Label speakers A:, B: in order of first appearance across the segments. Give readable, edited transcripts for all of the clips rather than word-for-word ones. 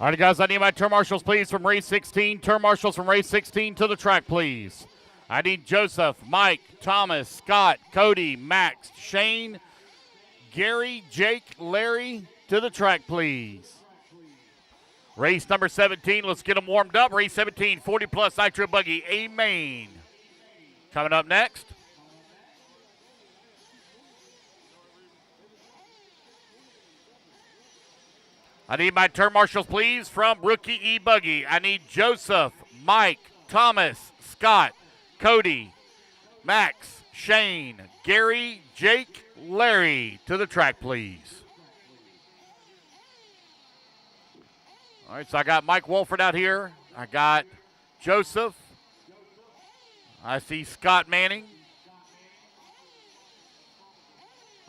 A: All right, guys, I need my turn marshals, please, from race 16. Turn marshals from race 16 to the track, please. I need Joseph, Mike, Thomas, Scott, Cody, Max, Shane, Gary, Jake, Larry to the track, please. Race number 17, let's get them warmed up. Race 17, 40-plus Nitro Buggy, A main. Coming up next. I need my turn marshals, please, from Rookie E-Buggy. I need Joseph, Mike, Thomas, Scott, Cody, Max, Shane, Gary, Jake, Larry to the track, please. All right, so I got Mike Wolford out here. I got Joseph. I see Scott Manning.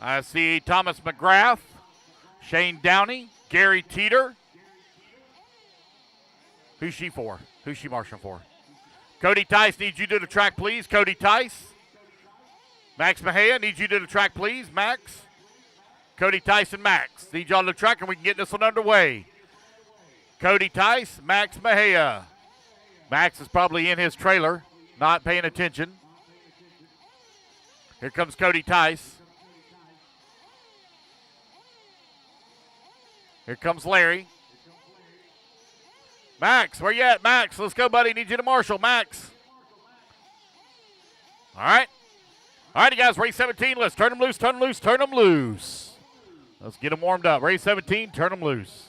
A: I see Thomas McGrath, Shane Downey, Gary Teeter. Who's she for? Who's she marshalling for? Cody Tice needs you to the track, please. Cody Tice. Max Mejia needs you to the track, please. Max. Cody Tice and Max. Need y'all to the track and we can get this one underway. Cody Tice, Max Mejia. Max is probably in his trailer, not paying attention. Here comes Cody Tice. Here comes Larry. Max, where you at, Max? Let's go, buddy. Need you to marshal, Max. All right. All right, you guys, race 17. Let's turn them loose, turn them loose, turn them loose. Let's get them warmed up. Race 17, turn them loose.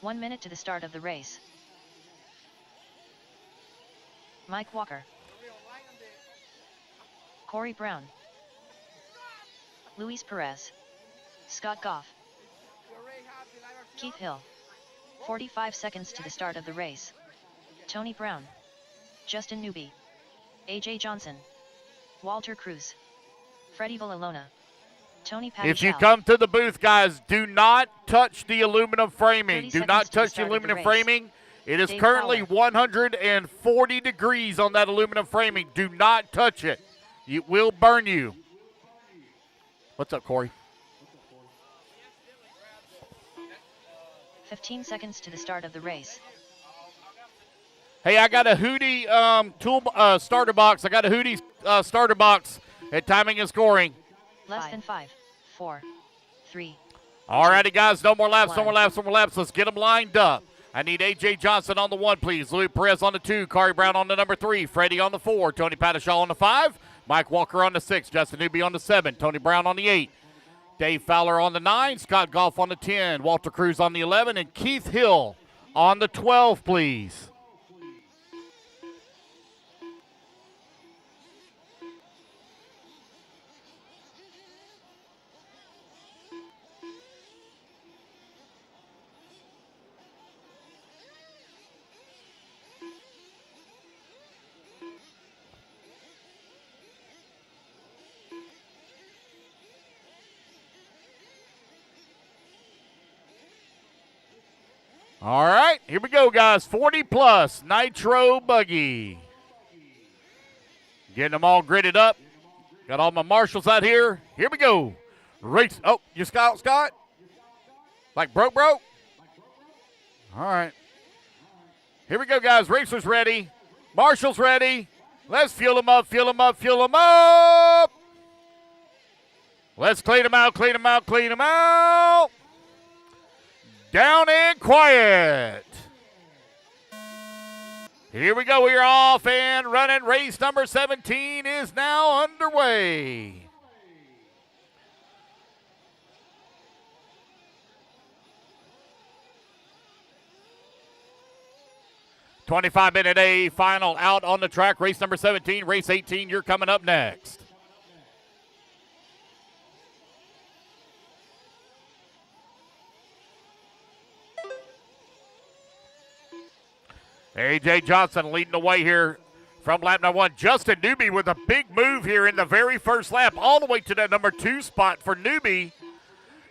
B: One minute to the start of the race. Mike Walker, Corey Brown, Luis Perez, Scott Goff, Keith Hill. 45 seconds to the start of the race. Tony Brown, Justin Newby, AJ Johnson, Walter Cruz, Freddie Villalona, Tony Patel.
A: If you come to the booth, guys, do not touch the aluminum framing. Do not touch the aluminum framing. It is currently 140 degrees on that aluminum framing. Do not touch it. It will burn you. What's up, Corey?
B: 15 seconds to the start of the race.
A: Hey, I got a Hootie starter box. I got a Hootie starter box at timing and scoring.
B: Less than 5, 4, 3.
A: All righty, guys. No more laps, no more laps, no more laps. Let's get them lined up. I need A.J. Johnson on the 1, please. Louis Perez on the 2. Corey Brown on the number 3. Freddie on the 4. Tony Patashaw on the 5. Mike Walker on the 6. Justin Newby on the 7. Tony Brown on the 8. Dave Fowler on the 9. Scott Goff on the 10. Walter Cruz on the 11. And Keith Hill on the 12, please. All right, here we go, guys. 40-plus Nitro Buggy. Getting them all gridded up. Got all my marshals out here. Here we go. Race. Oh, you Scott? Like broke? All right. Here we go, guys. Racers ready. Marshals ready. Let's fuel them up, fuel them up, fuel them up. Let's clean them out, clean them out, clean them out. Down and quiet. Here we go. We are off and running. Race number 17 is now underway. $25-minute A final out on the track. Race number 17, race 18. You're coming up next. A.J. Johnson leading the way here from lap number 1. Justin Newby with a big move here in the very first lap, all the way to that number 2 spot for Newby.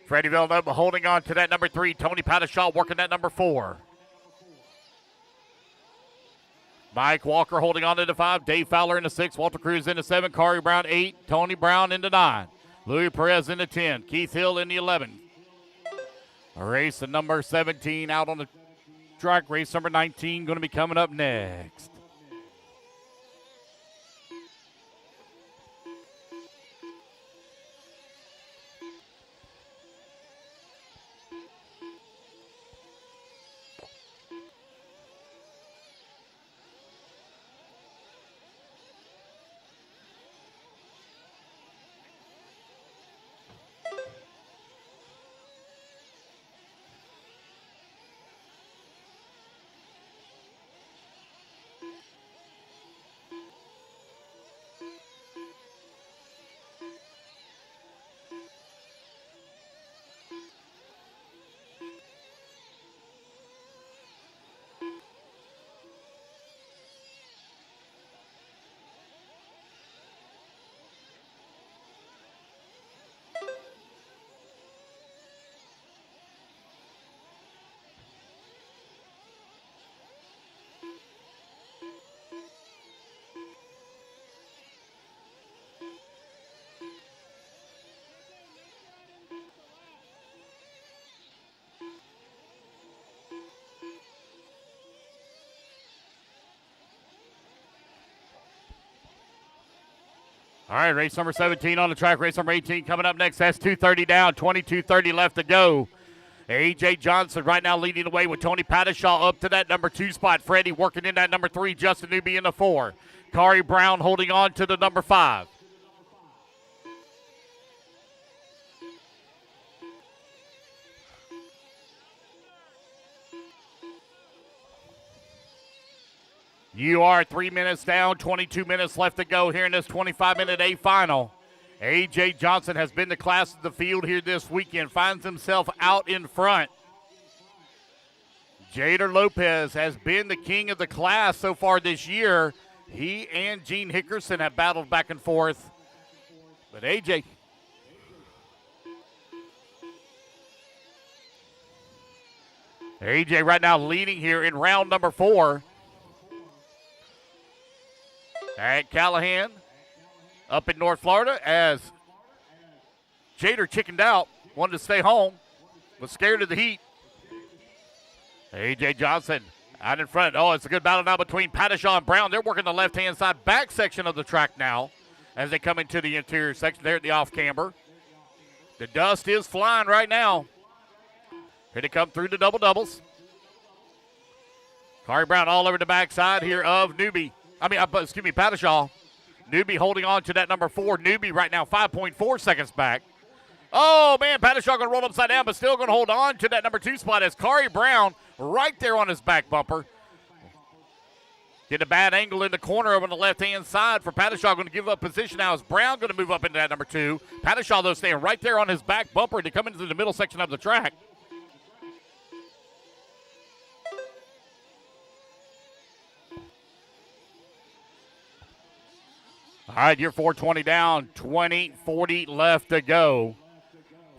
A: Freddie Villanova holding on to that number 3. Tony Padishaw working that number 4. Mike Walker holding on to the 5. Dave Fowler in the 6. Walter Cruz in the 7. Corey Brown 8. Tony Brown in the 9. Louis Perez in the 10. Keith Hill in the 11. Race the number 17 out on the track. Race number 19 going to be coming up next. All right, race number 17 on the track. Race number 18 coming up next. That's 2:30 down, 22:30 left to go. A.J. Johnson right now leading the way with Tony Padishaw up to that number 2 spot. Freddie working in that number 3. Justin Newby in the 4. Corey Brown holding on to the number 5. You are 3 minutes down, 22 minutes left to go here in this 25-minute A final. A.J. Johnson has been the class of the field here this weekend, finds himself out in front. Jader Lopez has been the king of the class so far this year. He and Gene Hickerson have battled back and forth. But A.J. right now leading here in round number 4. At Callahan up in North Florida as Jader chickened out, wanted to stay home, was scared of the heat. A.J. Johnson out in front. Oh, it's a good battle now between Padishaw and Brown. They're working the left-hand side back section of the track now as they come into the interior section there at the off-camber. The dust is flying right now. Here to come through the double-doubles. Corey Brown all over the backside here of Padishaw. Newby holding on to that number 4. Newby right now 5.4 seconds back. Oh, man, Padishaw going to roll upside down, but still going to hold on to that number 2 spot as Corey Brown right there on his back bumper. Get a bad angle in the corner over on the left-hand side for Padishaw. Going to give up position now as Brown going to move up into that number 2. Padishaw, though, staying right there on his back bumper to come into the middle section of the track. All right, you're 4:20 down, 20:40 left to go.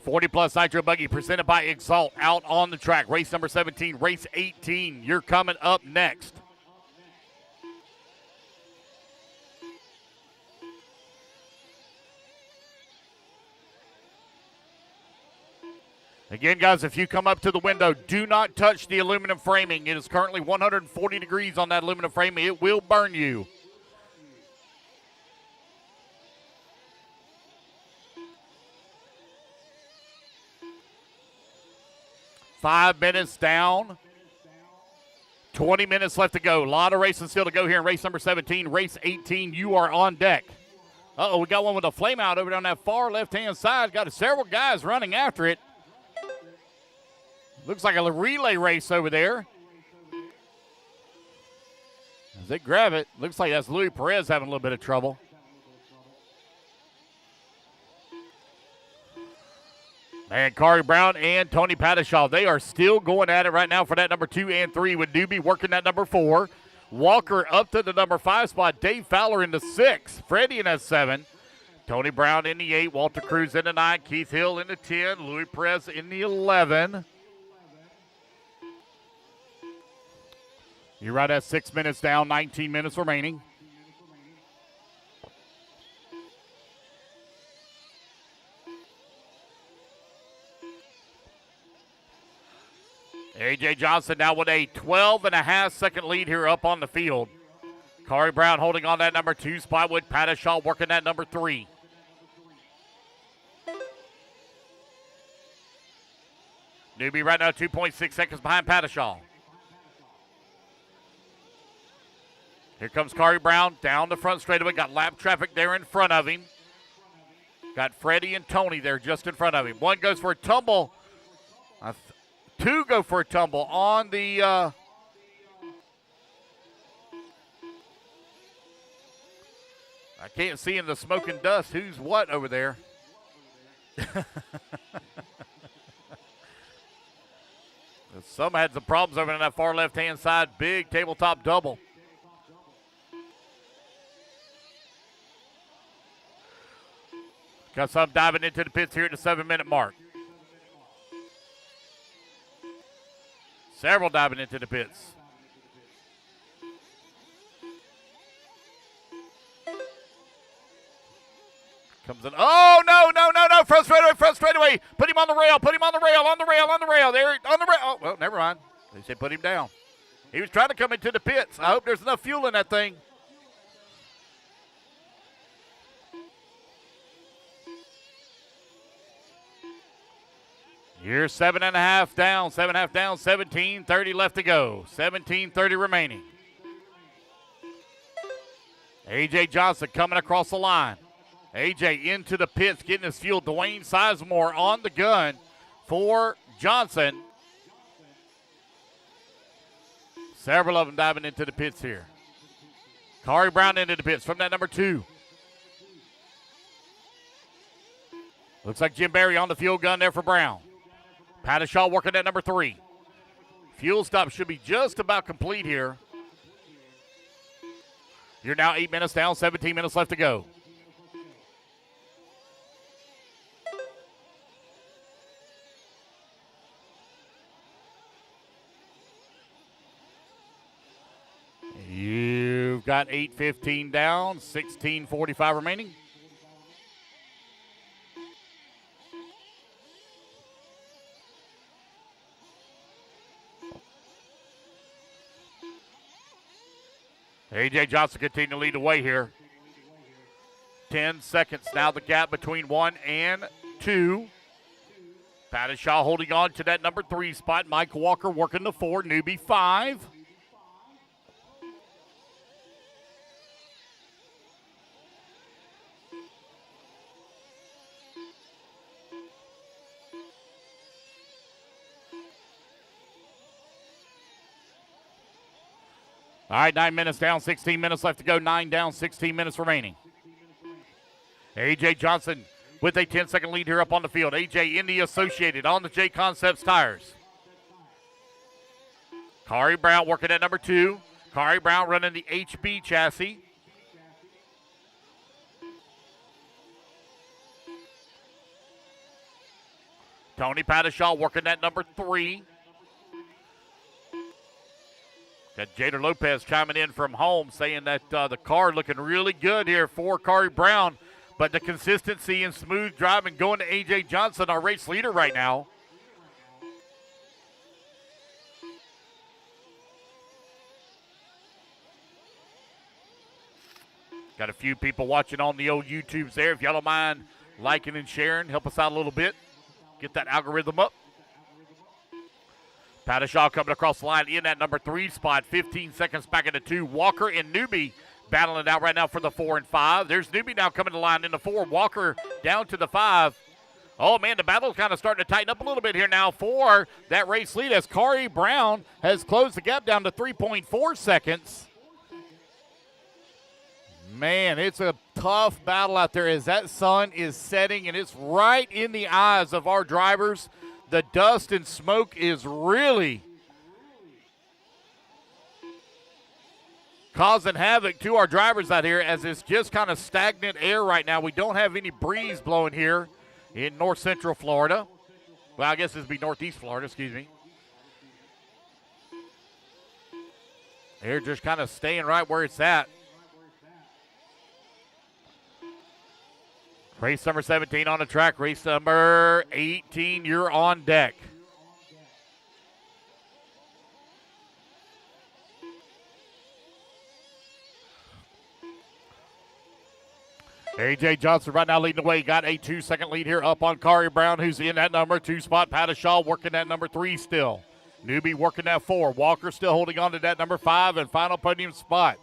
A: 40-plus Nitro Buggy presented by Exalt out on the track. Race number 17, race 18. You're coming up next. Again, guys, if you come up to the window, do not touch the aluminum framing. It is currently 140 degrees on that aluminum framing. It will burn you. Five minutes down, 20 minutes left to go. A lot of racing still to go here in race number 17. Race 18, you are on deck. Uh-oh, we got one with a flame out over on that far left-hand side. Got several guys running after it. Looks like a relay race over there. As they grab it, looks like that's Louis Perez having a little bit of trouble. And Corey Brown and Tony Padishaw, they are still going at it right now for that number 2 and 3 with Newby working that number 4. Walker up to the number 5 spot. Dave Fowler in the 6. Freddie in that 7. Tony Brown in the 8, Walter Cruz in the 9, Keith Hill in the 10, Louis Perez in the 11. You're right at 6 minutes down, 19 minutes remaining. A.J. Johnson now with a 12.5-second lead here up on the field. Corey Brown holding on that number 2 spot with Pattishaw working that number 3. Newbie right now 2.6 seconds behind Pattishaw. Here comes Corey Brown down the front straightaway. Got lap traffic there in front of him. Got Freddie and Tony there just in front of him. One goes for a tumble. Two go for a tumble on the I can't see in the smoke and dust who's what over there. Some had some problems over on that far left-hand side. Big tabletop double. Got some diving into the pits here at the 7-minute mark. Several diving into the pits. Comes in. Oh, no. Front straightaway. Put him on the rail. On the rail. There, on the rail. Oh, well, never mind. They said put him down. He was trying to come into the pits. I hope there's enough fuel in that thing. You're 7.5 down, 17:30 left to go. 17:30 remaining. A.J. Johnson coming across the line. A.J. into the pits, getting his fuel. Dwayne Sizemore on the gun for Johnson. Several of them diving into the pits here. Corey Brown into the pits from that number 2. Looks like Jim Barry on the fuel gun there for Brown. Pattishaw working at number 3. Fuel stop should be just about complete here. You're now 8 minutes down, 17 minutes left to go. You've got 8:15 down, 16:45 remaining. A.J. Johnson continuing to lead the way here. 10 seconds now the gap between 1 and 2. Pattishaw holding on to that number 3 spot. Mike Walker working the 4, newbie 5. All right, 9 minutes down, 16 minutes left to go. 9 down, 16 minutes remaining. A.J. Johnson with a 10-second lead here up on the field. A.J. in the Associated on the J Concepts tires. Corey Brown working at number 2. Corey Brown running the HB chassis. Tony Pattishaw working at number 3. Got Jader Lopez chiming in from home saying that the car looking really good here for Corey Brown, but the consistency and smooth driving going to A.J. Johnson, our race leader right now. Got a few people watching on the old YouTubes there. If y'all don't mind liking and sharing, help us out a little bit. Get that algorithm up. Pattishaw coming across the line in that number 3 spot. 15 seconds back into 2. Walker and Newbie battling it out right now for the 4 and 5. There's Newbie now coming to line in the 4. Walker down to the 5. Oh, man, the battle's kind of starting to tighten up a little bit here now for that race lead as Corey Brown has closed the gap down to 3.4 seconds. Man, it's a tough battle out there as that sun is setting, and it's right in the eyes of our drivers. The dust and smoke is really causing havoc to our drivers out here as it's just kind of stagnant air right now. We don't have any breeze blowing here in north central Florida. Well, I guess this would be northeast Florida, excuse me. Air just kind of staying right where it's at. Race number 17 on the track. Race number 18, you're on deck. A.J. Johnson right now leading the way. Got a 2-second lead here up on Kari Brown, who's in that number 2 spot. Pattishaw working that number 3 still. Newbie working that 4. Walker still holding on to that number 5 and final podium spot.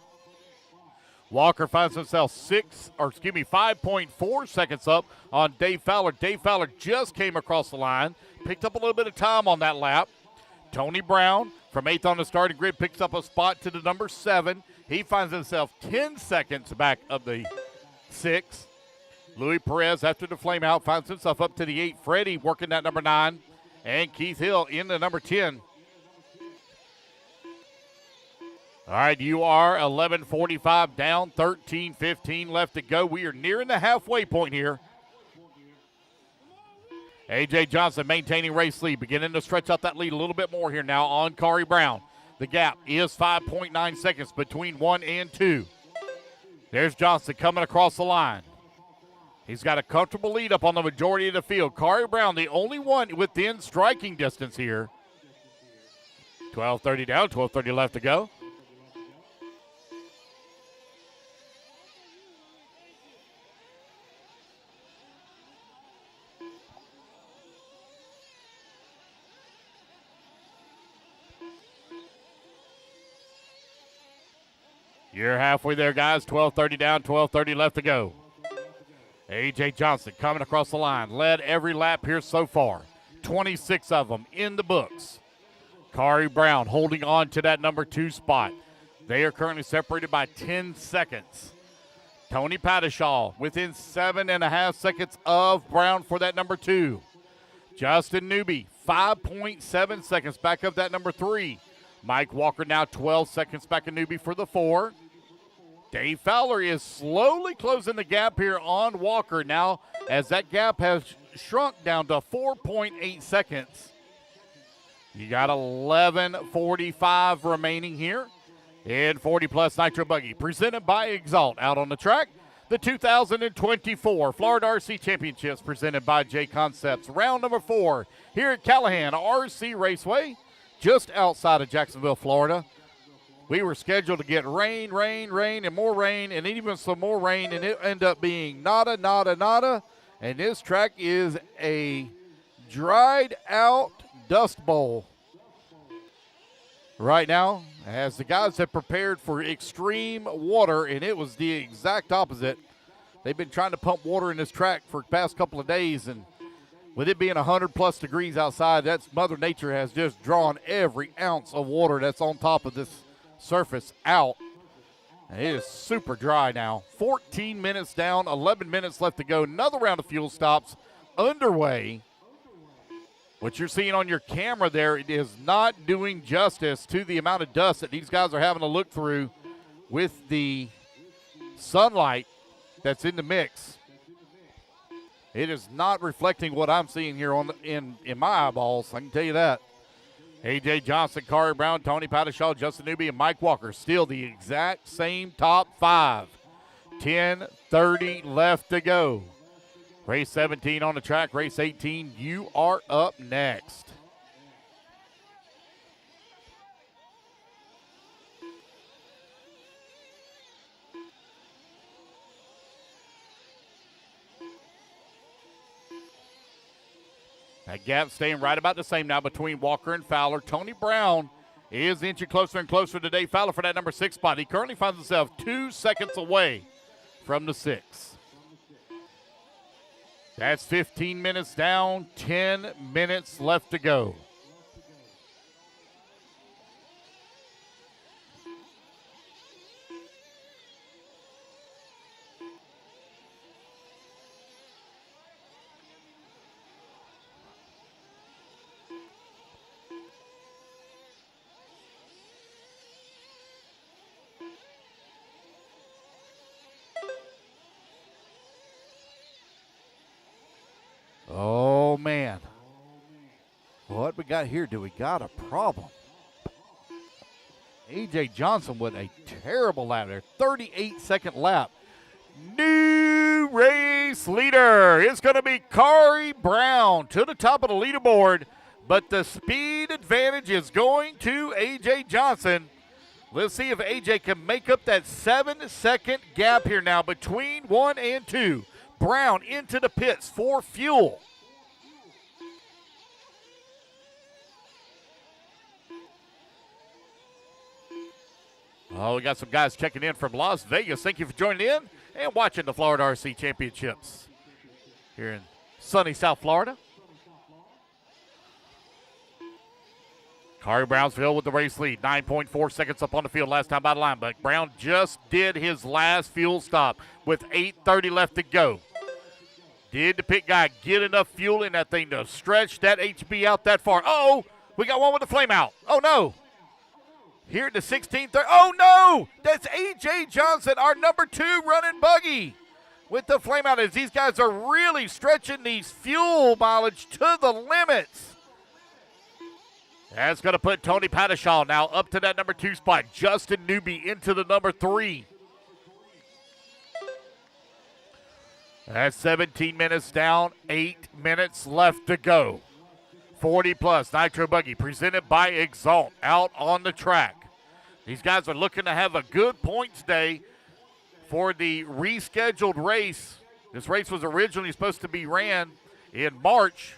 A: Walker finds himself 5.4 seconds up on Dave Fowler. Dave Fowler just came across the line, picked up a little bit of time on that lap. Tony Brown from 8th on the starting grid picks up a spot to the number 7. He finds himself 10 seconds back of the 6. Louis Perez, after the flame out, finds himself up to the 8. Freddie working that number 9. And Keith Hill in the number 10. All right, you are 11:45 down, 13:15 left to go. We are nearing the halfway point here. A.J. Johnson maintaining race lead, beginning to stretch out that lead a little bit more here now on Kari Brown. The gap is 5.9 seconds between 1 and 2. There's Johnson coming across the line. He's got a comfortable lead up on the majority of the field. Kari Brown, the only one within striking distance here. 12:30 down, 12:30 left to go. You're halfway there, guys. 12:30 down, 12:30 left to go. A.J. Johnson coming across the line. Led every lap here so far. 26 of them in the books. Kari Brown holding on to that number 2 spot. They are currently separated by 10 seconds. Tony Pattishaw within 7.5 seconds of Brown for that number 2. Justin Newby, 5.7 seconds back of that number 3. Mike Walker now 12 seconds back of Newby for the 4. Dave Fowler is slowly closing the gap here on Walker now as that gap has shrunk down to 4.8 seconds. You got 11:45 remaining here in 40 Plus Nitro Buggy, presented by Exalt. Out on the track, the 2024 Florida RC Championships presented by J Concepts. Round number 4 here at Callahan RC Raceway, just outside of Jacksonville, Florida. We were scheduled to get rain, and more rain, and even some more rain, and it ended up being nada, nada, nada. And this track is a dried out dust bowl right now, as the guys have prepared for extreme water, and it was the exact opposite. They've been trying to pump water in this track for the past couple of days, and with it being 100+ degrees outside, that's Mother Nature has just drawn every ounce of water that's on top of this surface out. And it is super dry now. 14 minutes down, 11 minutes left to go. Another round of fuel stops underway. What you're seeing on your camera there, it is not doing justice to the amount of dust that these guys are having to look through with the sunlight that's in the mix. It is not reflecting what I'm seeing here on in my eyeballs, I can tell you that. A.J. Johnson, Kari Brown, Tony Pattishaw, Justin Newby, and Mike Walker still the exact same top 5. 10:30 left to go. Race 17 on the track. Race 18, you are up next. That gap staying right about the same now between Walker and Fowler. Tony Brown is inching closer and closer to Dave Fowler for that number 6 spot. He currently finds himself 2 seconds away from the 6. That's 15 minutes down, 10 minutes left to go. Oh, man. What we got here? Do we got a problem? A.J. Johnson with a terrible lap there. 38-second lap. New race leader is going to be Kari Brown to the top of the leaderboard, but the speed advantage is going to A.J. Johnson. Let's see if A.J. can make up that 7-second gap here now between 1 and 2. Brown into the pits for fuel. Oh, we got some guys checking in from Las Vegas. Thank you for joining in and watching the Florida RC Championships here in sunny South Florida. Kari Brownsville with the race lead. 9.4 seconds up on the field last time by the line, but Brown just did his last fuel stop with 8:30 left to go. Did the pit guy get enough fuel in that thing to stretch that HB out that far? Uh-oh, we got one with the flame out. Oh, no. Here at the 16th. Oh, no! That's A.J. Johnson, our number 2 running buggy with the flame out. As these guys are really stretching these fuel mileage to the limits. That's going to put Tony Padishaw now up to that number 2 spot. Justin Newby into the number 3. That's 17 minutes down, 8 minutes left to go. 40-plus Nitro Buggy presented by Exalt out on the track. These guys are looking to have a good points day for the rescheduled race. This race was originally supposed to be ran in March.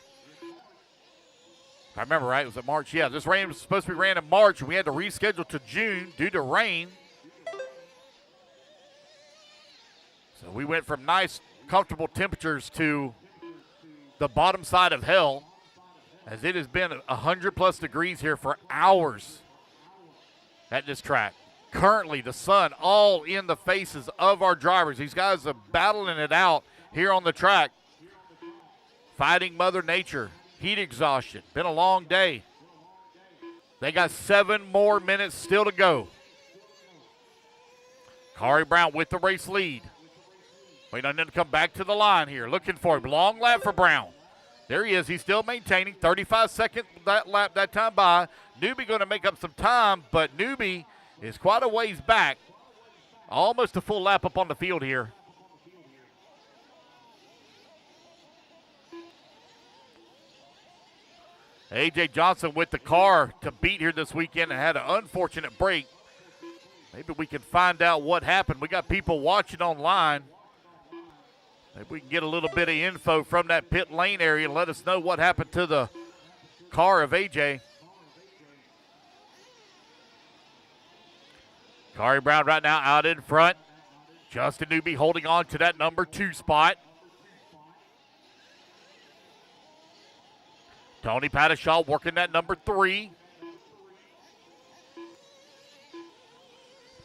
A: If I remember right, was it March? Yeah, this race was supposed to be ran in March, and we had to reschedule to June due to rain. So we went from nice, comfortable temperatures to the bottom side of hell, as it has been 100-plus degrees here for hours at this track. Currently, the sun all in the faces of our drivers. These guys are battling it out here on the track, fighting Mother Nature, heat exhaustion. Been a long day. They got 7 more minutes still to go. Kari Brown with the race lead. Waiting on him to come back to the line here. Looking for him. Long lap for Brown. There he is. He's still maintaining. 35-second that lap that time by. Newby going to make up some time, but Newby is quite a ways back. Almost a full lap up on the field here. A.J. Johnson with the car to beat here this weekend and had an unfortunate break. Maybe we can find out what happened. We got people watching online. Maybe we can get a little bit of info from that pit lane area and let us know what happened to the car of A.J. Kari Brown right now out in front. Justin Newby holding on to that number 2 spot. Tony Padishaw working that number 3.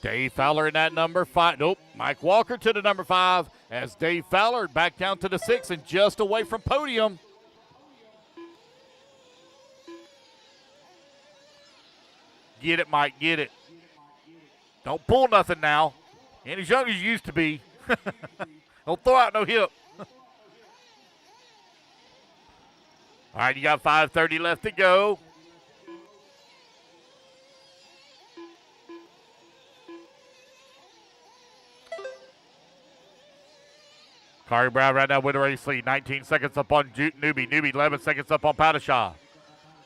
A: Dave Fowler in that number 5. Nope, Mike Walker to the number 5 as Dave Fowler back down to the 6 and just away from podium. Get it, Mike, get it. Don't pull nothing now. Ain't as young as you used to be. Don't throw out no hip. All right, you got 5:30 left to go. Kari Brown right now with a race lead. 19 seconds up on Newby. Newby 11 seconds up on Padishaw.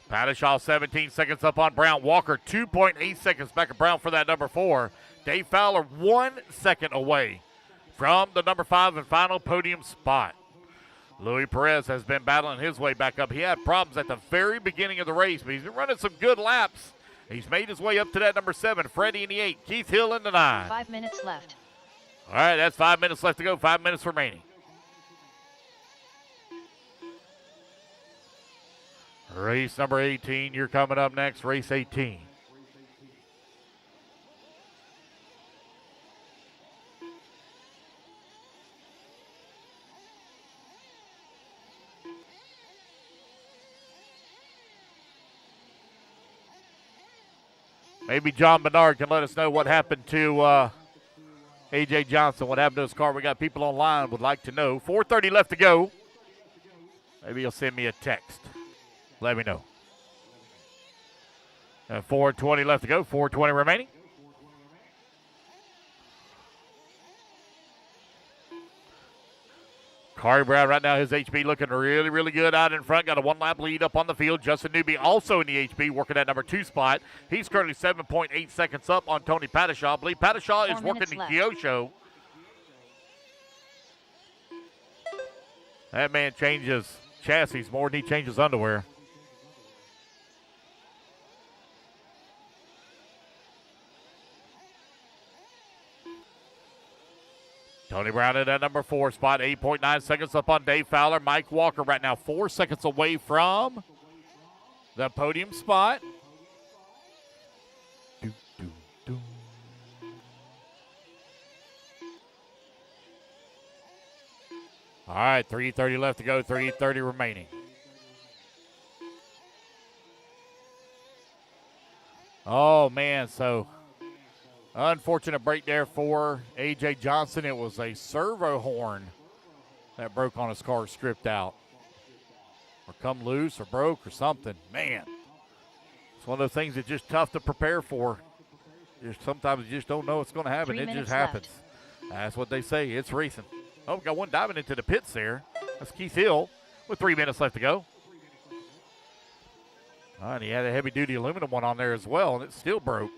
A: Padishaw 17 seconds up on Brown. Walker 2.8 seconds back of Brown for that number 4. Dave Fowler 1 second away from the number 5 and final podium spot. Louis Perez has been battling his way back up. He had problems at the very beginning of the race, but he's been running some good laps. He's made his way up to that number 7. Freddie in the 8. Keith Hill in the 9.
B: 5 minutes left.
A: All right, that's 5 minutes left to go. 5 minutes remaining. Race number 18, you're coming up next, race 18. Maybe John Bernard can let us know what happened to A.J. Johnson, what happened to his car. We got people online would like to know. 4:30 left to go. Maybe he'll send me a text. Let me know. 4:20 left to go. 4:20 remaining. Kari Brown right now, his HB looking really, really good out in front. Got a one-lap lead up on the field. Justin Newby also in the HB working that number 2 spot. He's currently 7.8 seconds up on Tony Padishaw. I believe Padishaw is working the Kyosho. That man changes chassis more than he changes underwear. Tony Brown in that number 4 spot, 8.9 seconds up on Dave Fowler. Mike Walker right now 4 seconds away from the podium spot. All right, 3:30 left to go, 3:30 remaining. Oh, man, so unfortunate break there for A.J. Johnson. It was a servo horn that broke on his car, stripped out. Or come loose or broke or something. Man, it's one of those things that's just tough to prepare for. Sometimes you just don't know what's going to happen. It just happens. That's what they say. It's racing. Oh, we got one diving into the pits there. That's Keith Hill with 3 minutes left to go. All right, he had a heavy-duty aluminum one on there as well, and it still broke.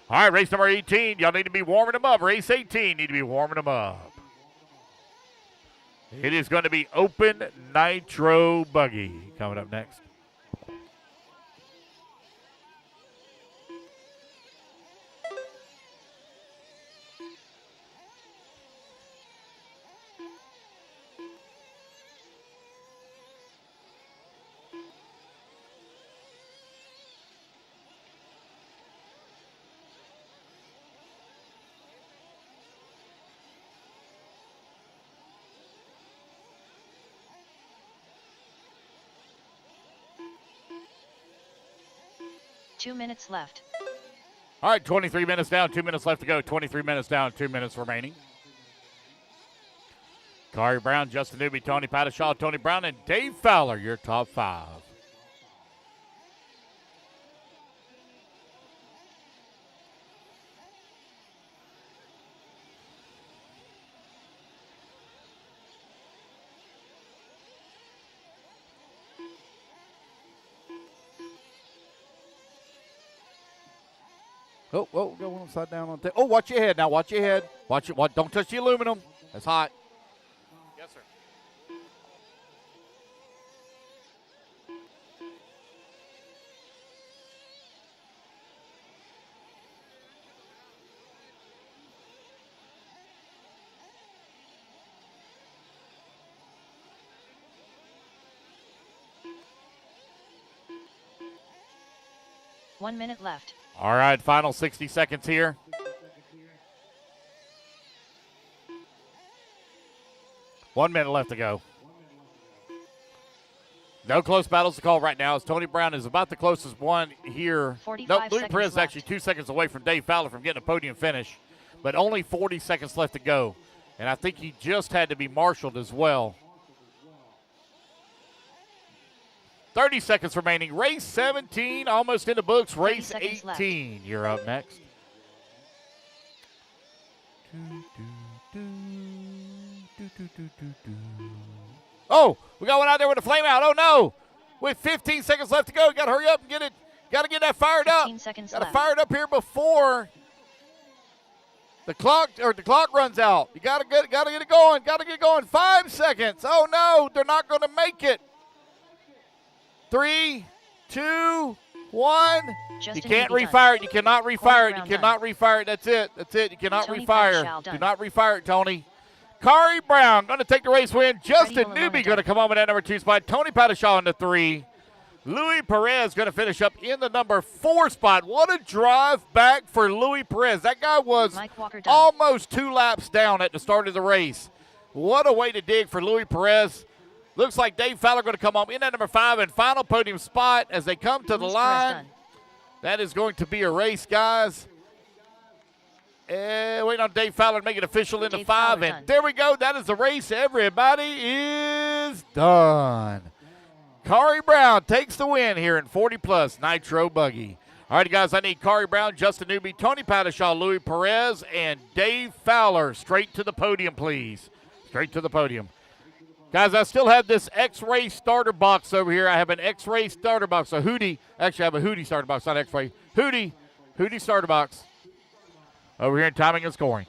A: All right, race number 18. Y'all need to be warming them up. Race 18, need to be warming them up. It is going to be Open Nitro Buggy coming up next.
B: Two minutes left.
A: All right, 23 minutes down, 2 minutes left to go. 23 minutes down, 2 minutes remaining. Kari Brown, Justin Newby, Tony Padishaw, Tony Brown, and Dave Fowler, your top 5. Oh, go upside down on the tape. Oh, watch your head now. Watch your head. Watch it. Don't touch the aluminum. That's hot. Yes, sir.
B: One minute left.
A: All right, final 60 seconds here. One minute left to go. No close battles to call right now, as Tony Brown is about the closest one here. No, Louis Perez is actually 2 seconds away from Dave Fowler from getting a podium finish, but only 40 seconds left to go. And I think he just had to be marshaled as well. 30 seconds remaining. Race 17 almost in the books. Race 18. Left. You're up next. Oh, we got one out there with a flame out. Oh, no. With 15 seconds left to go. Got to hurry up and get it. Got to get that fired up.
B: 15 seconds
A: left. Got to fire it up here before the clock runs out. You got to get it going. Got to get it going. 5 seconds. Oh, no. They're not going to make it. 3, 2, 1. You can't refire it. You cannot refire it. You cannot refire it. That's it. That's it. You cannot refire. Do not refire it, Tony. Kari Brown going to take the race win. Justin Newby going to come on with that number 2 spot. Tony Padishaw in the 3. Louis Perez going to finish up in the number 4 spot. What a drive back for Louis Perez. That guy was almost 2 laps down at the start of the race. What a way to dig for Louis Perez. Looks like Dave Fowler going to come home in at number 5 and final podium spot as they come to the line. That is going to be a race, guys. Waiting on Dave Fowler to make it official in the
B: Dave
A: 5.
B: Fowler
A: And
B: done.
A: there we go. That is the race. Everybody is done. Kari Brown takes the win here in 40-plus Nitro Buggy. All right, guys, I need Kari Brown, Justin Newby, Tony Padishaw, Louis Perez, and Dave Fowler. Straight to the podium, please. Straight to the podium. Guys, I still have this X-Ray starter box over here. I have an X-Ray starter box. A Hootie. Actually, I have a Hootie starter box, not X-Ray. Hootie starter box. Over here in timing and scoring.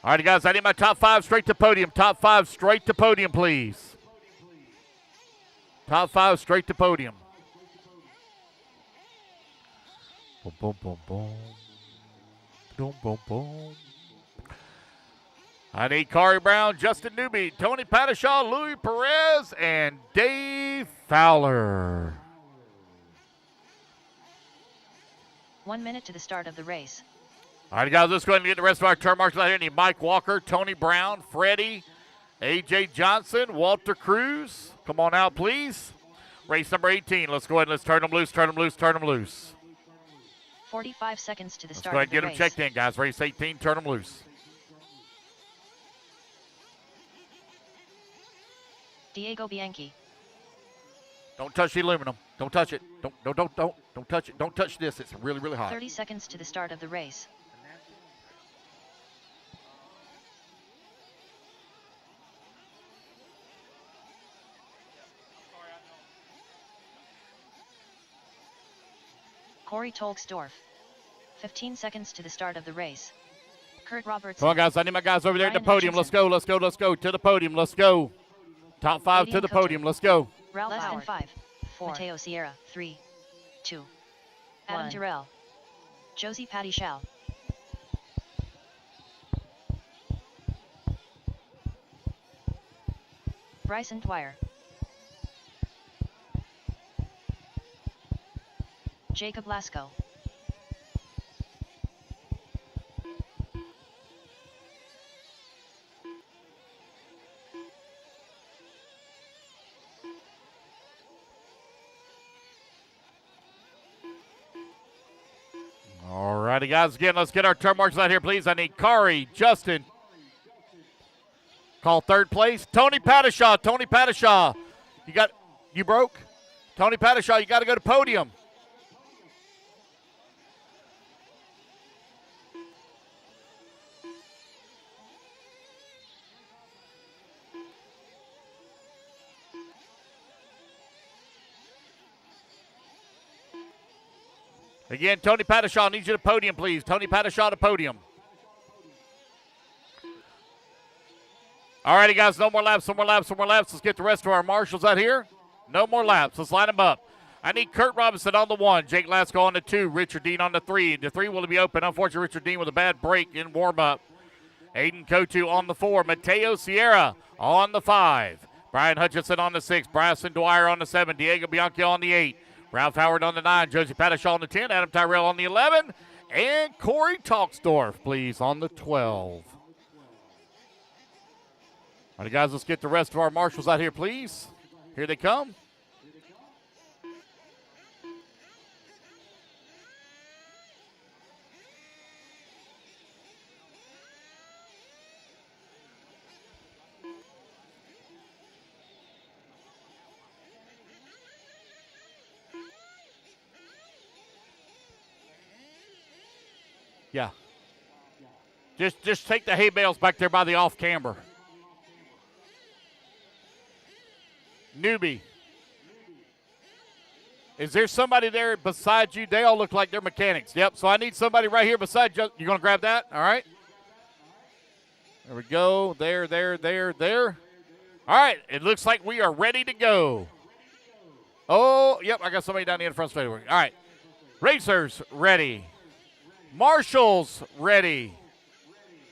A: All right, guys, I need my top 5 straight to podium. Top 5 straight to podium, please. Top 5 straight to podium. Boom, boom, boom, boom. Boom, boom, boom. I need Kari Brown, Justin Newby, Tony Padishaw, Louis Perez, and Dave Fowler.
B: 1 minute to the start of the race.
A: All right, guys, let's go ahead and get the rest of our turn marshals out here. I need Mike Walker, Tony Brown, Freddie, A.J. Johnson, Walter Cruz. Come on out, please. Race number 18. Let's go ahead and let's turn them loose, turn them loose, turn them loose.
B: 45 seconds to the
A: Let's
B: start
A: go ahead
B: of
A: and
B: the
A: get them
B: race.
A: checked in, guys. Race 18, turn them loose.
B: Diego Bianchi.
A: Don't touch the aluminum. Don't touch it. Don't touch it. Don't touch this. It's really, really hot.
B: 30 seconds to the start of the race. Corey Tolksdorf. 15 seconds to the start of the race. Kurt Robertson.
A: Come on, guys. I need my guys over there at the
B: Ryan
A: podium. Let's go, let's go, let's go. To the podium. Let's go. Top 5 to
B: Gideon
A: the
B: Coulter.
A: podium. Let's go.
B: Ralph Less than 5. 4. Mateo Sierra. 3. 2. Adam Terrell. Josie Patty Shell. Bryson Dwyer. Jacob Lasco.
A: All righty, guys. Again, let's get our turn marshals out here, please. I need Kari, Justin. Call third place. Tony Padishaw. Tony Padishaw. You broke? Tony Padishaw, you got to go to podium. Again, Tony Padishaw needs you to podium, please. Tony Padishaw to podium. All righty, guys, no more laps, no more laps, no more laps. Let's get the rest of our marshals out here. No more laps. Let's line them up. I need Kurt Robinson on the 1, Jake Lasco on the 2, Richard Dean on the 3. The 3 will be open. Unfortunately, Richard Dean with a bad break in warm-up. Aiden Kotu on the 4, Mateo Sierra on the 5, Brian Hutchinson on the 6, Bryson Dwyer on the 7, Diego Bianchi on the 8, Ralph Howard on the 9, Josie Padishaw on the 10, Adam Tyrell on the 11, and Corey Talksdorf, please, on the 12. All right, guys, let's get the rest of our marshals out here, please. Here they come. Yeah. Just take the hay bales back there by the off camber. Newbie. Is there somebody there beside you? They all look like they're mechanics. Yep, so I need somebody right here beside you. You going to grab that? All right. There we go. There. All right, it looks like we are ready to go. Oh, yep, I got somebody down the in front straightaway. All right. Racers ready. Marshals ready.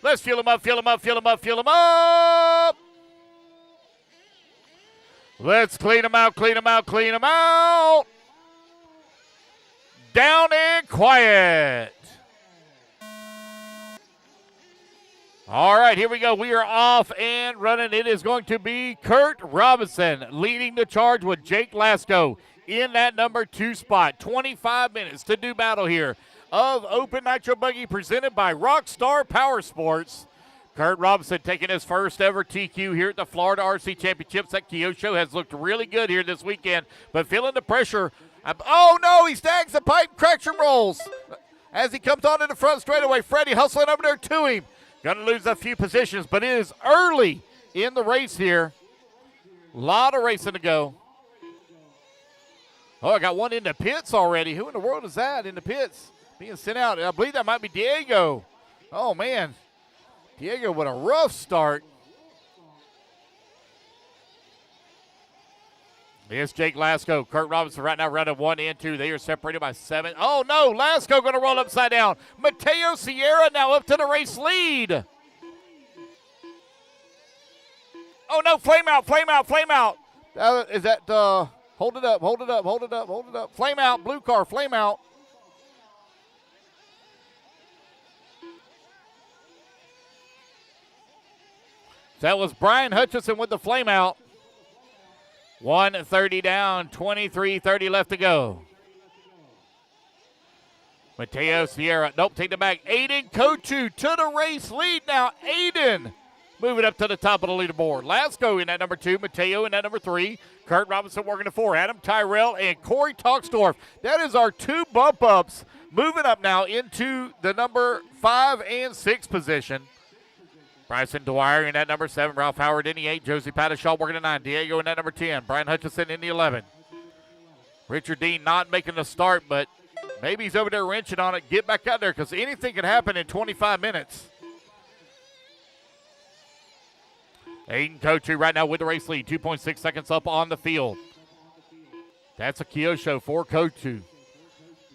A: Let's fuel them up, fuel them up, fuel them up, fuel them up. Let's clean them out, clean them out, clean them out. Down and quiet. All right, here we go. We are off and running. It is going to be Kurt Robinson leading the charge with Jake Lasco in that number 2 spot. 25 minutes to do battle here. of Open Nitro Buggy presented by Rockstar Power Sports. Kurt Robinson taking his first ever TQ here at the Florida RC Championships. That Kyosho has looked really good here this weekend, but feeling the pressure. Oh no, he snags the pipe, cracks and rolls. As he comes on to the front straightaway, Freddie hustling over there to him. Going to lose a few positions, but it is early in the race here. A lot of racing to go. Oh, I got one in the pits already. Who in the world is that in the pits being sent out? I believe that might be Diego. Oh, man. Diego with a rough start. Here's Jake Lasco. Kurt Robinson right now running 1 and 2. They are separated by 7. Oh, no. Lasco going to roll upside down. Mateo Sierra now up to the race lead. Oh, no. Flame out, flame out, flame out. Is that, hold it up, hold it up, hold it up, hold it up. Flame out, blue car, flame out. That was Brian Hutchison with the flame out. 1:30 down, 23:30 left to go. Mateo Sierra, nope, take it back. Aiden Kochu to the race lead now. Aiden moving up to the top of the leaderboard. Lasco in that number 2, Mateo in that number 3, Kurt Robinson working the 4, Adam Tyrell and Corey Toxdorf. That is our 2 bump ups moving up now into the number 5 and 6 position. Bryson Dwyer in that number 7, Ralph Howard in the 8, Josie Pattershaw working the 9, Diego in that number 10, Brian Hutchison in the 11. Richard Dean not making the start, but maybe he's over there wrenching on it. Get back out there because anything can happen in 25 minutes. Aiden Kochu right now with the race lead, 2.6 seconds up on the field. That's a Kyosho for Kochu.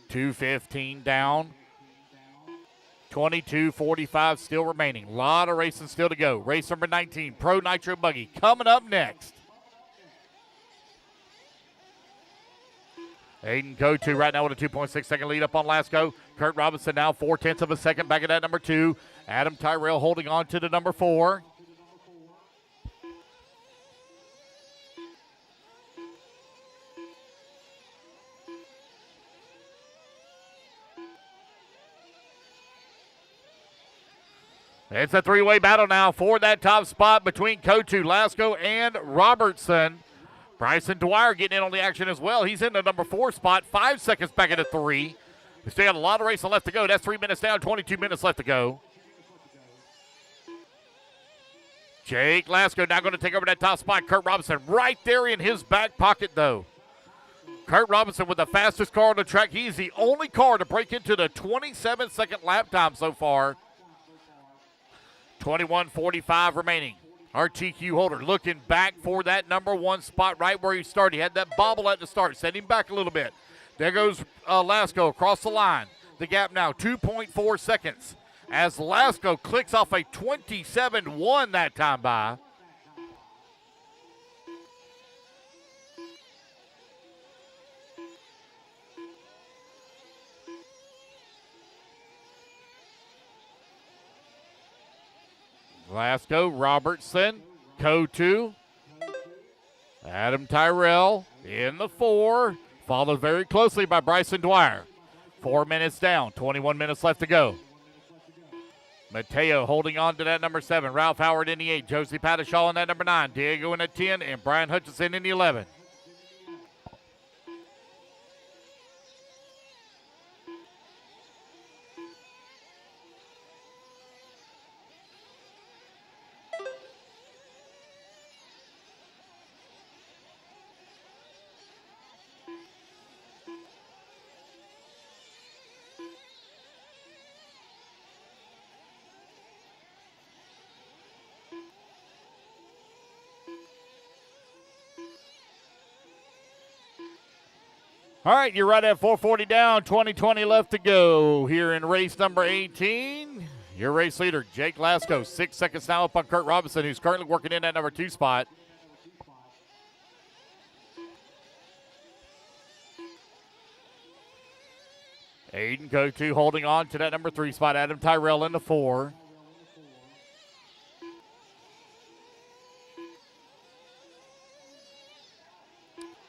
A: 2:15 down. 22:45 still remaining. A lot of racing still to go. Race number 19, Pro Nitro Buggy, coming up next. Aiden Kochu right now with a 2.6 second lead up on Lasco. Kurt Robinson now 0.4 of a second back at that number 2. Adam Tyrell holding on to the number 4. It's a 3-way battle now for that top spot between Kochu, Lasco, and Robertson. Bryson Dwyer getting in on the action as well. He's in the number 4 spot, 5 seconds back at the 3. We still got a lot of racing left to go. That's 3 minutes down, 22 minutes left to go. Jake Lasco now going to take over that top spot. Kurt Robinson right there in his back pocket, though. Kurt Robinson with the fastest car on the track. He's the only car to break into the 27-second lap time so far. 21:45 remaining. Our TQ holder looking back for that number 1 spot right where he started. He had that bobble at the start, set him back a little bit. There goes Lasco across the line. The gap now 2.4 seconds as Lasco clicks off a 27.1 that time by. Lasco, Robertson, Kochu, Adam Tyrell in the 4, followed very closely by Bryson Dwyer. 4 minutes down, 21 minutes left to go. Mateo holding on to that number 7, Ralph Howard in the 8, Josie Pattershaw in that number 9, Diego in the 10, and Brian Hutchison in the 11. All right, you're right at 4:40 down, 20 left to go here in race number 18. Your race leader, Jake Lasco, 6 seconds now up on Kurt Robinson, who's currently working in that number 2 spot. Aiden Kochu holding on to that number 3 spot. Adam Tyrell in the 4.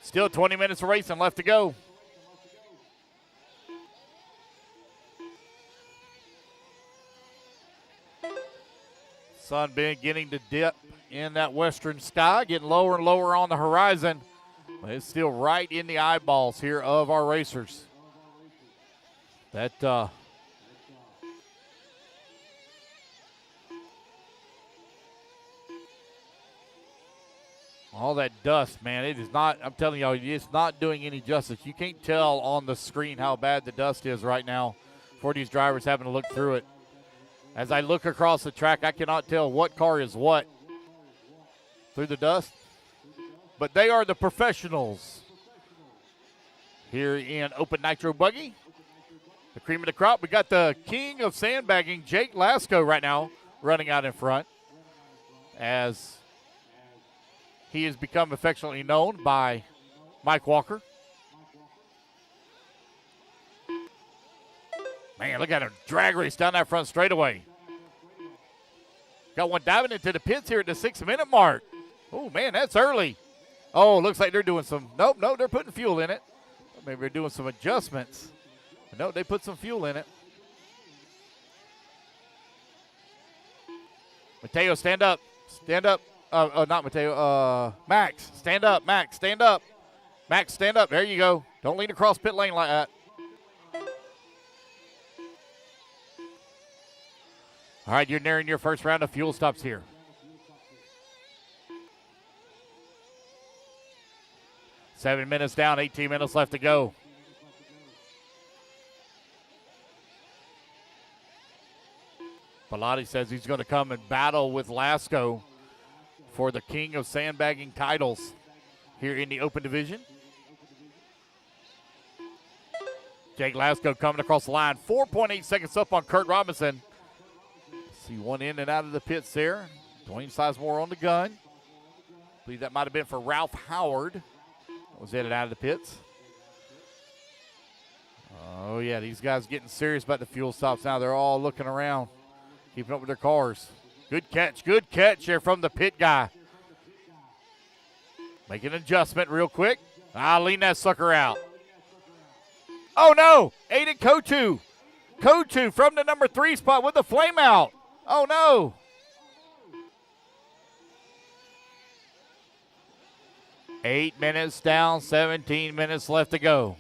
A: Still 20 minutes of racing left to go. Sun beginning to dip in that western sky, getting lower and lower on the horizon. But it's still right in the eyeballs here of our racers. That all that dust, man, it is not, I'm telling y'all, it's not doing any justice. You can't tell on the screen how bad the dust is right now for these drivers having to look through it. As I look across the track, I cannot tell what car is what through the dust. But they are the professionals here in Open Nitro Buggy. The cream of the crop. We got the king of sandbagging, Jake Lasko, right now running out in front, as he has become affectionately known by Mike Walker. Man, look at him drag race down that front straightaway. Got one diving into the pits here at the 6-minute mark. Oh, man, that's early. Oh, looks like they're doing some, nope, they're putting fuel in it. Maybe they're doing some adjustments. No, they put some fuel in it. Mateo, stand up. Stand up. Not Mateo. Max, stand up. Max, stand up. Max, stand up. There you go. Don't lean across pit lane like that. All right, you're nearing your first round of fuel stops here. Seven minutes down, 18 minutes left to go. Bellotti says he's going to come and battle with Lasko for the king of sandbagging titles here in the open division. Jake Lasko coming across the line. 4.8 seconds up on Kurt Robinson. See one in and out of the pits there. Dwayne Sizemore on the gun. I believe that might have been for Ralph Howard. That was in and out of the pits. Oh, yeah, these guys getting serious about the fuel stops now. They're all looking around, keeping up with their cars. Good catch there from the pit guy. Make an adjustment real quick. Lean that sucker out. Oh, no, Aiden Kotu. Kotu from the number 3 spot with the flame out. Oh, no. Eight minutes down, 17 minutes left to go.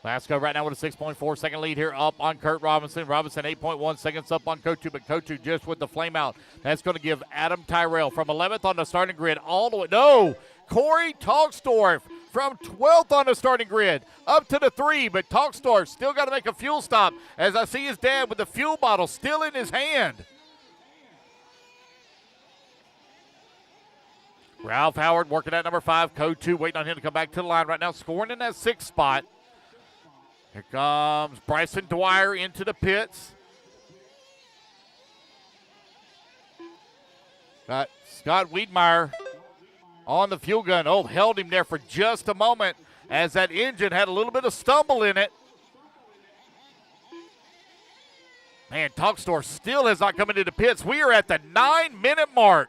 A: Lasko right now with a 6.4 second lead here up on Kurt Robinson. Robinson 8.1 seconds up on Kotu, but Kotu just with the flame out. That's going to give Adam Tyrell from 11th on the starting grid all the way. No, Corey Talksdorf from 12th on the starting grid up to the 3, but Talksdorf still got to make a fuel stop as I see his dad with the fuel bottle still in his hand. Ralph Howard working at number 5. Kotu waiting on him to come back to the line right now, scoring in that 6th spot. Here comes Bryson Dwyer into the pits. Got Scott Wiedmeyer on the fuel gun. Oh, held him there for just a moment as that engine had a little bit of stumble in it. Man, Talksdorf still has not come into the pits. We are at the 9-minute mark.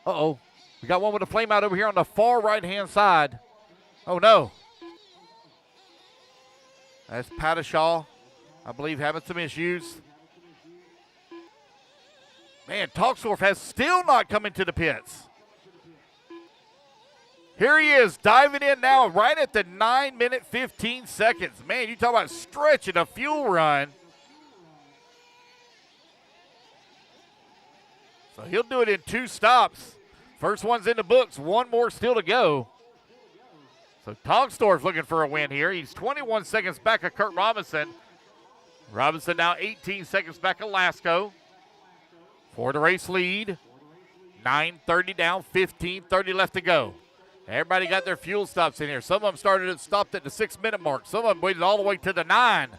A: Uh-oh. We got one with a flame out over here on the far right-hand side. Oh, no. That's Pattishaw, I believe, having some issues. Man, Talksdorf has still not come into the pits. Here he is, diving in now right at the 9-minute, 15 seconds. Man, you talk about stretching a fuel run. So he'll do it in 2 stops. First one's in the books, one more still to go. So Talksdorf looking for a win here. He's 21 seconds back of Kurt Robinson. Robinson now 18 seconds back of Lasko for the race lead. 9:30 down, 15:30 left to go. Everybody got their fuel stops in here. Some of them stopped at the 6-minute mark. Some of them waited all the way to the 9.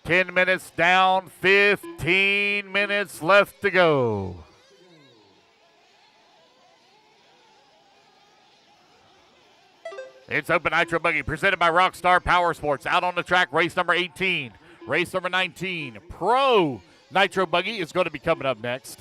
A: Ten minutes down, 15 minutes left to go. It's Open Nitro Buggy presented by Rockstar Power Sports. Out on the track, race number 18. Race number 19, Pro Nitro Buggy is going to be coming up next.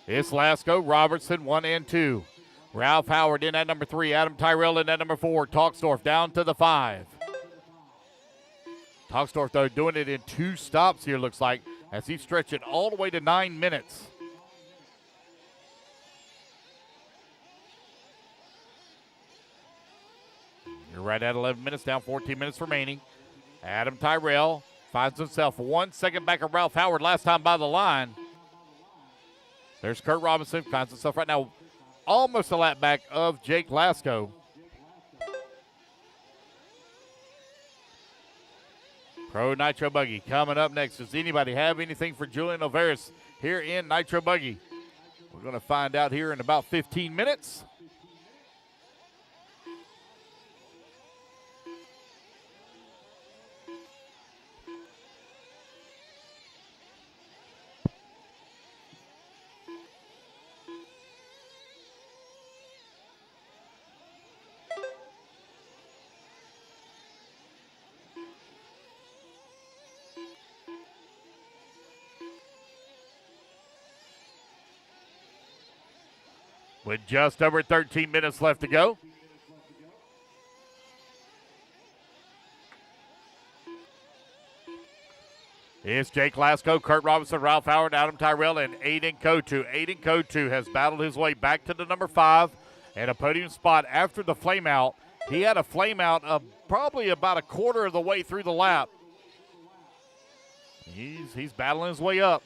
A: It's Lasco, Robertson, 1 and 2. Ralph Howard in at number 3. Adam Tyrell in at number 4. Talksdorf down to the 5. Talksdorf, though, doing it in 2 stops here, looks like, as he stretched it all the way to 9 minutes. You're right at 11 minutes, down 14 minutes remaining. Adam Tyrell finds himself 1 second back of Ralph Howard last time by the line. There's Kurt Robinson, finds himself right now almost a lap back of Jake Lasco. Pro Nitro Buggy coming up next. Does anybody have anything for Julian Alvarez here in Nitro Buggy? We're going to find out here in about 15 minutes. With just over 13 minutes left to go. It's Jake Lasco, Kurt Robinson, Ralph Howard, Adam Tyrell, and Aiden Kotu. Aiden Kotu has battled his way back to the number 5 and a podium spot after the flameout. He had a flameout of probably about a quarter of the way through the lap. He's battling his way up.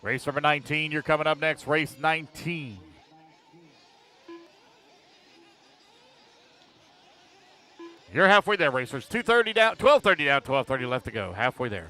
A: Race number 19, you're coming up next. Race 19. You're halfway there, racers. 2:30 down, 12:30 down, 12:30 left to go. Halfway there.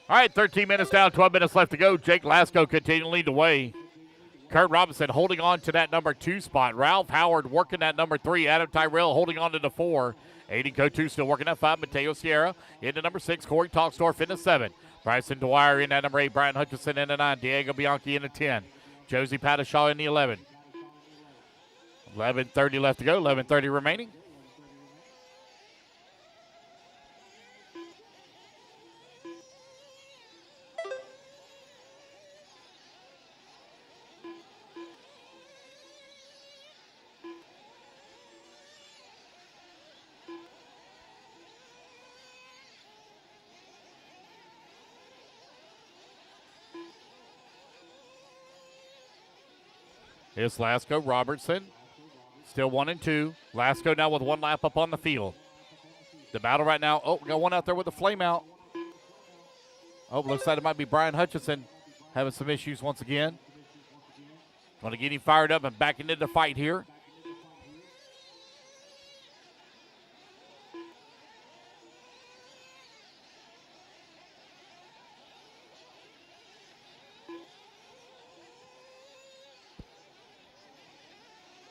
A: All right, 13 minutes down, 12 minutes left to go. Jake Lasco continuing to lead the way. Kurt Robinson holding on to that number 2 spot. Ralph Howard working that number 3. Adam Tyrell holding on to the 4. Aiden Kotu still working at 5. Mateo Sierra into number 6. Corey Talksdorf into 7. Bryson Dwyer in at number 8. Brian Hutchinson into 9. Diego Bianchi into 10. Josie Pattishaw in the 11. 11:30 left to go. 11:30 remaining. Here's Lasco, Robertson, still 1 and 2. Lasco now with 1 lap up on the field. The battle right now, we got one out there with a flame out. Looks like it might be Brian Hutchinson having some issues once again. Want to get him fired up and back into the fight here.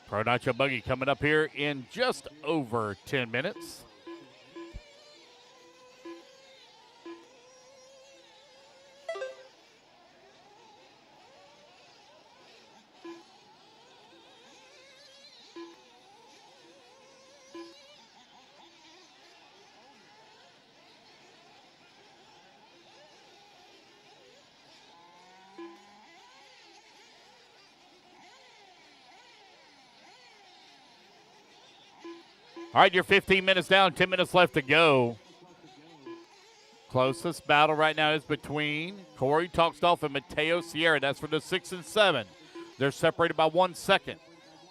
A: Pro Nitro Buggy coming up here in just over 10 minutes. All right, you're 15 minutes down, 10 minutes left to go. Closest battle right now is between Corey Talksdorf and Mateo Sierra. That's for the 6 and 7. They're separated by 1 second.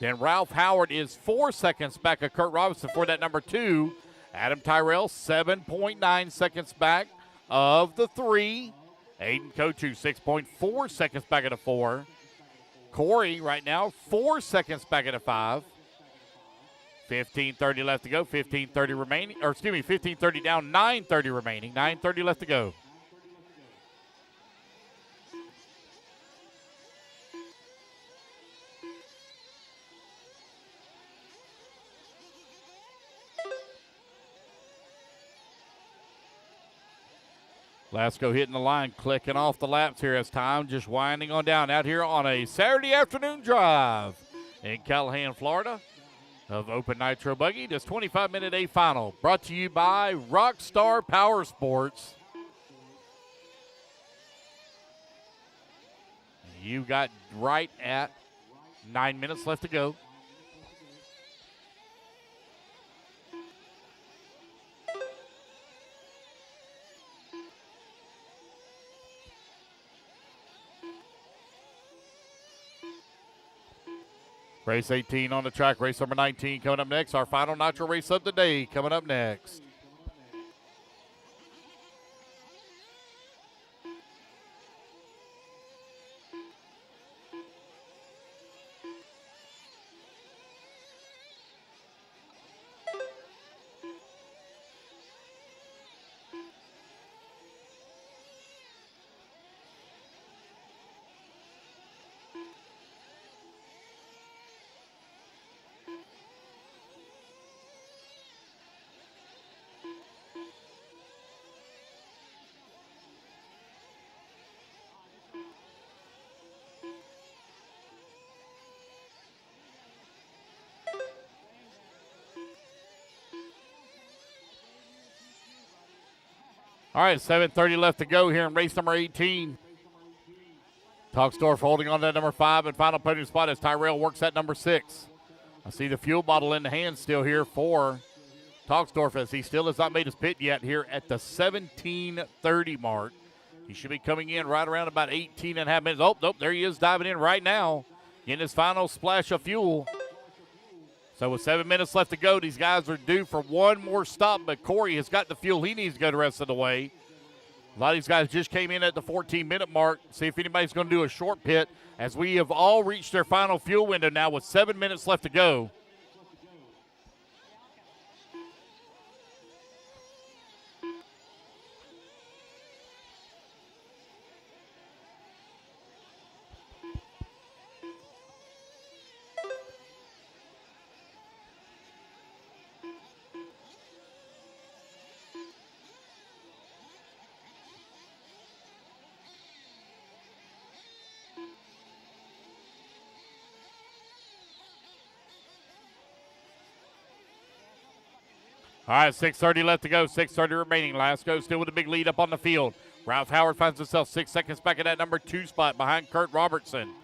A: Then Ralph Howard is 4 seconds back of Kurt Robinson for that number 2. Adam Tyrell, 7.9 seconds back of the 3. Aiden Kochu, 6.4 seconds back at a 4. Corey right now, 4 seconds back at a 5. 15:30 left to go, 15:30 remaining, or excuse me, 15:30 down, 9:30 remaining, 9:30 left to go. Lasco hitting the line, clicking off the laps here as time just winding on down out here on a Saturday afternoon drive in Callahan, Florida of Open Nitro Buggy. This 25-minute A final brought to you by Rockstar Power Sports. You got right at 9 minutes left to go. Race 18 on the track. Race number 19 coming up next. Our final Nitro race of the day coming up next. All right, 7:30 left to go here in race number 18. Toxdorf holding on to that number 5 and final podium spot as Tyrell works at number 6. I see the fuel bottle in the hand still here for Toxdorf as he still has not made his pit yet here at the 17:30 mark. He should be coming in right around about 18 and a half minutes. Oh, nope, there he is diving in right now, getting his final splash of fuel. So with 7 minutes left to go, these guys are due for one more stop, but Corey has got the fuel he needs to go the rest of the way. A lot of these guys just came in at the 14-minute mark. See if anybody's going to do a short pit, as we have all reached their final fuel window now with 7 minutes left to go. All right, 6:30 left to go, 6:30 remaining. Lasco still with a big lead up on the field. Ralph Howard finds himself 6 seconds back at that number 2 spot behind Kurt Robertson.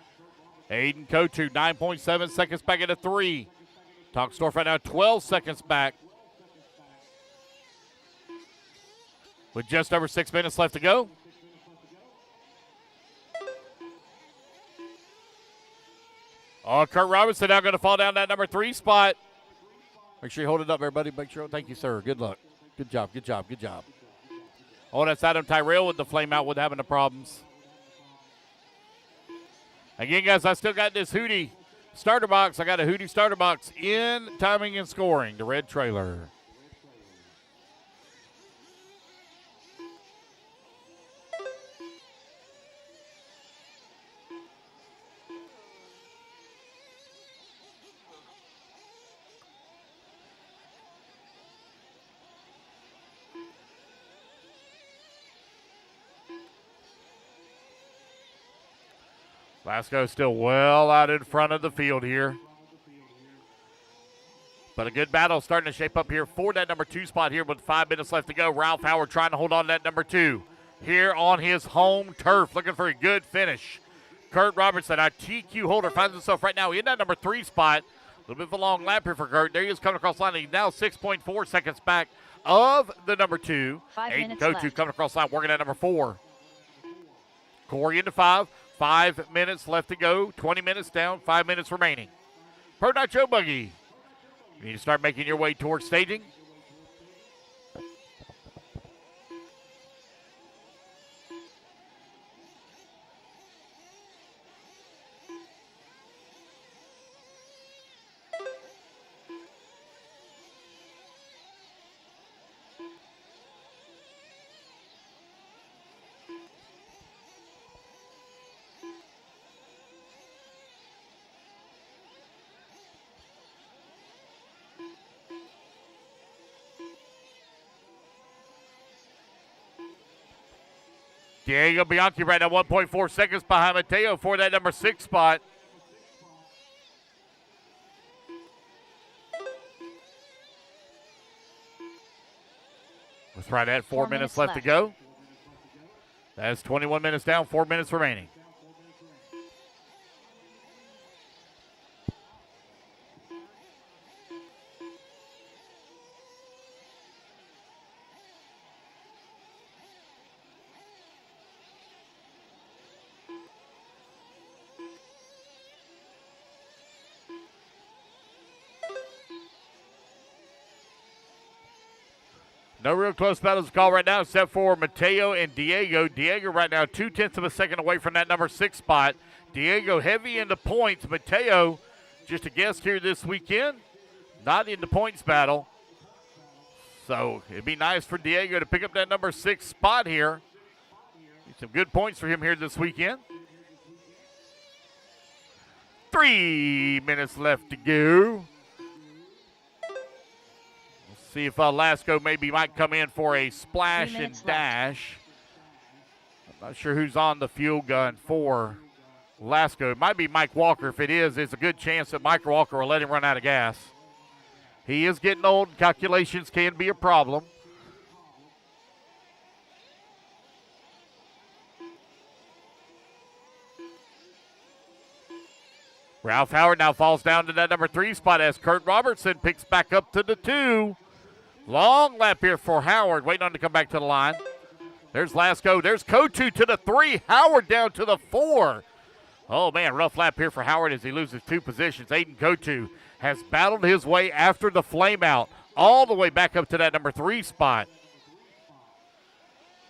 A: Aiden Kochu, 9.7 seconds back at a 3. Toxdorf right now 12 seconds back. With just over 6 minutes left to go. Oh, Kurt Robertson now going to fall down that number 3 spot. Make sure you hold it up, everybody. Make sure. Thank you, sir. Good luck. Good job, good job, good job. Oh, that's Adam Tyrell with the flame out with having the problems. Again, guys, I still got this Hootie starter box. I got a Hootie starter box in timing and scoring, the red trailer. Lasco still well out in front of the field here. But a good battle starting to shape up here for that number 2 spot here with 5 minutes left to go. Ralph Howard trying to hold on to that number 2 here on his home turf, looking for a good finish. Kurt Robertson, our TQ holder, finds himself right now in that number 3 spot. A little bit of a long lap here for Kurt. There he is coming across the line. He's now 6.4 seconds back of the number 2.
B: 5 minutes
A: Kochu
B: left.
A: coming across the line, working at number 4. Corey into 5. 5 minutes left to go. 20 minutes down. 5 minutes remaining. Pro Nitro Buggy. You need to start making your way towards staging. Diego Bianchi right now 1.4 seconds behind Mateo for that number 6 spot. With right at 4 minutes left to go. That's 21 minutes down, 4 minutes remaining. No real close battles to call right now except for Mateo and Diego. Diego right now 0.2 of a second away from that number 6 spot. Diego heavy into points. Mateo just a guest here this weekend. Not in the points battle. So it'd be nice for Diego to pick up that number 6 spot here. Some good points for him here this weekend. 3 minutes left to go. See if Lasco maybe might come in for a splash and dash. I'm not sure who's on the fuel gun for Lasco. It might be Mike Walker. If it is, there's a good chance that Mike Walker will let him run out of gas. He is getting old. Calculations can be a problem. Ralph Howard now falls down to that number 3 spot as Kurt Robertson picks back up to the 2. Long lap here for Howard, waiting on to come back to the line. There's Lasco. There's Kotu to the 3. Howard down to the 4. Oh, man, rough lap here for Howard as he loses 2 positions. Aiden Kotu has battled his way after the flame out all the way back up to that number 3 spot.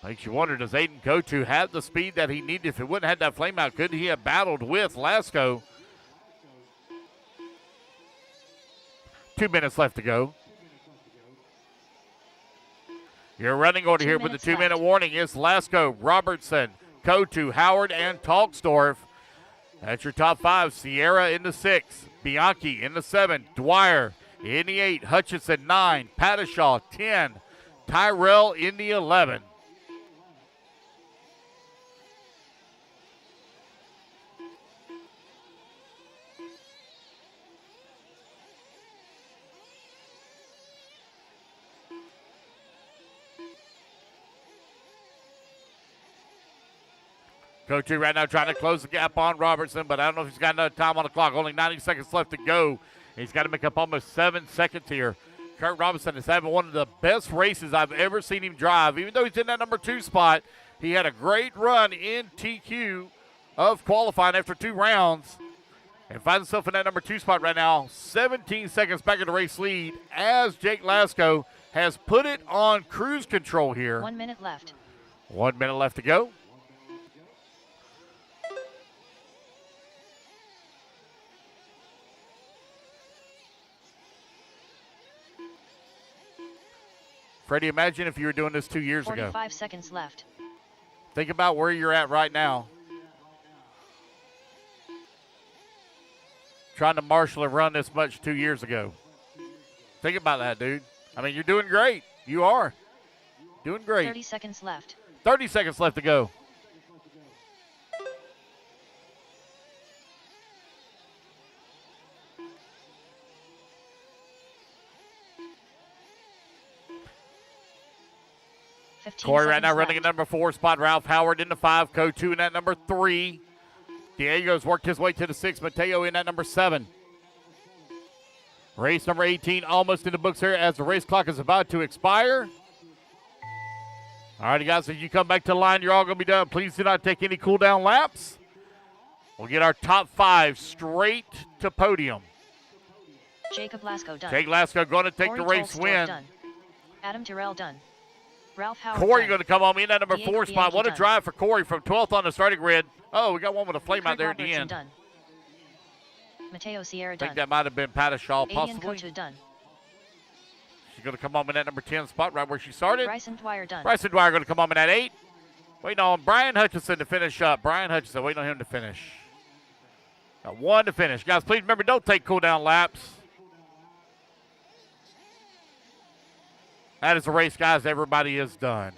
A: Makes you wonder, does Aiden Kotu have the speed that he needed? If it wouldn't have had that flame out, could he have battled with Lasco? 2 minutes left to go. Your running order here with the 2-minute warning is Lasco, Robertson, Kotu, Howard, and Talksdorf. That's your top 5. Sierra in the 6, Bianchi in the 7, Dwyer in the 8, Hutchinson 9, Pattishaw 10, Tyrell in the 11. Kotu right now trying to close the gap on Robertson, but I don't know if he's got enough time on the clock. Only 90 seconds left to go. He's got to make up almost 7 seconds here. Kurt Robertson is having one of the best races I've ever seen him drive. Even though he's in that number 2 spot, he had a great run in TQ of qualifying after 2 rounds and finds himself in that number 2 spot right now. 17 seconds back in the race lead as Jake Lasco has put it on cruise control here.
B: 1 minute left.
A: 1 minute left to go. Freddie, imagine if you were doing this 2 years ago.
B: 45 seconds left.
A: Think about where you're at right now. Trying to marshal a run this much 2 years ago. Think about that, dude. I mean, you're doing great. You are. Doing great.
B: 30 seconds left.
A: 30 seconds left to go. Corey right now running at number 4 spot. Ralph Howard in the 5. Kotu in that number 3. Diego's worked his way to the 6. Mateo in that number 7. Race number 18 almost in the books here as the race clock is about to expire. All right, guys, as you come back to the line, you're all going to be done. Please do not take any cool down laps. We'll get our top 5 straight to podium.
B: Jacob Lasco done.
A: Jake Lasco going to take
B: Corey
A: the race
B: Tolstorff
A: win.
B: Done. Adam Terrell done. Ralph Howard
A: Corey going to come on in that number
B: Diego
A: 4 spot.
B: Bianchi
A: What a
B: done.
A: drive for Corey from 12th on the starting grid. Oh, we got one with a flame out
B: Kurt
A: there at the
B: Robertson
A: end.
B: Done. Mateo Sierra
A: I think
B: done.
A: that might have been Pattishaw,
B: Aiden
A: possibly.
B: Kotu done.
A: She's going to come on in that number 10 spot right where she started.
B: Bryson Dwyer done.
A: Bryson Dwyer going to come on in at 8. Waiting on Brian Hutchinson to finish up. Brian Hutchinson, waiting on him to finish. Got 1 to finish. Guys, please remember, don't take cool down laps. That is the race, guys. Everybody is done.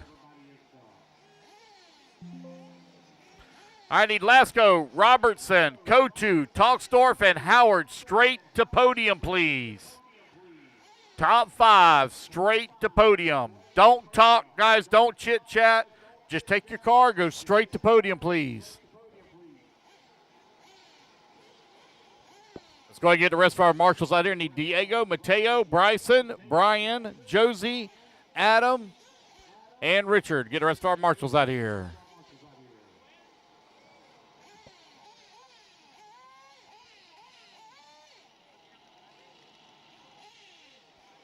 A: I need Lasco, Robertson, Kotu, Talksdorf, and Howard straight to podium, please. Top 5 straight to podium. Don't talk, guys. Don't chit-chat. Just take your car, go straight to podium, please. Let's go ahead and get the rest of our marshals out here. Need Diego, Mateo, Bryson, Brian, Josie, Adam, and Richard. Get the rest of our marshals out here.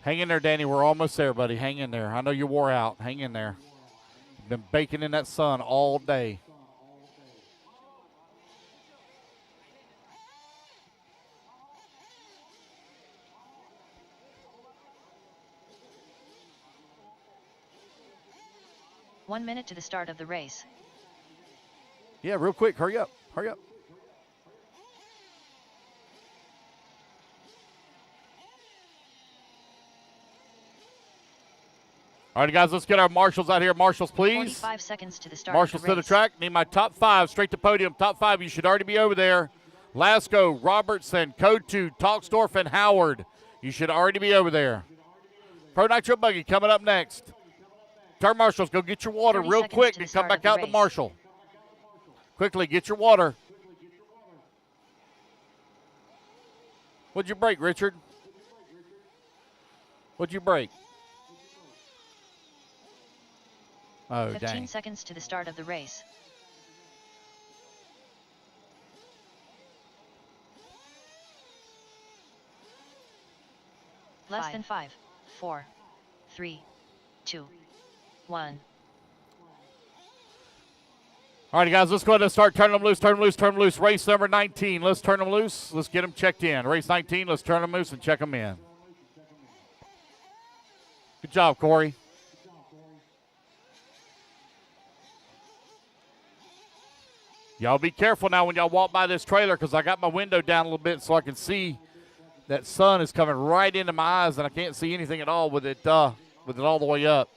A: Hang in there, Danny. We're almost there, buddy. Hang in there. I know you wore out. Hang in there. You've been baking in that sun all day.
B: One minute to the start of the race.
A: Yeah, real quick. Hurry up. Hurry up. All right, guys, let's get our marshals out here. Marshals, please.
B: 45 seconds to the start
A: Marshals
B: of the
A: to the track. Need my top 5 straight to podium. Top 5, you should already be over there. Lasco, Robertson, Kotu, Talksdorf, and Howard. You should already be over there. Pro Nitro Buggy coming up next. Turn marshals, go get your water real quick and come back out to marshal. Quickly, get your water. What'd you break, Richard? What'd you break? Oh,
B: 15 seconds to the start of the race. Less than 5, 4, 3, 2, 1.
A: All right, guys, let's go ahead and start turning them loose, turn them loose, turn them loose. Race number 19, let's turn them loose. Let's get them checked in. Race 19, let's turn them loose and check them in. Good job, Corey. Y'all be careful now when y'all walk by this trailer because I got my window down a little bit so I can see that sun is coming right into my eyes and I can't see anything at all with it all the way up.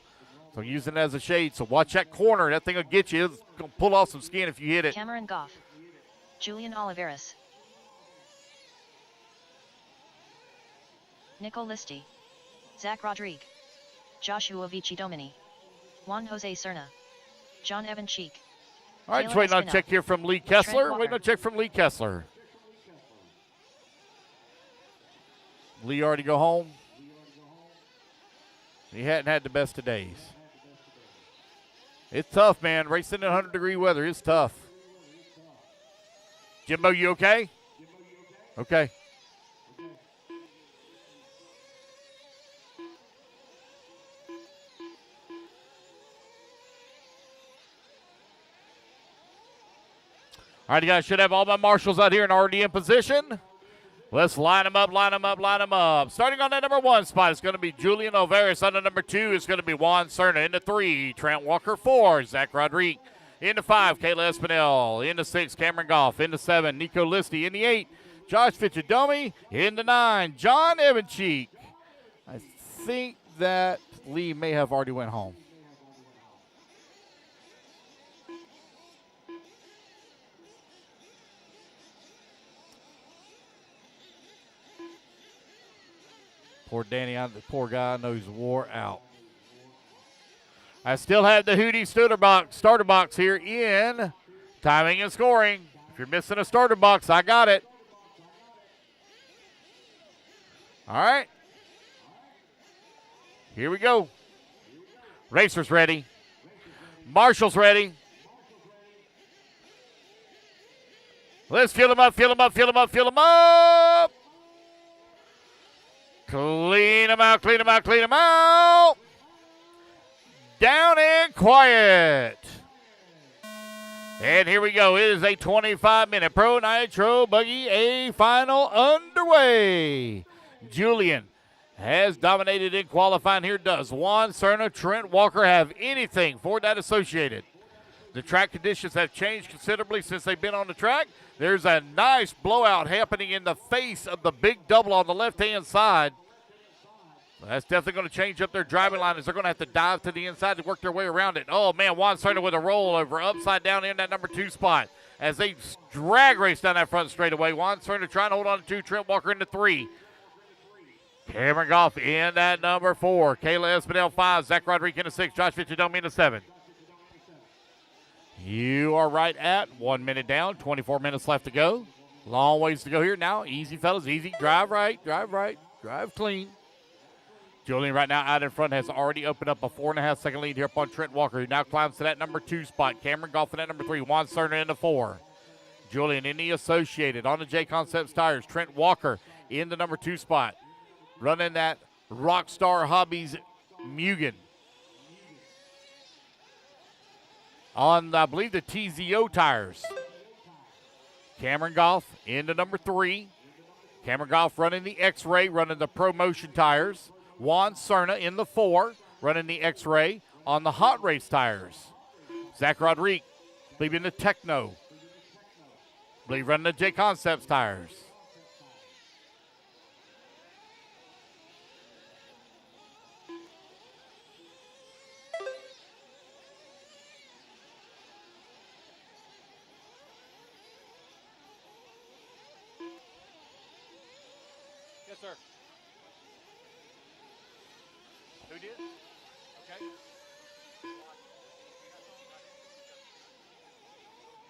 A: So I'm using it as a shade. So watch that corner. That thing will get you. It's going to pull off some skin if you hit it.
B: Cameron Goff. Julian Oliveras. Nico Listi. Zach Rodrigue. Joshua Vici Domini. Juan Jose Serna. John Evan Cheek.
A: All right, just waiting on a check here from Lee Kessler. Waiting on a check from Lee Kessler. Lee already go home. He hadn't had the best of days. It's tough, man. Racing in 100-degree weather is tough. Jimbo, you okay? Okay. All right, you guys should have all my marshals out here and already in position. Let's line them up, line them up, line them up. Starting on that number 1 spot, it's going to be Julian Alvarez. On the number 2, it's going to be Juan Serna. Into 3, Trent Walker. 4, Zach Rodrigue. Into 5, Kayla Espinel. Into 6, Cameron Goff. Into 7, Nico Listi. Into 8, Josh Fitzgerald. Into 9, John Evancheek. I think that Lee may have already went home. Poor Danny, the poor guy, I know he's wore out. I still have the Hootie starter box here in timing and scoring. If you're missing a starter box, I got it. All right. Here we go. Racers ready. Marshall's ready. Let's fill them up, fill them up, fill them up, fill them up. Clean them out, clean them out, clean them out. Down and quiet. And here we go. It is a 25-minute Pro Nitro Buggy A final underway. Julian has dominated in qualifying. Here does Juan Serna, Trent Walker have anything for that associated. The track conditions have changed considerably since they've been on the track. There's a nice blowout happening in the face of the big double on the left-hand side. That's definitely going to change up their driving line as they're going to have to dive to the inside to work their way around it. Oh, man, Juan Serna with a rollover upside down in that number 2 spot. as they drag race down that front straightaway. Juan Cerna trying to hold on to 2. Trent Walker into 3. Cameron Goff in at number 4. Kayla Espinel 5. Zach Rodriguez into 6. Josh Fitzgerald into 7. You are right at 1 minute down, 24 minutes left to go. Long ways to go here now. Easy, fellas, easy. Drive right, drive clean. Julian right now out in front has already opened up a 4.5 second lead here upon Trent Walker, who now climbs to that number 2 spot. Cameron Goff in at number 3. Juan Cerna into 4. Julian in the Associated on the J Concepts tires. Trent Walker in the number 2 spot. Running that Rockstar Hobbies Mugen. On, I believe, the TZO tires. Cameron Goff into number 3. Cameron Goff running the X-Ray, running the ProMotion tires. Juan Cerna in the 4, running the X-Ray on the Hot Race tires. Zach Rodriguez, believe in the Techno. Believe running the J Concepts tires. Yes, sir. Who did? Okay.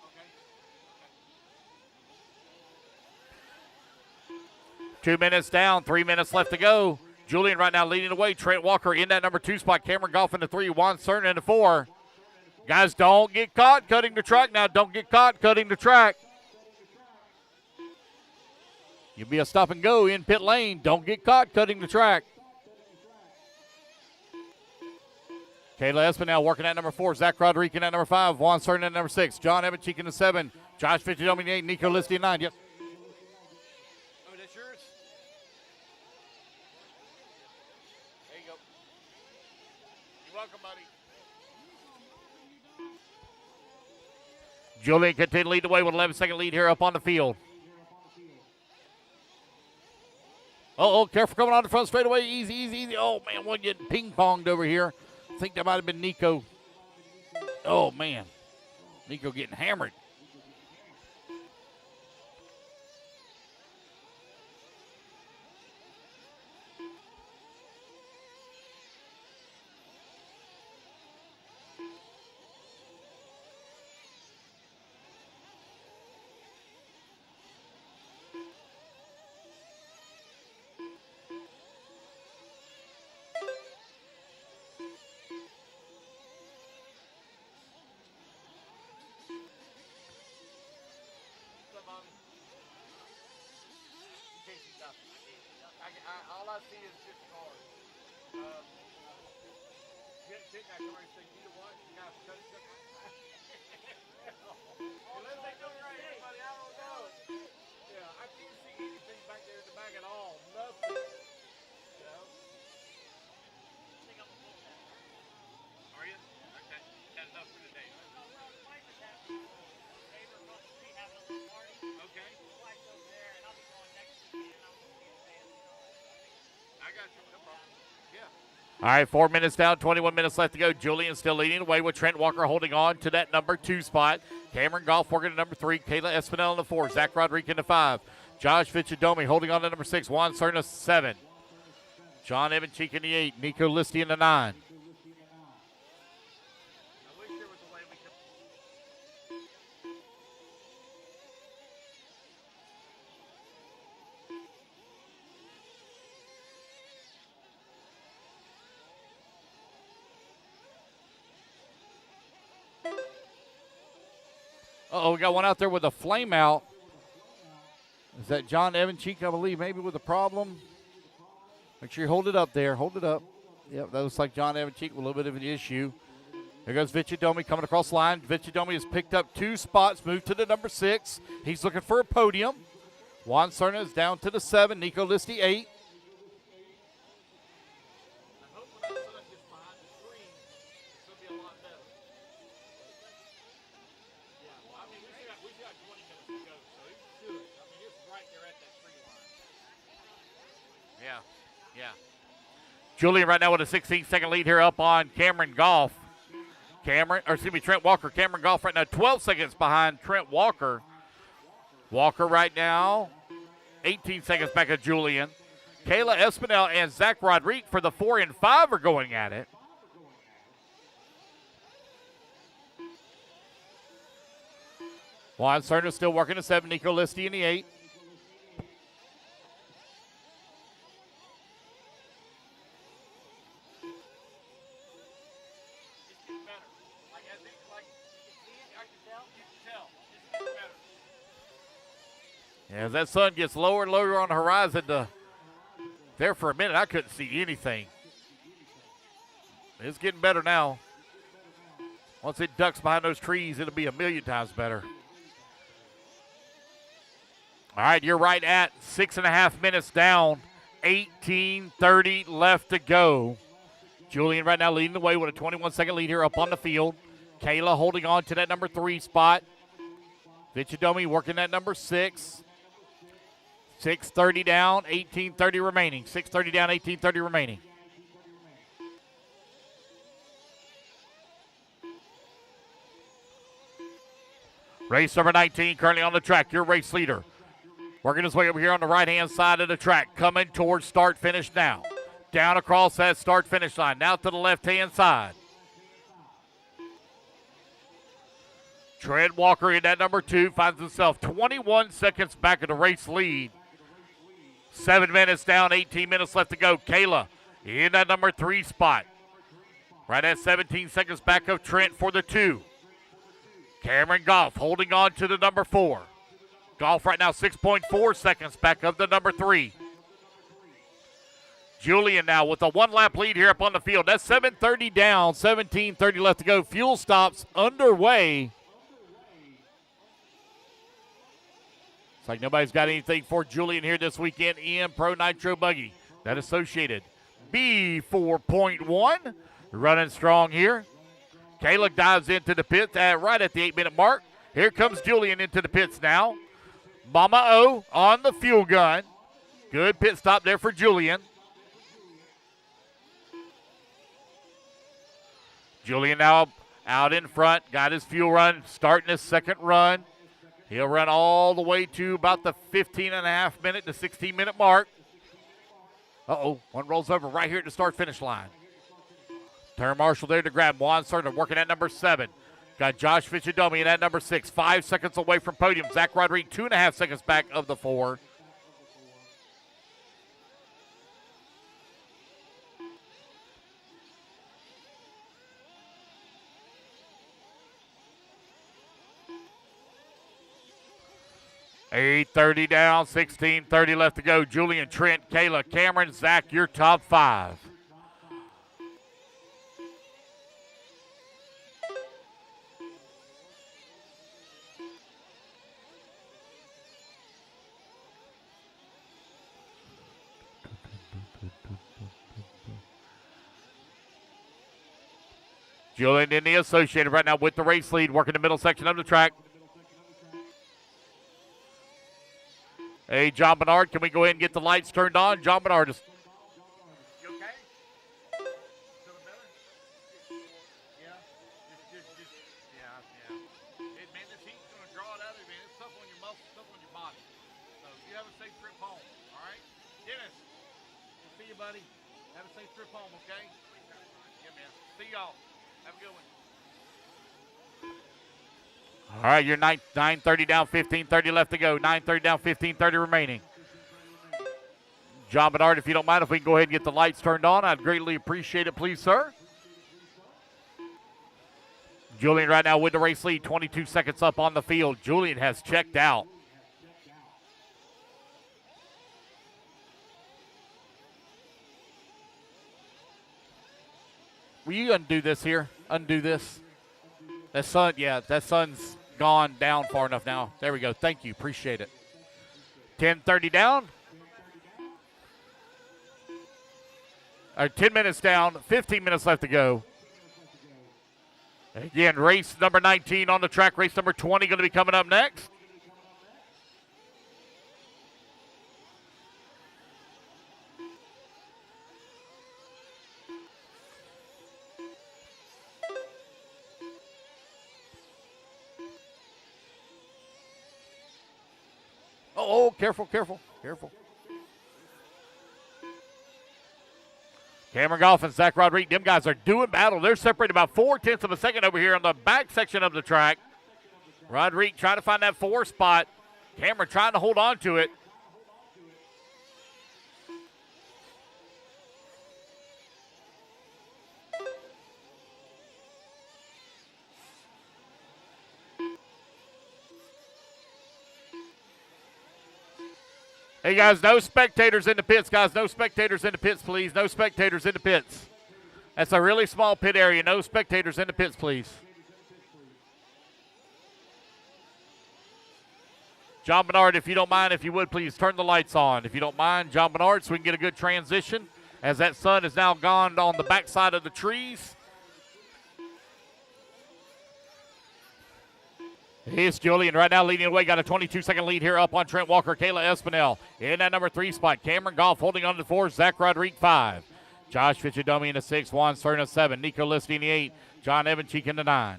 A: Okay. 2 minutes down, 3 minutes left to go. Julian right now leading the way. Trent Walker in that number 2 spot. Cameron Goff in the 3. Juan Cerna in the 4. Guys, don't get caught cutting the track now. Don't get caught cutting the track. You'll be a stop and go in pit lane. Don't get caught cutting the track. Kayla Espinel working at number 4. Zach Rodriguez at number 5. Juan Cerna at number 6. John Evanchik in the 7. Josh Fitzgerald in the 8. Nico Listi in 9. Yep. Oh, that's yours? There you go. You're welcome, buddy. Julian continuing to lead the way with 11-second lead here up on the field. Oh, careful coming on the front straightaway. Easy, easy, easy. Oh, man, one getting ping-ponged over here. I think that might have been Nico. Oh, man. Nico getting hammered. All I see is just cars. Get that car and say, you know what? You got to cut it. Unless they do it right here, buddy, I don't know. Yeah, I can't see anything back there in the back at all. Nothing. You know? Are you? Okay. That's enough for today. Okay. I got you. No problem. Yeah. All right, 4 minutes down, 21 minutes left to go. Julian still leading away with Trent Walker holding on to that number 2 spot. Cameron Goff working at number 3. Kayla Espinel in the 4. Zach Rodriguez in the 5. Josh Fitzgerald holding on to number 6. Juan Cerna 7. John Evanchik in the 8. Nico Listi in the 9. Uh-oh, we got one out there with a flame out. Is that John Evanchik, I believe, maybe with a problem? Make sure you hold it up there. Hold it up. Yep, that looks like John Evanchik with a little bit of an issue. There goes Vichidomi coming across the line. Vichidomi has picked up 2 spots, moved to the number 6. He's looking for a podium. Juan Cerna is down to the 7. Nico Listi 8. Yeah. Julian right now with a 16-second lead here up on Cameron Goff. Trent Walker. Cameron Goff right now 12 seconds behind Trent Walker. Walker right now 18 seconds back of Julian. Kayla Espinel and Zach Rodriguez for the 4 and 5 are going at it. Juan Cerner still working the 7. Nico Listi in the 8. As that sun gets lower and lower on the horizon, there for a minute I couldn't see anything. It's getting better now. Once it ducks behind those trees, it'll be a million times better. All right, you're right at 6.5 minutes down, 18:30 left to go. Julian right now leading the way with a 21-second lead here up on the field. Kayla holding on to that number 3 spot. Vichadomi working that number 6. 6:30 down, 18:30 remaining. 6:30 down, 18:30 remaining. Race number 19 currently on the track, your race leader. Working his way over here on the right-hand side of the track, coming towards start-finish now. Down across that start-finish line, now to the left-hand side. Trent Walker in that number 2 finds himself 21 seconds back of the race lead. 7 minutes down, 18 minutes left to go. Kayla in that number 3 spot. Right at 17 seconds back of Trent for the 2. Cameron Goff holding on to the number 4. Goff right now 6.4 seconds back of the number 3. Julian now with a 1-lap lead here up on the field. That's 7:30 down, 17:30 left to go. Fuel stops underway. It's like nobody's got anything for Julian here this weekend in Pro Nitro Buggy. That Associated B 4.1 running strong here. Kayla dives into the pits right at the 8-minute mark. Here comes Julian into the pits now. Mama O on the fuel gun. Good pit stop there for Julian. Julian now out in front, got his fuel run, starting his second run. He'll run all the way to about the 15.5 minute to 16-minute mark. One rolls over right here at the start-finish line. Turn Marshall there to grab Juan Cerner working at number 7. Got Josh Vichadomi in at number 6. 5 seconds away from podium. Zach Rodriguez 2.5 seconds back of the 4. $8:30 down, 16:30 left to go. Julian, Trent, Kayla, Cameron, Zach, your top 5. Julian in the Associated right now with the race lead, working the middle section of the track. Hey, John Bernard, can we go ahead and get the lights turned on? John Bernard is. You okay? Feeling better? Yeah. Yeah. Man, this heat's going to draw it out of you, man. It's tough on your muscles, tough on your body. So you have a safe trip home, all right? Dennis, we'll see you, buddy. Have a safe trip home, okay? Yeah, man. See y'all. Have a good one. All right, you're 9:30 down, 15:30 left to go. 9:30 down, 15:30 remaining. John Bernard, if you don't mind, if we can go ahead and get the lights turned on, I'd greatly appreciate it, please, sir. Julian right now with the race lead, 22 seconds up on the field. Julian has checked out. Will you undo this here? Undo this. That sun, yeah, that sun's gone down far enough now. There we go. Thank you. Appreciate it. 10:30 down. 10 minutes down. 15 minutes left to go. Again, race number 19 on the track. Race number 20 going to be coming up next. Oh, careful, careful, careful. Cameron Goff and Zach Rodriguez, them guys are doing battle. They're separated about 0.4 of a second over here on the back section of the track. Rodriguez trying to find that 4 spot. Cameron trying to hold on to it. Hey, guys, no spectators in the pits, guys. No spectators in the pits, please. No spectators in the pits. That's a really small pit area. No spectators in the pits, please. John Bernard, if you don't mind, if you would, please turn the lights on. If you don't mind, John Bernard, so we can get a good transition as that sun is now gone on the backside of the trees. Here's Julian right now leading away. Got a 22-second lead here up on Trent Walker. Kayla Espinel in that number 3 spot. Cameron Goff holding on to 4. Zach Rodriguez 5. Josh Fichadomi in the 6. Juan Cerna 7. Nico Listi in the 8. John Evancheek in the 9.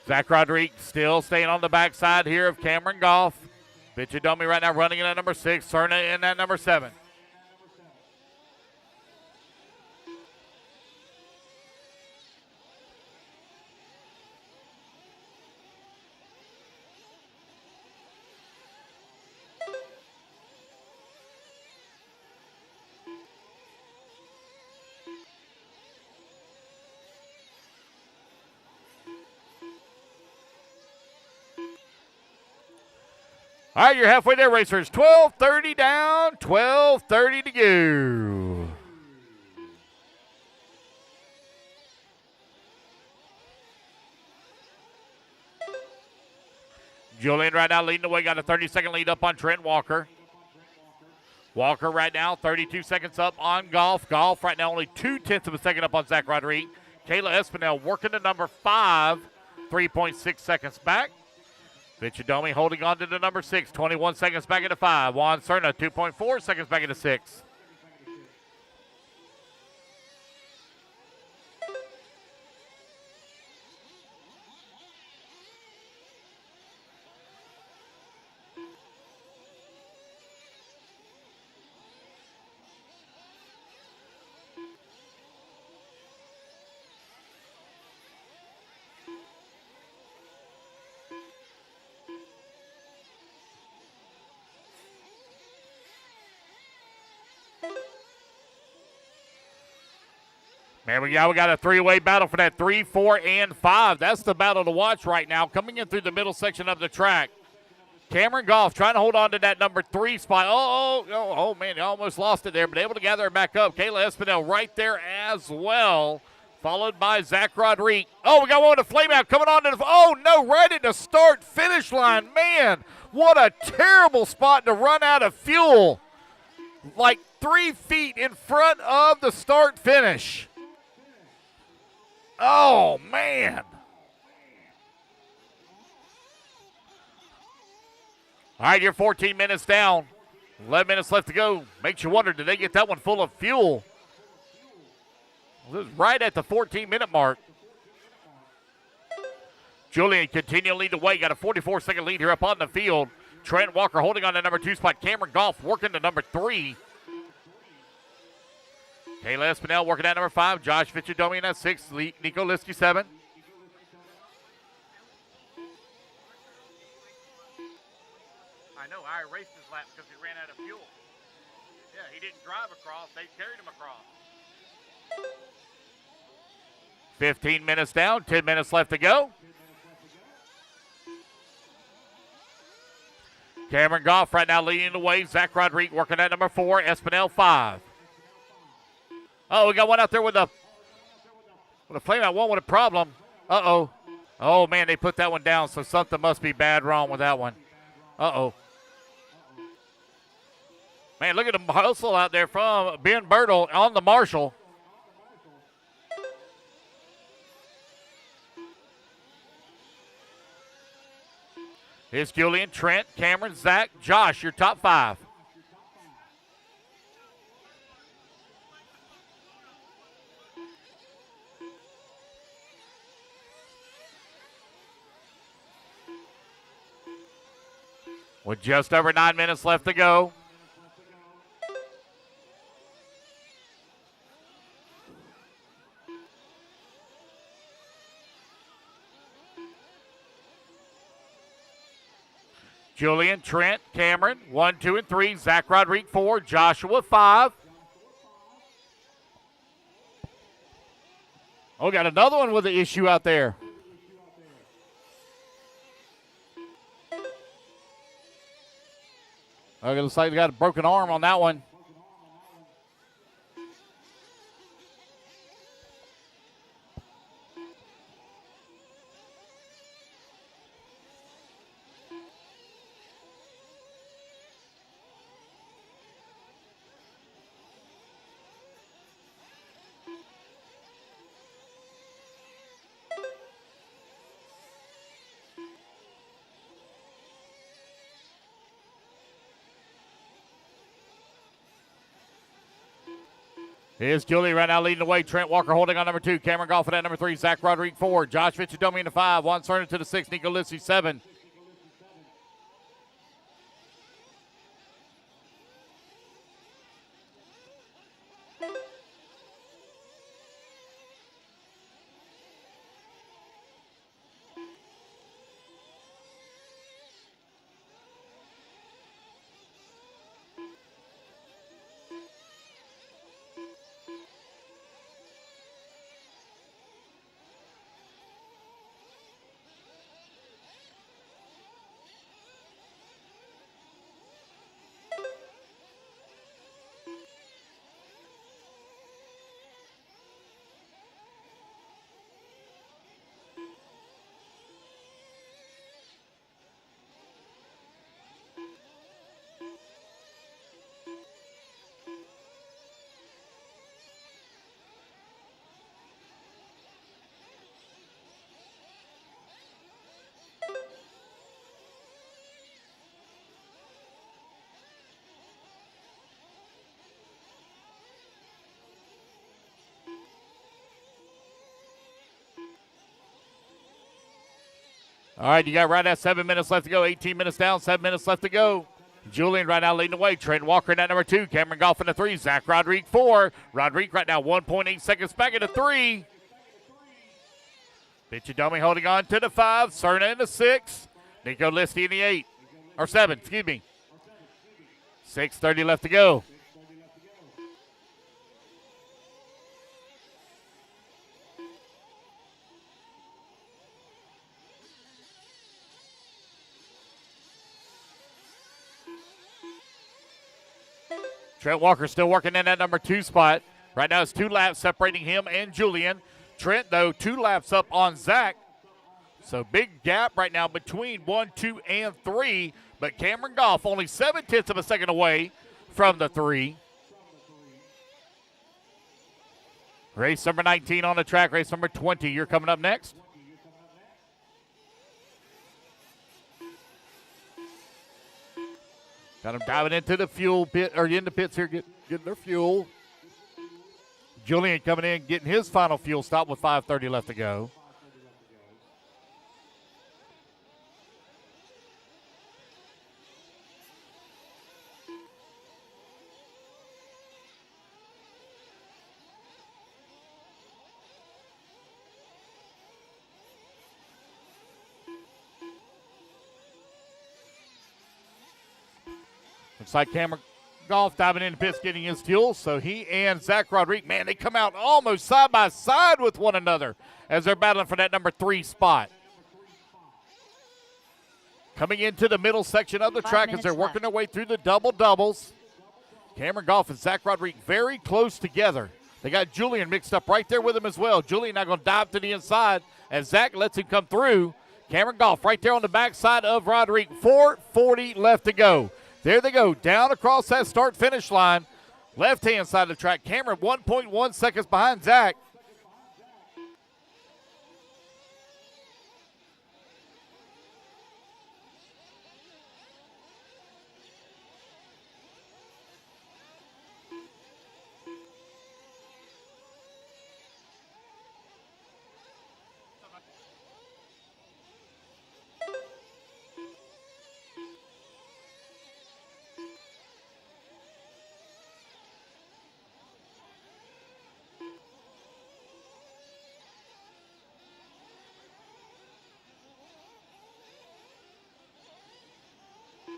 A: Zach Rodriguez still staying on the backside here of Cameron Goff. Fichadomi right now running in at number 6. Cerna in that number 7. All right, you're halfway there, racers. 12:30 down, 12:30 to go. Julian right now leading the way. Got a 30-second lead up on Trent Walker. Walker right now 32 seconds up on Goff. Goff right now only 0.2 of a second up on Zach Rodriguez. Kayla Espinel working to number 5, 3.6 seconds back. Fichadomi holding on to the number 6, 21 seconds back into 5. Juan Cerna, 2.4 seconds back into 6. Man, we got a 3-way battle for that 3, 4, and 5. That's the battle to watch right now. Coming in through the middle section of the track. Cameron Goff trying to hold on to that number 3 spot. Oh, man, he almost lost it there, but able to gather it back up. Kayla Espinel right there as well, followed by Zach Rodriguez. Oh, we got one with a flame out coming on to the, oh, no, right at the start-finish line. Man, what a terrible spot to run out of fuel. Like 3 feet in front of the start-finish. Oh, man. All right, you're 14 minutes down. 11 minutes left to go. Makes you wonder, did they get that one full of fuel? It was right at the 14-minute mark. Julian continuing to lead the way. Got a 44-second lead here up on the field. Trent Walker holding on to number 2 spot. Cameron Goff working to number 3. Kayla Espinel working at number 5. Josh Fichadomi in at 6. Nico Listi 7. I know, I erased his lap because he ran out of fuel. Yeah, he didn't drive across. They carried him across. 15 minutes down. 10 minutes left to go. Cameron Goff right now leading the way. Zach Rodriguez working at number 4. Espinel 5. Oh, we got one out there with a flame out, one with a problem. Uh-oh. Oh, man, they put that one down, so something must be bad wrong with that one. Uh-oh. Man, look at the hustle out there from Ben Bertle on the Marshall. Here's Julian, Trent, Cameron, Zach, Josh, your top 5. with just over 9 minutes left to go. Julian, Trent, Cameron, 1, 2, and 3. Zach Rodriguez, 4. Joshua, 5. Oh, got another one with an issue out there. Okay, looks like they got a broken arm on that one. Here's Julie right now leading the way. Trent Walker holding on number 2. Cameron Goffin at number 3. Zach Rodriguez 4. Josh Vichadomi in the 5. Juan Cerner to the 6. Nico Lissi 7. All right, you got right at 7 minutes left to go. 18 minutes down, 7 minutes left to go. Julian right now leading the way. Trent Walker in at number 2. Cameron Goff in the 3. Zach Rodriguez 4. Rodriguez right now 1.8 seconds back into 3. Vichadomi holding on to the 5. Cerna in the 6. Nico Listy in the 8. Or 7, excuse me. 6:30 left to go. Trent Walker still working in that number 2 spot. Right now it's 2 laps separating him and Julian. Trent, though, 2 laps up on Zach. So big gap right now between 1, 2, and 3. But Cameron Goff only 0.7 of a second away from the 3. Race number 19 on the track. Race number 20, you're coming up next. Got them diving into the fuel pit, or in the pits here, getting their fuel. Julian coming in, getting his final fuel stop with 5:30 left to go. Looks like Cameron Goff diving into pits, getting his fuel. So he and Zach Rodriguez, man, they come out almost side by side with one another as they're battling for that number 3 spot. Coming into the middle section of the track as they're working their way through the double-doubles. Cameron Goff and Zach Rodriguez very close together. They got Julian mixed up right there with him as well. Julian now going to dive to the inside as Zach lets him come through. Cameron Goff right there on the backside of Rodriguez. 4:40 left to go. There they go, down across that start-finish line. Left-hand side of the track. Cameron 1.1 seconds behind Zach.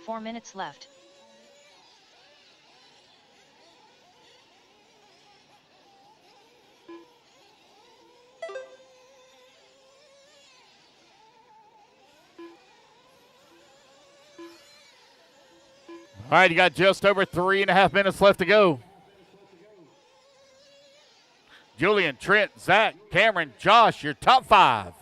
B: 4 minutes left.
A: All right, you got just over 3.5 minutes left to go. Julian, Trent, Zach, Cameron, Josh, your top 5.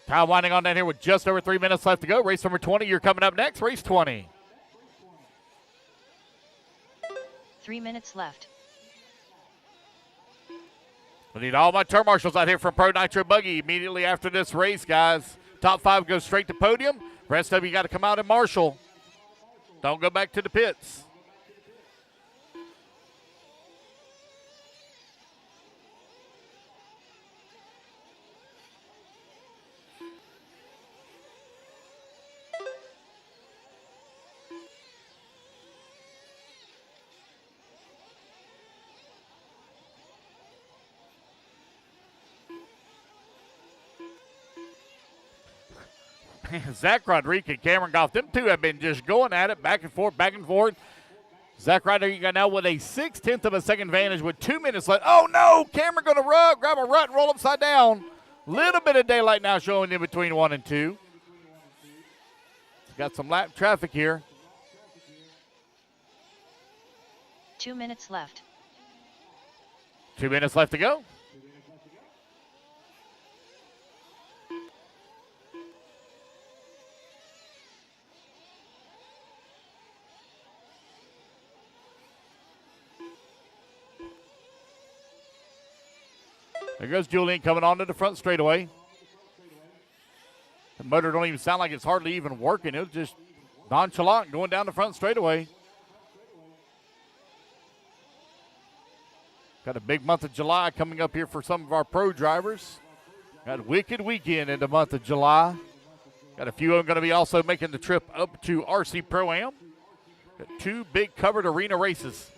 A: Time winding on down here with just over 3 minutes left to go. Race number 20, you're coming up next. Race 20.
B: 3 minutes left.
A: We need all my turn marshals out here from Pro Nitro Buggy immediately after this race, guys. Top 5 goes straight to podium. Rest of you got to come out and marshal. Don't go back to the pits. Zach Rodriguez and Cameron Goff, them two have been just going at it back and forth, back and forth. Zach Rodriguez now with a 1/6 of a second advantage with 2 minutes left. Oh, no, Cameron going to grab a rut and roll upside down. Little bit of daylight now showing in between 1 and 2. Got some lap traffic here.
B: 2 minutes left.
A: 2 minutes left to go. There goes Julian coming onto the front straightaway. The motor don't even sound like it's hardly even working. It was just nonchalant going down the front straightaway. Got a big month of July coming up here for some of our pro drivers. Got a wicked weekend in the month of July. Got a few of them going to be also making the trip up to RC Pro-Am. Got 2 big covered arena races.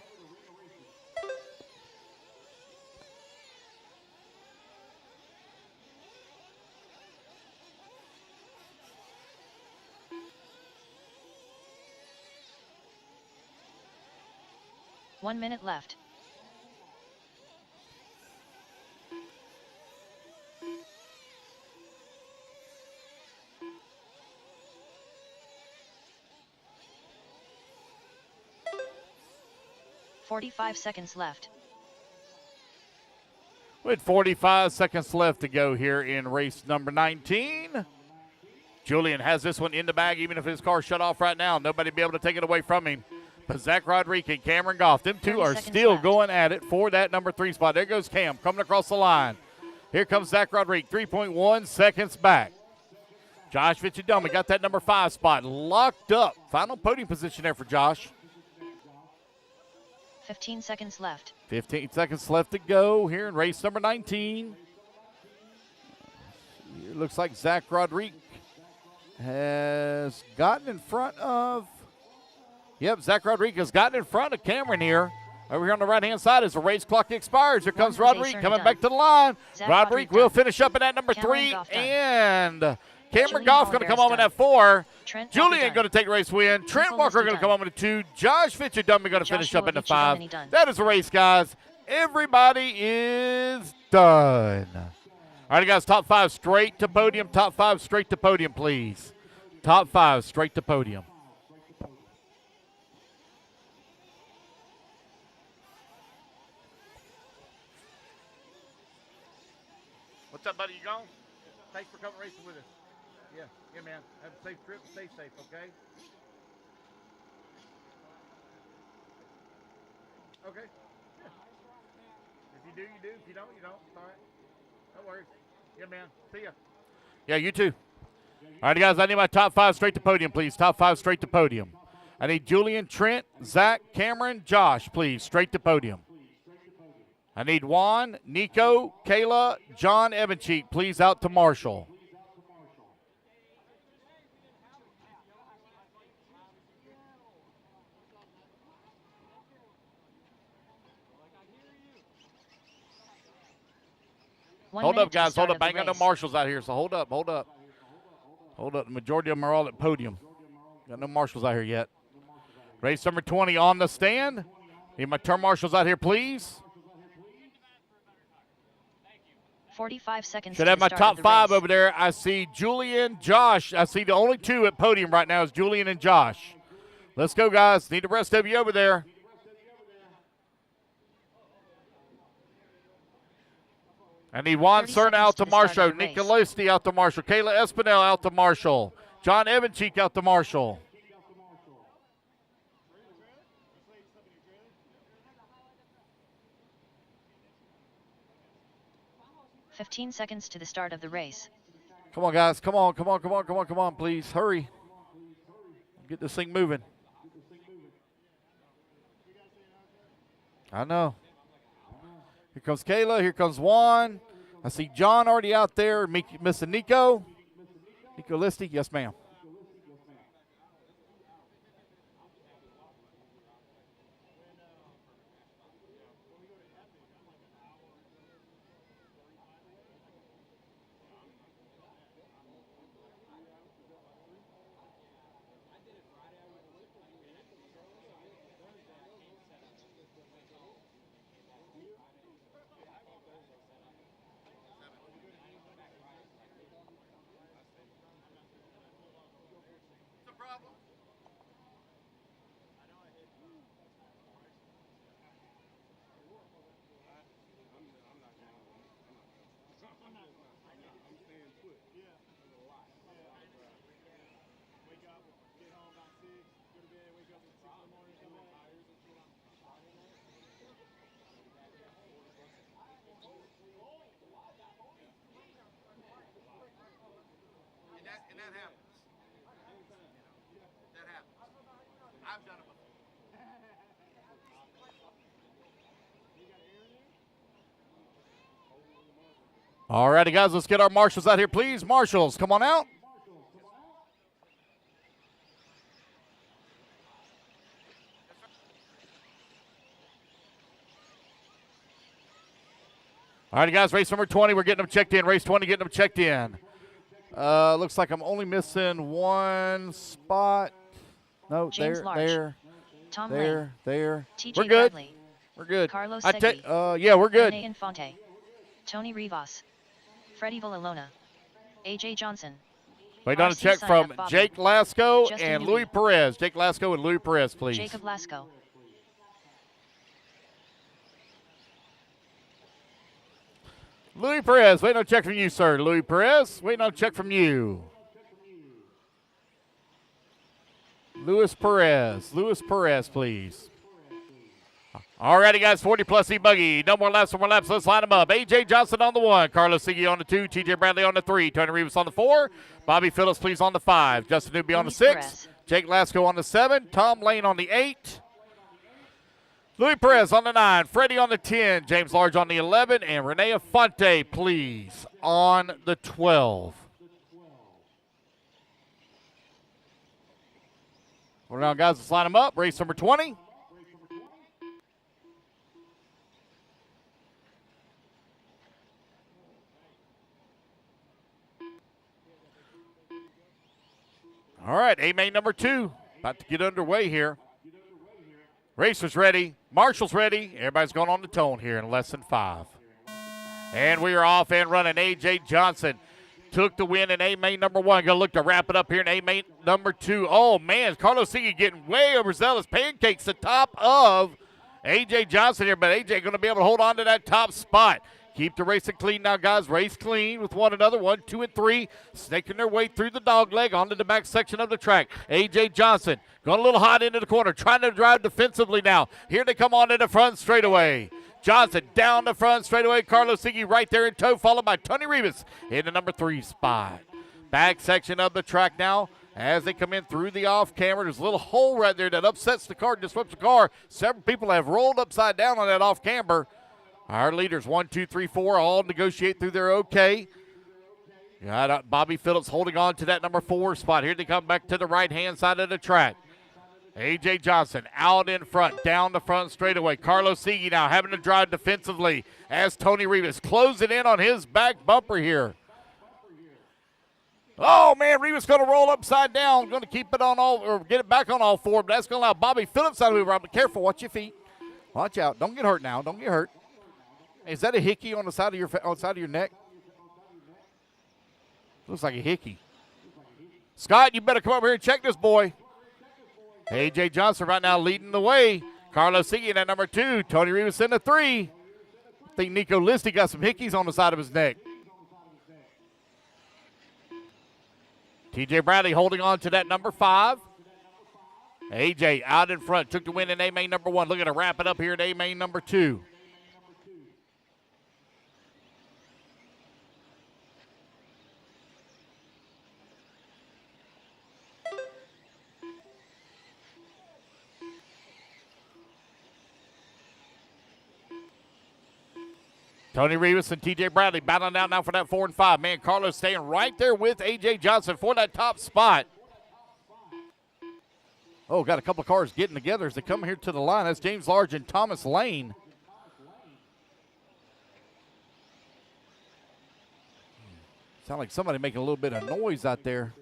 B: One minute left. "45 seconds left.
A: With 45 seconds left to go here in race number 19. Julian has this one in the bag, even if his car shut off right now. Nobody be able to take it away from him. But Zach Rodriguez and Cameron Goff, them two are still going at it for that number 3 spot. There goes Cam coming across the line. Here comes Zach Rodriguez, 3.1 seconds back. Josh Fitzidoma got that number 5 spot locked up. Final podium position there for Josh.
B: 15 seconds left.
A: 15 seconds left to go here in race number 19. It looks like Zach Rodriguez has gotten in front of, Zach Rodriguez has gotten in front of Cameron here. Over here on the right-hand side as the race clock expires. Here comes Rodriguez coming back to the line. Rodriguez will finish up in that number 3. And Cameron Goff going to come home in that 4. Julian going to take the race win. Trent Walker going to come home in the 2. Josh Fitzidummy going to finish up in the 5. That is the race, guys. Everybody is done. All right, guys, top 5 straight to podium. Top 5 straight to podium, please. Top 5 straight to podium. What's up, buddy? You gone? Thanks for coming racing with us. Yeah, man. Have a safe trip and stay safe, okay? Okay. Yeah. If you do, you do. If you don't, you don't. It's all right. No worries. Yeah, man. See ya. Yeah, you too. All right, guys, I need my top 5 straight to podium, please. Top 5 straight to podium. I need Julian, Trent, Zach, Cameron, Josh, please, straight to podium. I need Juan, Nico, Kayla, John Evancheek, please, out to Marshall. Hold up, guys. Hold up. I ain't got no marshals out here, so hold up. Hold up. Hold up. The majority of them are all at podium. Got no marshals out here yet. Race number 20 on the stand. Need my turn marshals out here, please.
B: 45 seconds.
A: Should have my top 5 over there. I see Julian, Josh. I see the only 2 at podium right now is Julian and Josh. Let's go, guys. Need the rest of you over there. I need Juan Cerna out to Marshall, Nicolosti out to Marshall, Kayla Espinel out to Marshall, John Evancheek out to Marshall.
B: "15 seconds to the start of the race."
A: Come on, guys. Come on, come on, come on, come on, come on, please. Hurry. Get this thing moving. I know. Here comes Kayla. Here comes Juan. I see John already out there. Missing Nico. Nico Listy. Yes, ma'am.
C: And that happens. That happens. I've done it before.
A: All righty, guys, let's get our marshals out here, please. Marshals, come on out. All righty, guys, race number 20, we're getting them checked in. Race 20, getting them checked in. Looks like I'm only missing one spot. No,
B: James Large, Tom Lane,
A: there.
B: TJ
A: We're good.
B: Bradley,
A: We're good.
B: Carlos Segui,
A: yeah, we're good.
B: Rene Infante, Tony Rivas, Freddie Villalona, AJ Johnson.
A: Wait on a
B: RC
A: check from
B: Bobby,
A: Jake Lasco
B: Justin
A: and
B: Newby,
A: Louis Perez. Jake Lasco and Louis Perez, please.
B: Jacob Lasco.
A: Louis Perez, waiting on a check from you, sir. Louis Perez, waiting on a check from you. Louis Perez, please. All righty, guys, 40-plus E-Buggy. No more laps, Let's line them up. A.J. Johnson on the 1. Carlos Segui on the 2. T.J. Bradley on the 3. Tony Rivas on the 4. Bobby Phillips, please, on the 5. Justin Newby on the 6.
B: Perez.
A: Jake Lasco on the 7. Tom Lane on the 8. Louis Perez on the 9. Freddie on the 10. James Large on the 11. And Rene Infante, please, on the 12. Hold on, guys. Let's line them up. Race number 20. All right, A-Main number 2. About to get underway here. Racers ready. Marshall's ready. Everybody's going on the tone here in less than 5. And we are off and running. A.J. Johnson took the win in A-Main number 1. Going to look to wrap it up here in A-Main number 2. Oh, man, Carlos Segui getting way overzealous. Pancakes the top of A.J. Johnson here, but A.J. going to be able to hold on to that top spot. Keep the racing clean now, guys. Race clean with one another. 1, 2, and 3. Snaking their way through the dog leg onto the back section of the track. A.J. Johnson going a little hot into the corner. Trying to drive defensively now. Here they come on to the front straightaway. Johnson down the front straightaway. Carlos Segui right there in tow, followed by Tony Rivas in the number 3 spot. Back section of the track now as they come in through the off camera. There's a little hole right there that upsets the car, disrupts the car. Several people have rolled upside down on that off camber. Our leaders, 1, 2, 3, 4, all negotiate through their okay. Got Bobby Phillips holding on to that number 4 spot. Here they come back to the right-hand side of the track. A.J. Johnson out in front, down the front straightaway. Carlos Sigi now having to drive defensively as Tony Rivas closing in on his back bumper here. Oh, man, Rivas going to roll upside down. Going to keep it on all, or get it back on all 4, but that's going to allow Bobby Phillips out of the move. But careful, watch your feet. Watch out. Don't get hurt now. Don't get hurt. Is that a hickey on the side of your neck? Looks like a hickey. Scott, you better come over here and check this boy. A.J. Johnson right now leading the way. Carlos Sigi at number 2. Tony Rivas in the 3. I think Nico Listy got some hickeys on the side of his neck. T.J. Bradley holding on to that number 5. A.J. out in front. Took the win in A-Main number 1. Looking to wrap it up here at A-Main number 2. Tony Rivas and T.J. Bradley battling out now for that 4 and 5. Man, Carlos staying right there with A.J. Johnson for that top spot. Oh, got a couple of cars getting together as they come here to the line. That's James Large and Thomas Lane. Sound like somebody making a little bit of noise out there.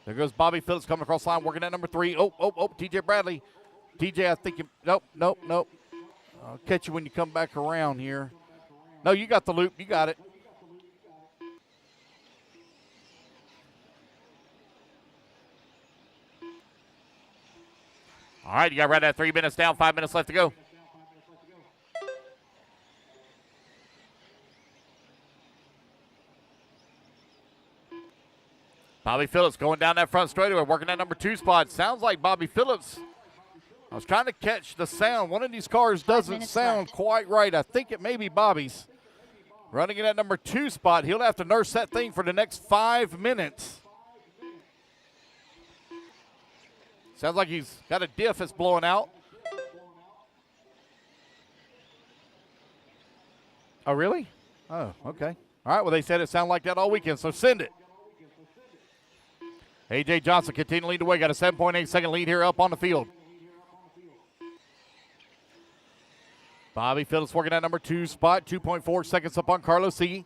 A: There goes Bobby Phillips coming across the line, working at number 3. Oh, T.J. Bradley. TJ, I think nope. I'll catch you when you come back around here. No, you got the loop. You got it. All right, you got right at 3 minutes down, 5 minutes left to go. Bobby Phillips going down that front straightaway, working that number 2 spot. Sounds like Bobby Phillips. I was trying to catch the sound. One of these cars doesn't sound quite right. I think it may be Bobby's. Running in that number 2 spot. He'll have to nurse that thing for the next 5 minutes. Sounds like he's got a diff that's blowing out. Oh, really? Oh, okay. All right, well, they said it sounded like that all weekend, so send it. A.J. Johnson continuing to lead the way. Got a 7.8 second lead here up on the field. Bobby Phillips working at number 2 spot. 2.4 seconds up on Carlos Sigi.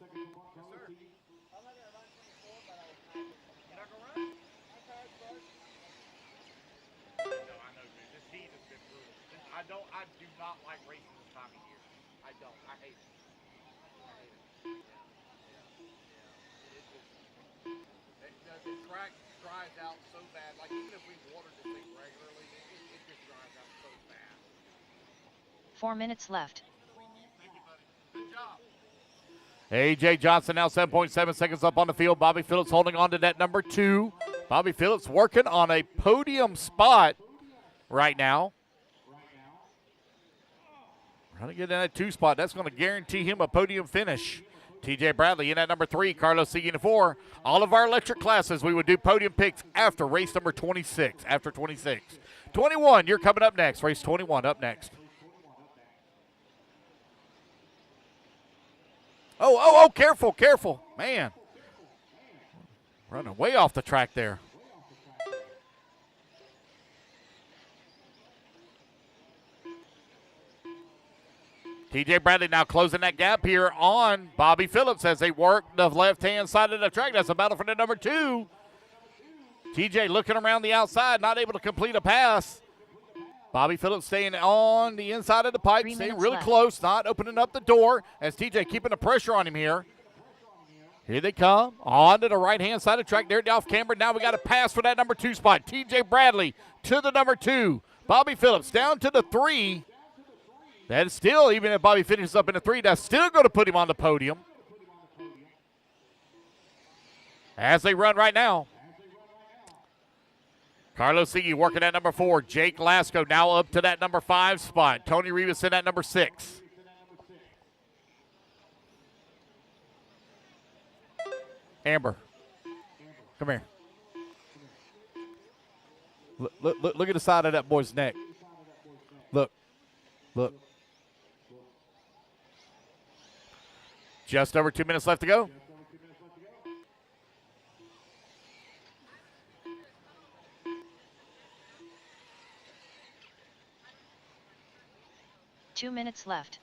C: I do not like racing this time of year. I don't. I hate it. The track dries out so bad. Like, even if we watered this thing regularly, it just dries out so bad.
B: 4 minutes left.
C: Thank you, buddy. Good job.
A: A.J. Johnson now 7.7 seconds up on the field. Bobby Phillips holding on to that number 2. Bobby Phillips working on a podium spot right now. Trying to get in that 2 spot. That's going to guarantee him a podium finish. T.J. Bradley in at number 3. Carlos Sigi in 4. All of our electric classes, we would do podium picks after race number 26. After 26. 21, you're coming up next. Race 21 up next. Oh, careful. Man. Running way off the track there. T.J. Bradley now closing that gap here on Bobby Phillips as they work the left-hand side of the track. That's a battle for the number 2. T.J. looking around the outside, not able to complete a pass. Bobby Phillips staying on the inside of the pipe, staying really close, not opening up the door as T.J. keeping the pressure on him here. Here they come on to the right-hand side of the track. They're off camera. Now we got a pass for that number 2 spot. T.J. Bradley to the number 2. Bobby Phillips down to the 3. That is still, even if Bobby finishes up in the 3, that's still going to put him on the podium. As they run right now. Carlos Sigi working at number 4. Jake Lasco now up to that number 5 spot. Tony Rivas in at number 6. Amber, come here. Look at the side of that boy's neck. Look. Just over 2 minutes left to go.
B: Two minutes left.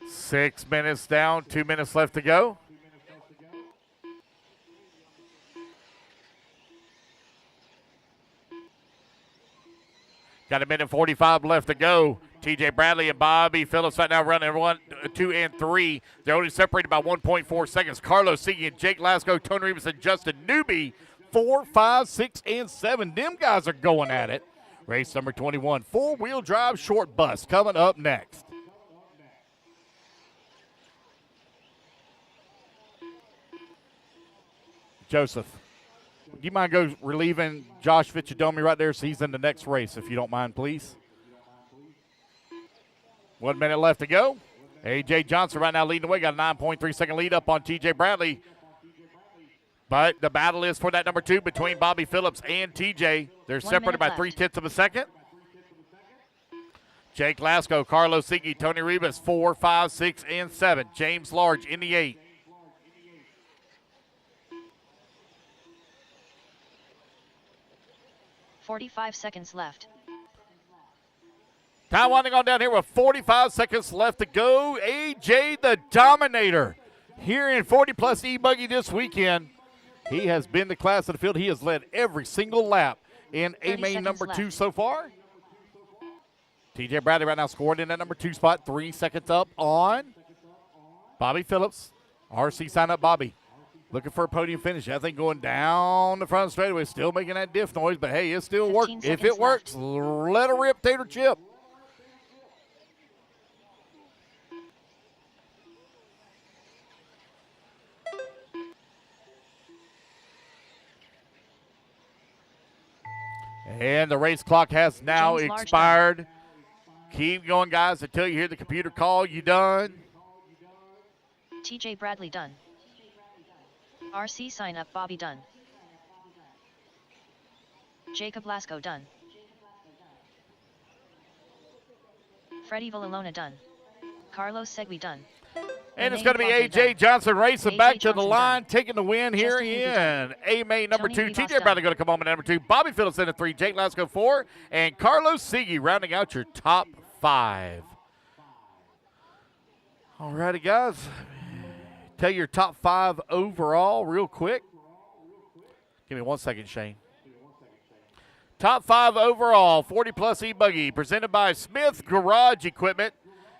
A: Six minutes down, 2 minutes left to go. Got a minute 45 left to go. TJ Bradley and Bobby Phillips right now running 1, 2, and 3. They're only separated by 1.4 seconds. Carlos Siggy and Jake Lasco, Tony Rivas and Justin Newby, 4, 5, 6, and 7. Them guys are going at it. Race number 21, four-wheel drive short bus coming up next. Joseph, do you mind go relieving Josh Ficcidomi right there so he's in the next race, if you don't mind, please? 1 minute left to go. A.J. Johnson right now leading the way. Got a 9.3 second lead up on T.J. Bradley. But the battle is for that number 2 between Bobby Phillips and T.J. They're separated by 0.3 of a second. Jake Lasco, Carlos Siggy, Tony Rivas, 4, 5, 6, and 7. James Large in the 8.
B: "45 seconds left.
A: Time winding on down here with 45 seconds left to go. A.J. the Dominator here in 40-plus E-Buggy this weekend. He has been the class of the field. He has led every single lap in A-Main number 2 so far. T.J. Bradley right now scored in that number 2 spot. 3 seconds up on Bobby Phillips. RC sign up Bobby. Looking for a podium finish. That thing going down the front straightaway. Still making that diff noise, but hey, it still works. If it works, let her rip, Tater Chip. And the race clock has now expired. Keep going, guys, until you hear the computer call you done.
B: TJ Bradley done. RC sign up Bobby done. Jacob Lasco done. Freddie Villalona done. Carlos Segui done.
A: And it's going to be A.J. Johnson racing back to the line, taking the win here
B: Justin
A: in A-Main number 2.
B: Tony
A: TJ
B: Rivas
A: Bradley going to come home in number 2. Bobby Phillips in at 3. Jake Lasco 4. And Carlos Siggy rounding out your top 5. All righty, guys. Tell your top 5 overall real quick. Give me 1 second, Shane. Top 5 overall, 40-plus E-Buggy, presented by Smith Garage Equipment.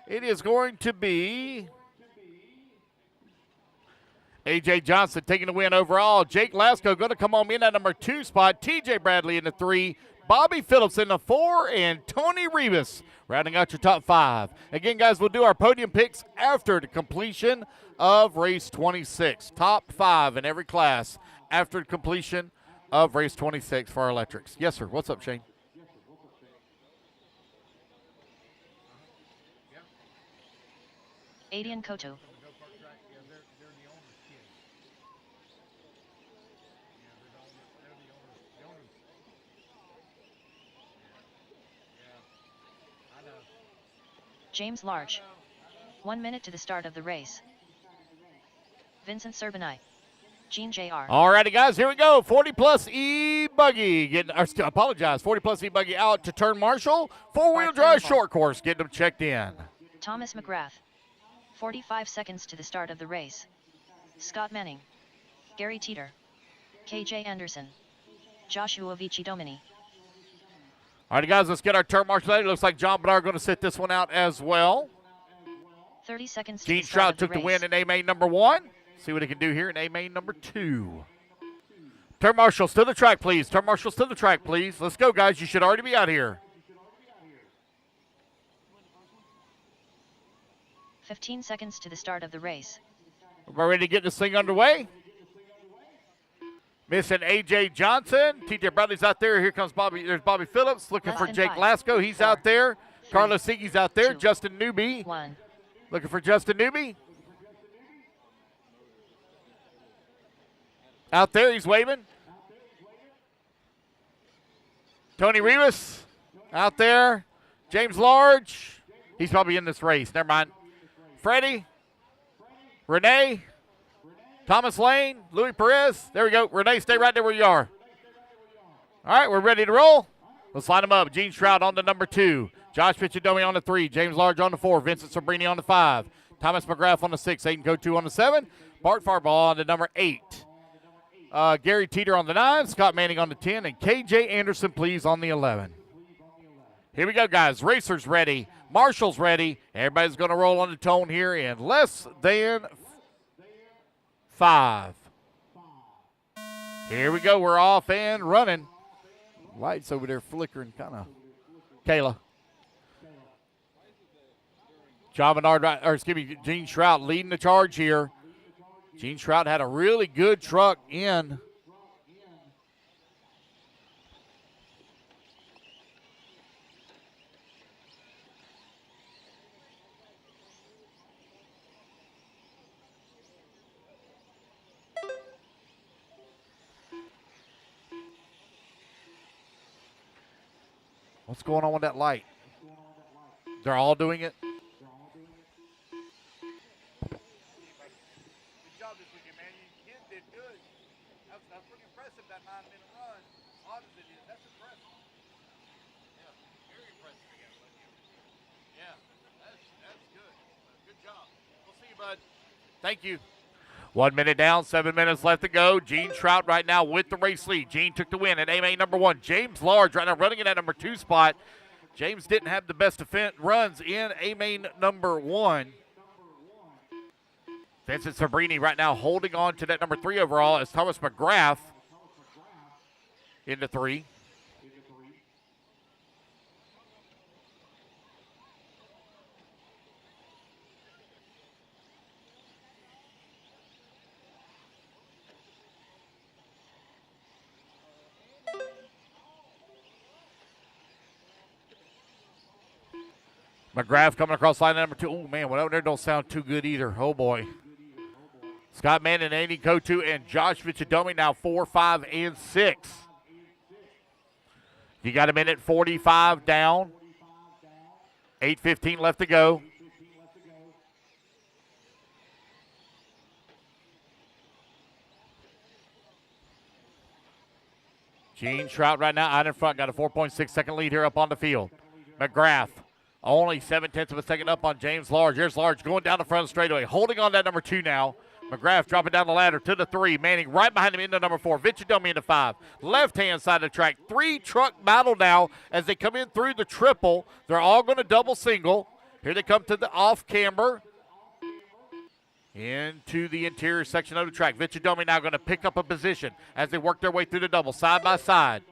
A: It is going to be A.J. Johnson taking the win overall. Jake Lasco going to come on in at number 2 spot. T.J. Bradley in the 3. Bobby Phillips in the 4. And Tony Rivas rounding out your top 5. Again, guys, we'll do our podium picks after the completion of race 26. Top 5 in every class after completion of race 26 for our electrics. Yes, sir. What's up, Shane?
B: Adian Koto. James Large. 1 minute to the start of the race. Vincent Serbanai. Gene Jr.
A: All righty, guys, here we go. 40-plus E-Buggy. 40-plus E-Buggy out to turn Marshall. Four-wheel drive short course. Getting them checked in.
B: Thomas McGrath. 45 seconds to the start of the race. Scott Manning. Gary Teeter. KJ Anderson. Joshua Vici-Domini.
A: All right, guys, let's get our turn marshal later. Looks like John Bernard going to sit this one out as well.
B: 30 seconds to
A: Gene
B: the start
A: Stroud
B: of the
A: took the
B: race.
A: win in A-Main number 1. See what he can do here in A-Main number 2. Turn marshals to the track, please. Turn marshals to the track, please. Let's go, guys. You should already be out here.
B: 15 seconds to the start of the race.
A: We're ready to get this thing underway. Missing A.J. Johnson. T.J. Bradley's out there. Here comes Bobby. There's Bobby Phillips looking
B: Less
A: for
B: than
A: Jake
B: 5,
A: Lasco. He's
B: 4,
A: out there.
B: 3,
A: Carlos Siggy's out there.
B: 2,
A: Justin Newby.
B: 1.
A: Looking for Justin Newby. Out there, he's waving. Tony Rivas out there. James Large. He's probably in this race. Never mind. Freddie. Renee. Thomas Lane. Louis Perez. There we go. Renee, stay right there where you are. All right, we're ready to roll. Let's line them up. Gene Stroud on the number 2. Josh Picciadomi on the 3. James Large on the 4. Vincent Sabrini on the 5. Thomas McGrath on the 6. Aiden Cotu on the 7. Bart Farbaugh on the number 8. Gary Teeter on the 9. Scott Manning on the 10. And KJ Anderson, please, on the 11. Here we go, guys. Racers ready. Marshall's ready. Everybody's going to roll on the tone here in less than 5. Here we go. We're off and running. Lights over there flickering, kind of. Kayla. John Menard, or excuse me, Gene Shrout leading the charge here. Gene Shrout had a really good truck in. What's going on with that light? They're all doing it?
C: Good job this weekend, man. You did good. That's pretty impressive, that 9-minute run. Hard as it is, that's impressive. Yeah, very impressive again. Yeah, that's good. Good job. We'll see you, bud.
A: Thank you. 1 minute down, 7 minutes left to go. Gene Trout right now with the race lead. Gene took the win at A-Main number 1. James Large right now running in that number 2 spot. James didn't have the best runs in A-Main number 1. Vincent Sabrini right now holding on to that number 3 overall as Thomas McGrath into 3. McGrath coming across line number 2. Oh, man, what out there don't sound too good either. Oh, boy. Scott Manning, Andy Cotu, and Josh Picciadomi now 4, 5, and 6. You got a minute 45 down. 8:15 left to go. Gene Trout right now out in front. Got a 4.6 second lead here up on the field. McGrath only 0.7 of a second up on James Large. Here's Large going down the front of the straightaway. Holding on that number 2 now. McGrath dropping down the ladder to the 3. Manning right behind him into number 4. Picciadomi into 5. Left-hand side of the track. 3-truck battle now as they come in through the triple. They're all going to double single. Here they come to the off-camber. Into the interior section of the track. Picciadomi now going to pick up a position as they work their way through the double, side by side.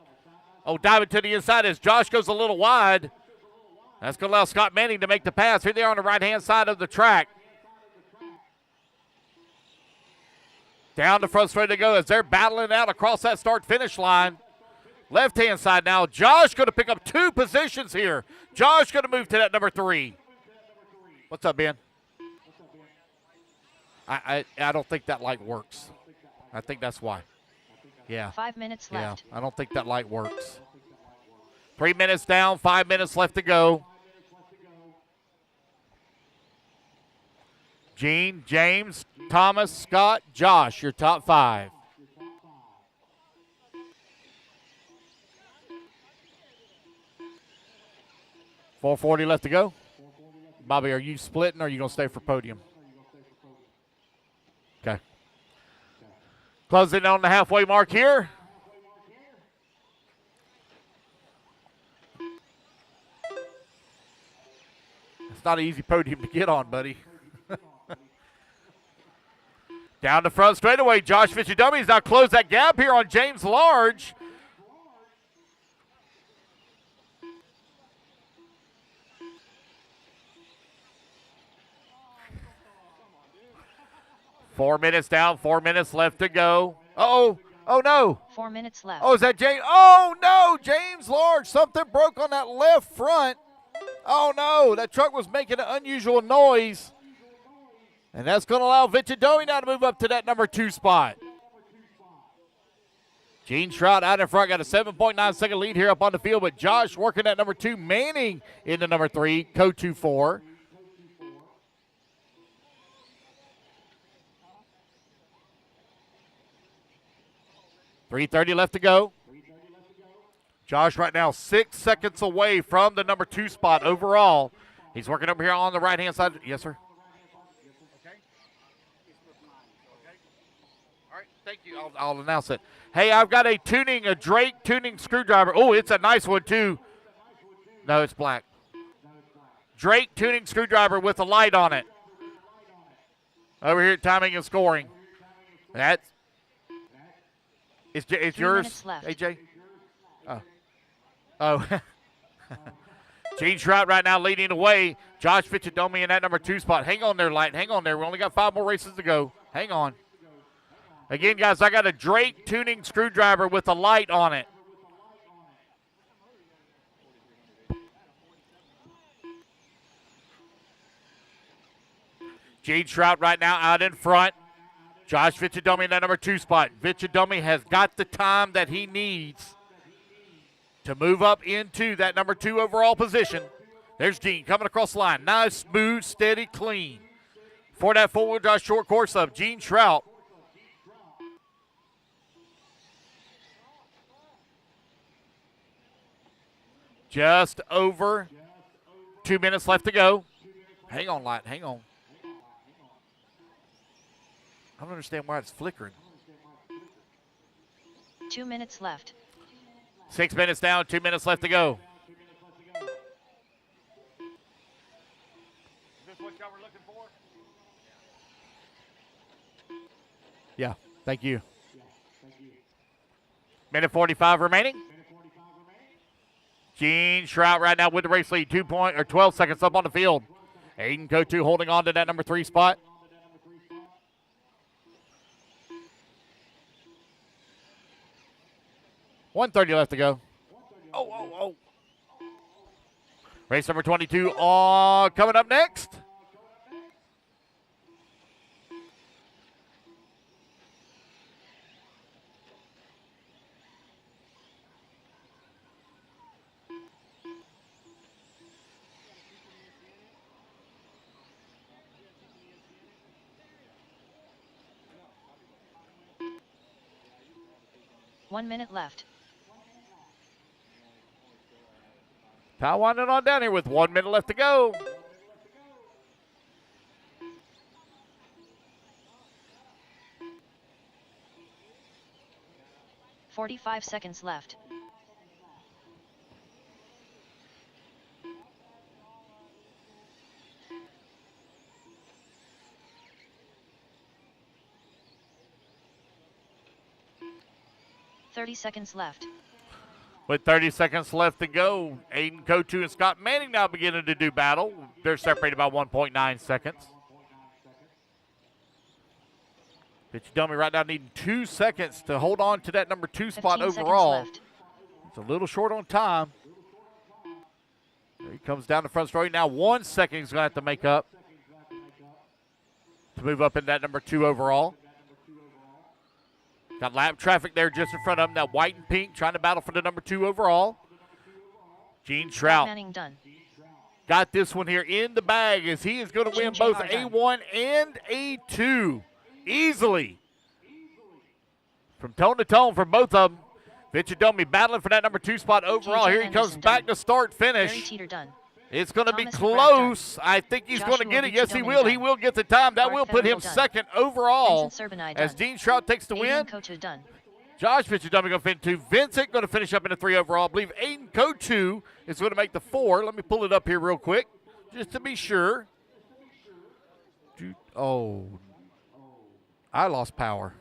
A: Oh, diving to the inside as Josh goes a little wide. That's going to allow Scott Manning to make the pass. Here they are on the right-hand side of the track. Down the front straight they go as they're battling out across that start-finish line. Left-hand side now. Josh going to pick up 2 positions here. Josh going to move to that number 3. What's up, Ben? I don't think that light works. I think that's why. Yeah.
B: 5 minutes left.
A: Yeah, I don't think that light works. 3 minutes down, 5 minutes left to go. Gene, James, Thomas, Scott, Josh, your top 5. $4:40 left to go. Bobby, are you splitting or are you going to stay for podium? Okay. Closing on the halfway mark here. It's not an easy podium to get on, buddy. Down the front straightaway, Josh Picciadomi has now closed that gap here on James Large. Four minutes down, 4 minutes left to go. Uh-oh. Oh, no.
B: 4 minutes left.
A: Oh, is that James? Oh, no. James Large. Something broke on that left front. Oh, no. That truck was making an unusual noise. And that's going to allow Vichadomi now to move up to that number 2 spot. Gene Trout out in front, got a 7.9-second lead here up on the field, but Josh working at number 2, Manning into number 3, Co 4. .330 left to go. Josh right now 6 seconds away from the number 2 spot overall. He's working up here on the right-hand side. Yes, sir.
C: Okay. All right, thank you.
A: I'll announce it. Hey, I've got a Drake tuning screwdriver. Oh, it's a nice one, too. No, it's black. Drake tuning screwdriver with a light on it. Over here at timing and scoring. It's yours, AJ? Oh. Gene Trout right now leading the way. Josh Vichadomi in that number 2 spot. Hang on there, Light. Hang on there. We only got 5 more races to go. Hang on. Again, guys, I got a Drake tuning screwdriver with a light on it. Gene Trout right now out in front. Josh Vichadomi in that number 2 spot. Vichadomi has got the time that he needs to move up into that number 2 overall position. There's Gene coming across the line. Nice, smooth, steady, clean. For that four-wheel drive short course of Gene Trout. Just over 2 minutes left to go. Hang on, Light. Hang on. I don't understand why it's flickering.
B: 2 minutes left.
A: 6 minutes down, 2 minutes left to go.
C: Is this what y'all were looking for?
A: Yeah, thank you. Minute 45 remaining. Gene Trout right now with the race lead, 12 seconds up on the field. Aiden Kotu holding on to that number 3 spot. .130 left to go. Oh. Race number 22 coming up next.
B: One minute left.
A: Powell winding on down here with 1 minute left to go.
B: .45 seconds left. .30 seconds left.
A: With 30 seconds left to go, Aiden Kotu and Scott Manning now beginning to do battle. They're separated by 1.9 seconds. Vichadomi right now needing 2 seconds to hold on to that number 2 spot overall. It's a little short on time. There he comes down the front straight. Now 1 second he's going to have to make up to move up in that number 2 overall. Got lap traffic there just in front of him. That white and pink trying to battle for the number 2 overall. Gene Trout got this one here in the bag as he is going to win both A1 and A2 easily. From tone to tone for both of them. Vichadomi battling for that number 2 spot overall. Here he comes back to start finish. It's going to be close. I think he's going to get it. Yes, he will. He will get the time. That will put him second overall as Gene Trout takes the win. Josh Vichadomi going to finish 2. Vincent going to finish up in the 3 overall. I believe Aiden Kotu is going to make the 4. Let me pull it up here real quick just to be sure. Oh, I lost power.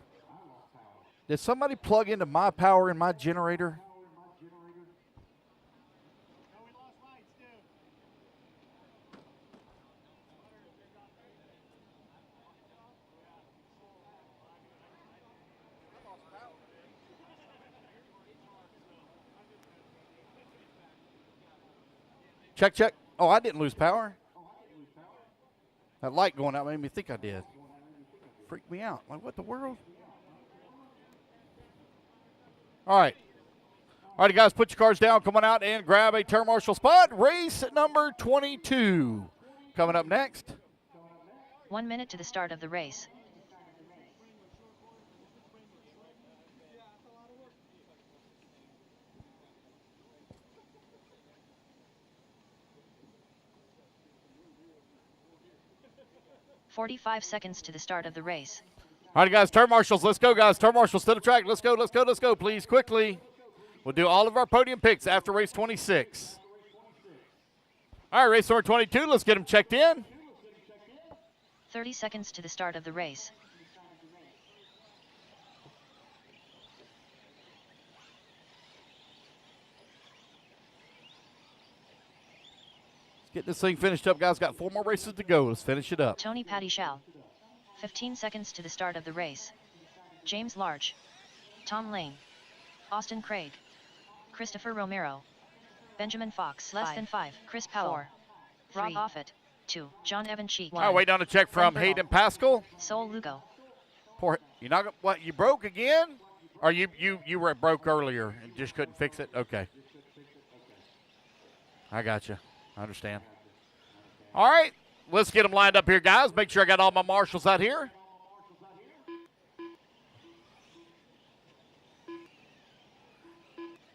A: Did somebody plug into my power in my generator? Check. Oh, I didn't lose power. That light going out made me think I did. Freaked me out. Like, what the world? All right. All right, guys, put your cars down. Come on out and grab a turn marshal spot. Race number 22 coming up next.
B: 1 minute to the start of the race. "45 seconds to the start of the race.
A: All right, guys, turn marshals. Let's go, guys. Turn marshals to the track. Let's go, let's go, let's go, please, quickly. We'll do all of our podium picks after race 26. All right, race number 22. Let's get them checked in.
B: 30 seconds to the start of the race.
A: Let's get this thing finished up, guys. Got 4 more races to go. Let's finish it up.
B: Tony Padishal. 15 seconds to the start of the race. James Large. Tom Lane. Austin Craig. Christopher Romero. Benjamin Fox. Less than 5. Chris Powell. 4. Rob Offit. 2. John Evan Cheek.
A: All right, wait down a check from Hayden Pascal.
B: Sol Lugo.
A: Poor, you not what? You broke again? Or you were broke earlier and just couldn't fix it? Okay. I got you. I understand. All right, let's get them lined up here, guys. Make sure I got all my marshals out here.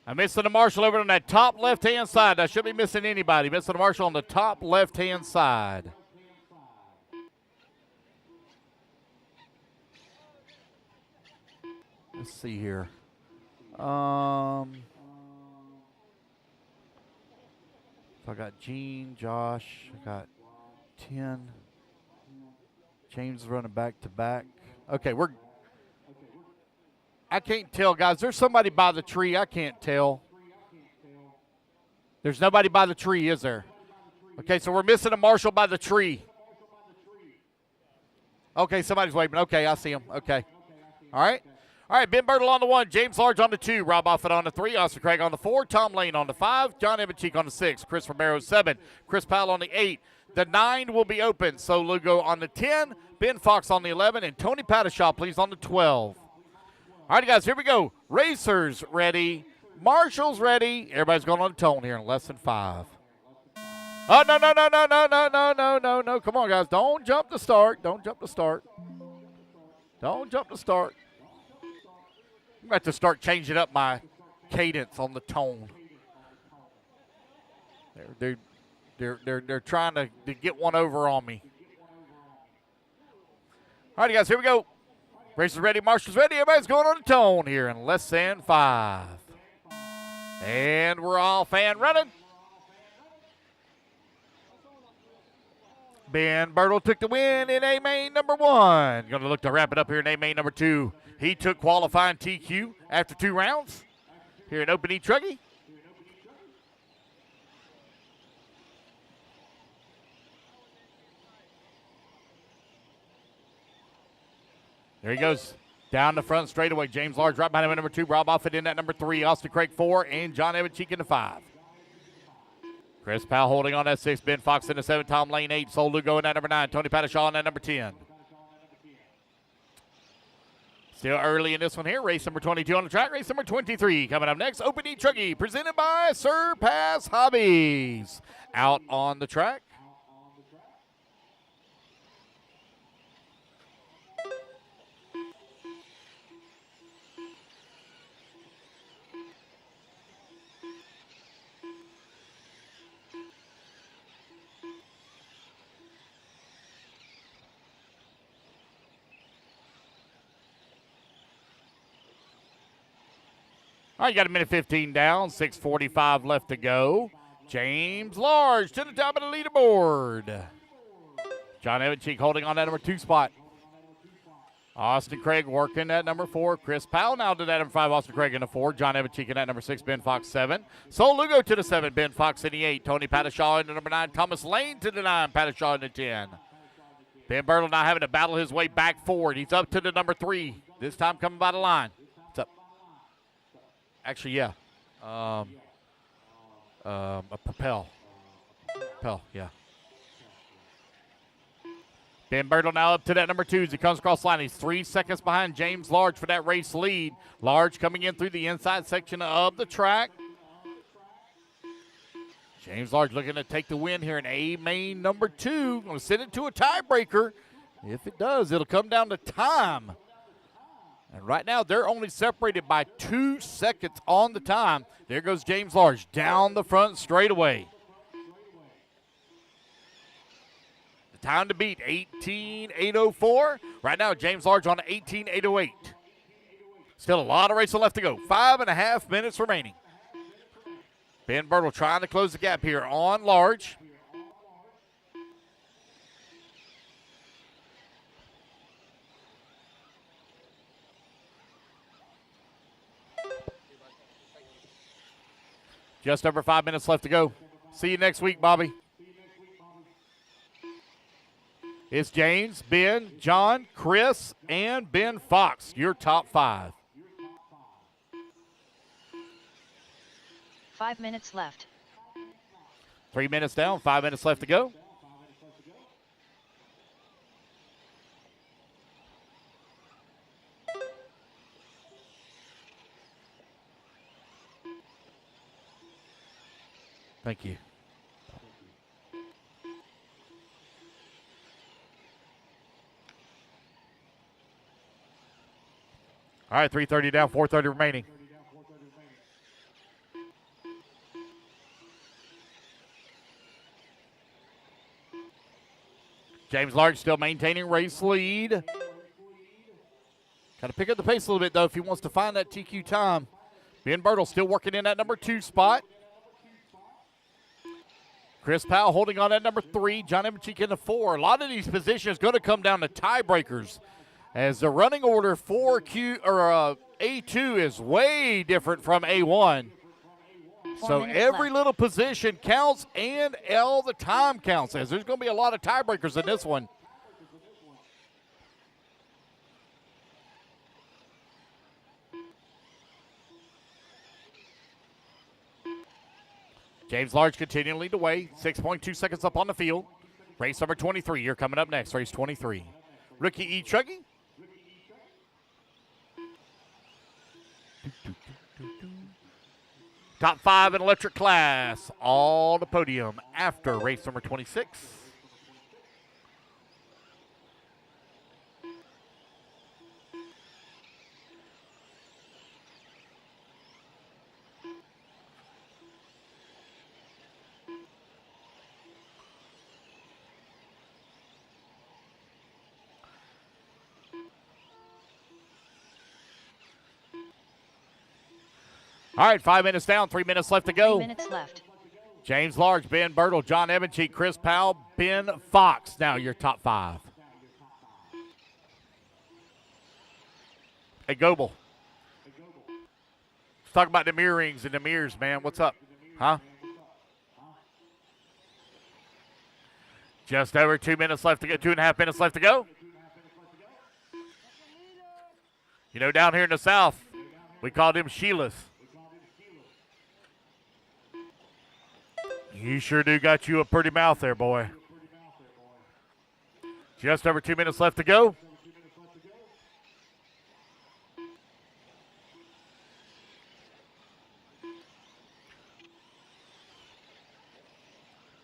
A: I'm missing a marshal over on that top left-hand side. I shouldn't be missing anybody. Missing a marshal on the top left-hand side. Let's see here. So I got Gene, Josh, I got 10. James is running back to back. Okay, I can't tell, guys. There's somebody by the tree. I can't tell. There's nobody by the tree, is there? Okay, so we're missing a marshal by the tree. Okay, somebody's waving. Okay, I see him. Okay. All right. All right, Ben Birtle on the 1, James Large on the 2, Rob Offit on the 3, Austin Craig on the 4, Tom Lane on the 5, John Evancheek on the 6, Chris Romero 7, Chris Powell on the 8. The 9 will be open. So Lugo on the 10, Ben Fox on the 11, and Tony Padishal, please, on the 12. All right, guys, here we go. Racers ready. Marshals ready. Everybody's going on the tone here in less than 5. Oh, no, no, no, no, no, no, no, no, no, no. Come on, guys. Don't jump the start. Don't jump the start. Don't jump the start. I'm about to start changing up my cadence on the tone. They're trying to get one over on me. All right, guys, here we go. Racers ready, marshals ready. Everybody's going on the tone here in less than 5. And we're off and running. Ben Birtle took the win in A main number 1. Going to look to wrap it up here in A main number 2. He took qualifying TQ after 2 rounds here in Open E-Truggy. There he goes. Down the front straightaway. James Large right behind him at number 2. Rob Offit in at number 3. Austin Craig 4. And John Evancheek in the 5. Chris Powell holding on at 6. Ben Fox in the 7. Tom Lane 8. Sol Lugo in at number 9. Tony Padishal in at number 10. Still early in this one here. Race number 22 on the track. Race number 23 coming up next. Open E-Truggy presented by Surpass Hobbies. Out on the track. All right, you got a minute 15 down, 6:45 left to go. James Large to the top of the leaderboard. John Evancheek holding on that number 2 spot. Austin Craig working at number 4. Chris Powell now to that number 5. Austin Craig in the 4. John Evancheek in at number 6. Ben Fox 7. Sol Lugo to the 7. Ben Fox in the 8. Tony Padishal in the number 9. Thomas Lane to the 9. Padishal in the 10. Ben Birtle now having to battle his way back forward. He's up to the number 3. This time coming by the line. It's up. Actually, yeah. A Propel. Propel, yeah. Ben Bertle now up to that number 2 as he comes across the line. He's 3 seconds behind James Large for that race lead. Large coming in through the inside section of the track. James Large looking to take the win here in A main number 2. Going to send it to a tiebreaker. If it does, it'll come down to time. And right now, they're only separated by 2 seconds on the time. There goes James Large down the front straightaway. The time to beat, 18:804. Right now, James Large on 18:808. Still a lot of racing left to go. 5.5 minutes remaining. Ben Bertle trying to close the gap here on Large. Just over 5 minutes left to go. See you next week, Bobby. It's James, Ben, John, Chris, and Ben Fox, your top 5.
B: 5 minutes left.
A: 3 minutes down, 5 minutes left to go. Thank you. All right, 3:30 down, 4:30 remaining. James Large still maintaining race lead. Got to pick up the pace a little bit, though, if he wants to find that TQ time. Ben Bertle still working in that number 2 spot. Chris Powell holding on at number 3. John Ebencheek in the 4. A lot of these positions going to come down to tiebreakers, as the running order for A2 is way different from A1. So every little position counts, and L the time counts, as there's going to be a lot of tiebreakers in this one. James Large continuing to lead the way. 6.2 seconds up on the field. Race number 23. You're coming up next. Race 23. Rookie E-Truggy. Top 5 in electric class. All the podium after race number 26. All right, 5 minutes down, 3 minutes left to go.
B: 3 minutes left.
A: James Large, Ben Bertle, John Ebencheek, Chris Powell, Ben Fox. Now your top 5. Hey, Goebel. Let's talk about the mirror rings and the mirrors, man. What's up? Huh? Just over 2 minutes left to go. 2.5 minutes left to go. You know, down here in the South, we call them Sheilas. You sure do got you a pretty mouth there, boy. Just over 2 minutes left to go.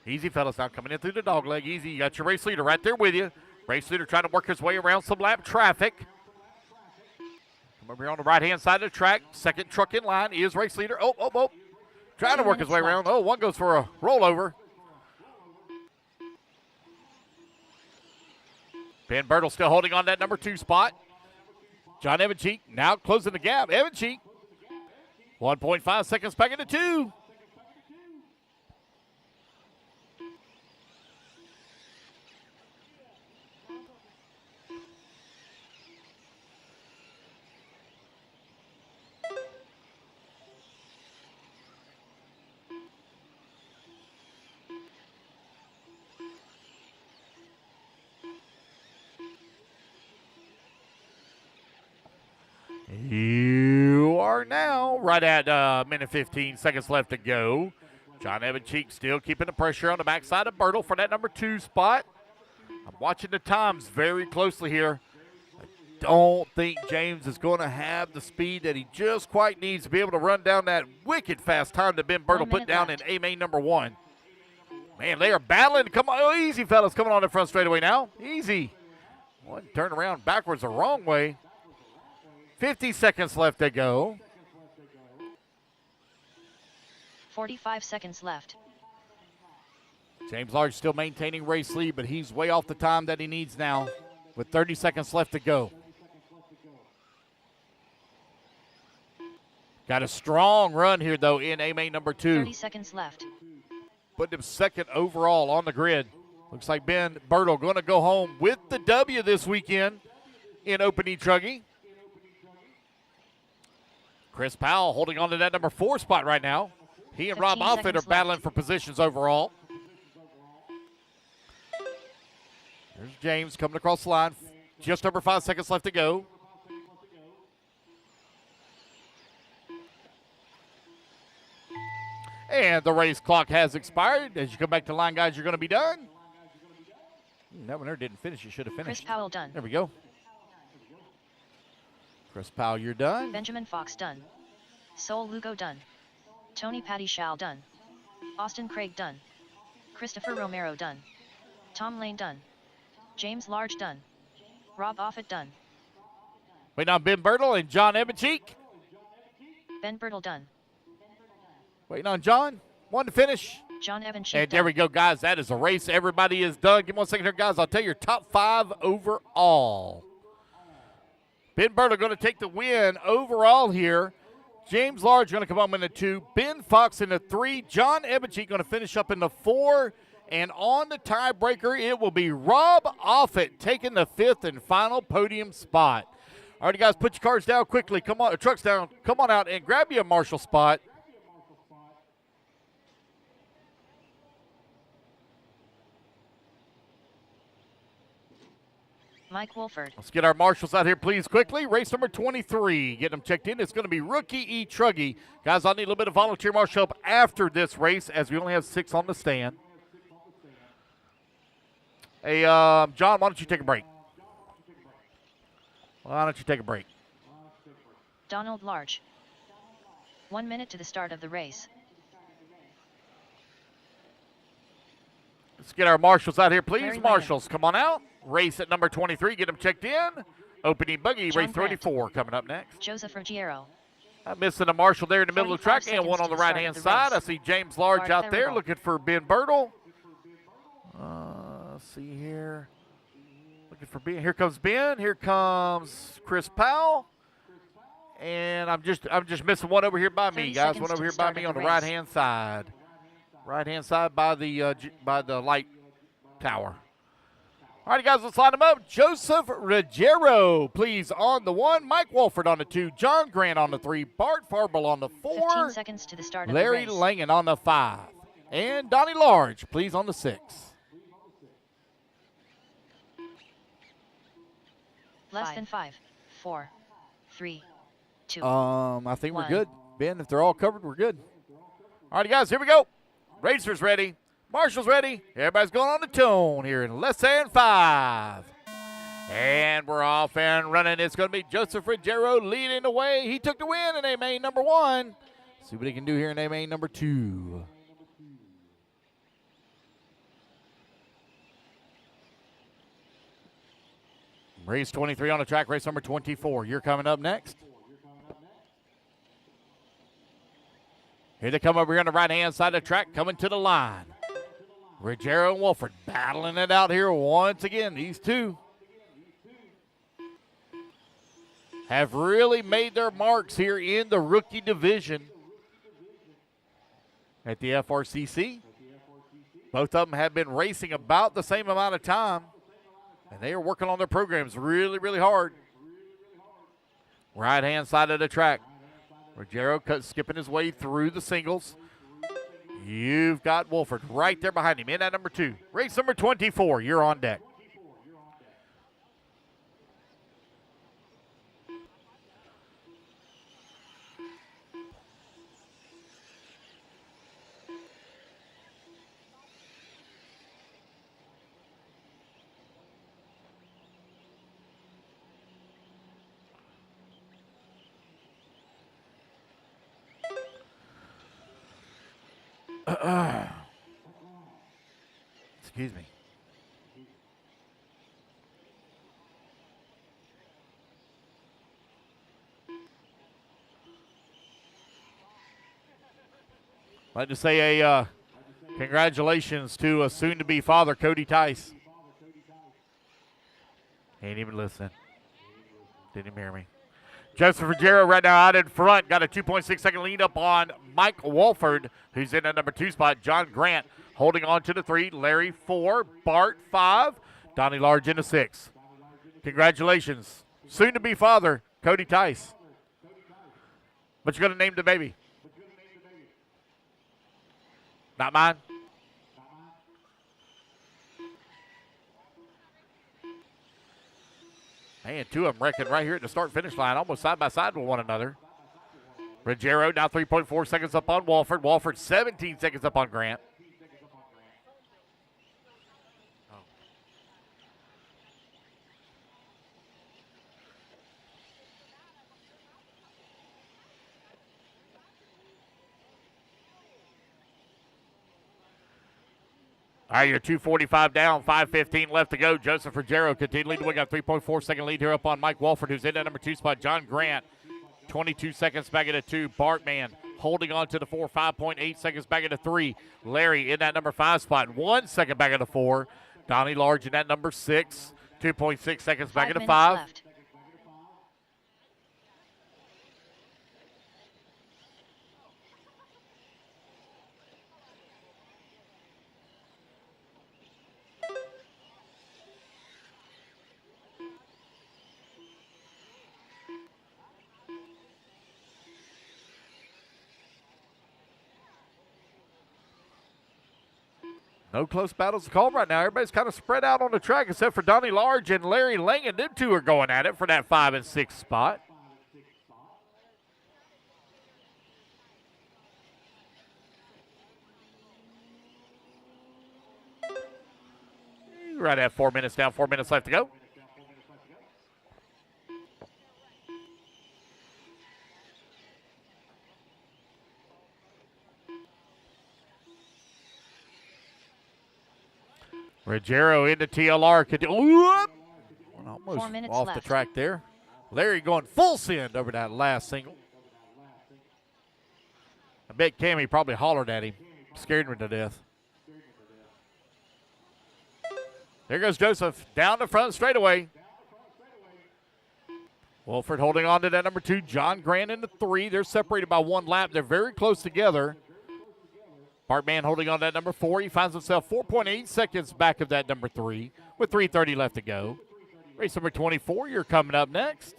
A: Easy, fellas. Now coming in through the dog leg. Easy. You got your race leader right there with you. Race leader trying to work his way around some lap traffic. Come over here on the right-hand side of the track. Second truck in line is race leader. Oh. Trying to work his way around. Oh, one goes for a rollover. Ben Bertle still holding on that number 2 spot. John Ebencheek now closing the gap. Ebencheek, 1.5 seconds back into 2. You are now right at minute 15 seconds left to go. John Ebencheek still keeping the pressure on the backside of Bertle for that number 2 spot. I'm watching the times very closly here. I don't think James is going to have the speed that he just quite needs to be able to run down that wicked fast time that Ben Birtle put down in A-Main number 1. Man, they are battling. Come on, oh, easy, fellas. Coming on the front straightaway now. Easy. One turn around backwards the wrong way. 50 seconds left to go.
B: 45 seconds left.
A: James Large still maintaining race lead, but he's way off the time that he needs now with 30 seconds left to go. Got a strong run here, though, in A-Main number 2.
B: 30 seconds left.
A: Putting him second overall on the grid. Looks like Ben Birtle going to go home with the W this weekend in Open E-Truggy. Chris Powell holding on to that number 4 spot right now. He and Rob Offit are battling for positions overall. There's James coming across the line. Just over 5 seconds left to go. And the race clock has expired. As you come back to line, guys, you're going to be done. That one there didn't finish. You should have finished.
B: Chris Powell done.
A: There we go. Chris Powell, you're done.
B: Benjamin Fox done. Sol Lugo done. Tony Patty Shao done. Austin Craig done. Christopher Romero done. Tom Lane done. James Large done. Rob Offit done.
A: Waiting on Ben Birtle and John Ebencheek.
B: Ben Birtle done.
A: Waiting on John. One to finish.
B: John Ebencheek
A: And there we go, guys. That is a race. Everybody is done. Give me 1 second here, guys. I'll tell you your top 5 overall. Ben Birtle going to take the win overall here. James Large going to come up in the 2. Ben Fox in the 3. John Ebencheek going to finish up in the 4. And on the tiebreaker, it will be Rob Offit taking the 5th and final podium spot. All right, guys, put your cars down quickly. Come on, trucks down. Come on out and grab you a marshal spot.
B: Mike Wolford.
A: Let's get our marshals out here, please, quickly. Race number 23. Get them checked in. It's going to be rookie E-Truggy. Guys, I need a little bit of volunteer marshal help after this race, as we only have 6 on the stand. Hey, John, why don't you take a break? Why don't you take a break?
B: Donald Large. 1 minute to the start of the race.
A: Let's get our marshals out here, please.
B: Larry
A: Marshals, come on out. Race at number 23. Get them checked in. Open E-Buggy,
B: John
A: race 34 coming up next.
B: Joseph Ruggiero.
A: I'm missing a marshal there in the middle of the track and one on the right-hand side. I see James Large out there looking for Ben Birtle. Let's see here. Looking for Ben. Here comes Ben. Here comes Chris Powell. And I'm just missing one over here by me, guys. One over here by me on the right-hand side. Right-hand side by the light tower. All right, guys, let's line them up. Joseph Ruggiero, please, on the 1. Mike Wolford on the 2. John Grant on the 3. Bart Farble on the 4.
B: 15 seconds to the start of
A: Larry
B: the race.
A: Langen on the 5. And Donnie Large, please, on the 6.
B: Less than 5, 4, 3, 2.
A: I think we're
B: 1.
A: good. Ben, if they're all covered, we're good. All right, guys, here we go. Racers ready. Marshall's ready. Everybody's going on the tune here in less than 5. And we're off and running. It's going to be Joseph Ruggiero leading the way. He took the win in A-Main number 1. See what he can do here in A-Main number 2. Race 23 on the track, race number 24. You're coming up next. Here they come over here on the right-hand side of the track, coming to the line. Ruggiero and Wolford battling it out here once again. These two have really made their marks here in the rookie division at the FRCC. Both of them have been racing about the same amount of time, and they are working on their programs really, really hard. Right-hand side of the track. Ruggiero skipping his way through the singles. You've got Wolford right there behind him in at number 2. Race number 24, you're on deck. Excuse me. I'd like to say a congratulations to a soon-to-be father, Cody Tice. Ain't even listening. Didn't even hear me. Joseph Ruggiero right now out in front. Got a 2.6-second lead up on Mike Walford, who's in at number 2 spot. John Grant holding on to the 3. Larry 4. Bart 5. Donnie Large in the 6. Congratulations. Soon-to-be father, Cody Tice. What you going to name the baby? Not mine? Man, 2 of them wrecking right here at the start-finish line, almost side by side with one another. Ruggiero now 3.4 seconds up on Walford. Walford 17 seconds up on Grant. All right, you're 2:45 down, 5:15 left to go. Joseph Ruggiero continuing lead. We got 3.4-second lead here up on Mike Walford, who's in at number 2 spot. John Grant, 22 seconds back at a 2. Bartman holding on to the 4, 5.8 seconds back at a 3. Larry in that number 5 spot, 1 second back at a 4. Donnie Large in that number 6, 2.6 seconds back at a 5.
B: Left.
A: No close battles to call right now. Everybody's kind of spread out on the track except for Donnie Large and Larry Langan. Them 2 are going at it for that 5 and 6 spot. Right at 4 minutes down, 4 minutes left to go. Ruggiero into TLR. Almost
B: 4 minutes
A: off
B: left.
A: the track there. Larry going full send over that last single. I bet Cammy probably hollered at him, scared him to death. There goes Joseph down the front straightaway. Wolford holding on to that number 2. John Grant in the 3. They're separated by 1 lap. They're very close together. Bartman holding on to that number 4. He finds himself 4.8 seconds back of that number 3 with 3:30 left to go. Race number 24, you're coming up next.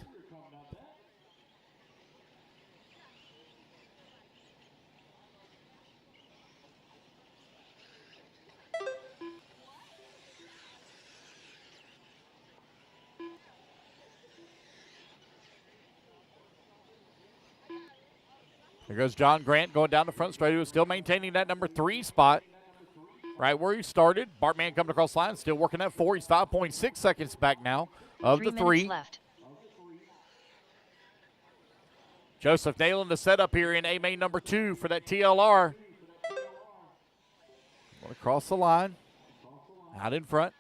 A: There goes John Grant going down the front straight. Still maintaining that number 3 spot. Right where he started. Bartman coming across the line, still working that 4. He's 5.6 seconds back now of the 3.
B: Left.
A: Joseph nailing the setup here in A main number 2 for that TLR. Going across the line. Out in front.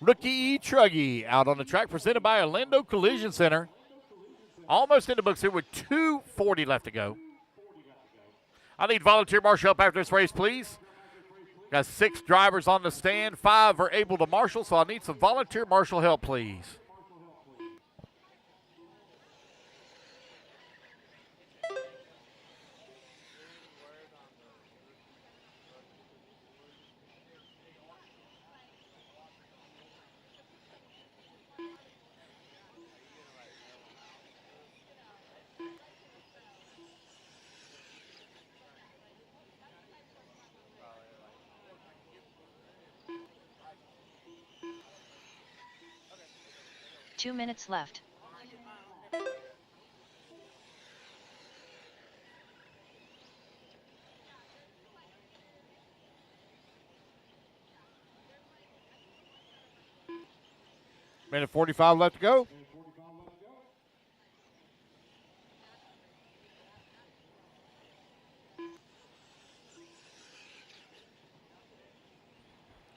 A: Rookie E-Truggy out on the track, presented by Orlando Collision Center. Almost in the books here with 2:40 left to go. I need volunteer marshal help after this race, please. Got 6 drivers on the stand. 5 are able to marshal, so I need some volunteer marshal help, please.
B: Two minutes left.
A: Minute 45 left to go.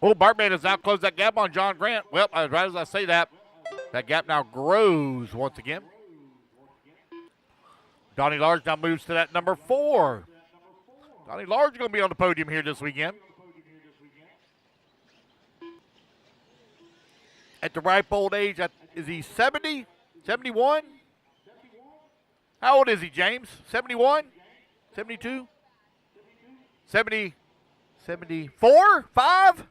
A: Oh, Bartman has now closed that gap on John Grant. Well, right as I say that, that gap now grows once again. Donnie Large now moves to that number 4. Donnie Large is going to be on the podium here this weekend. At the ripe old age, is he 70? 71? How old is he, James? 71? 72? 70? 74? 5?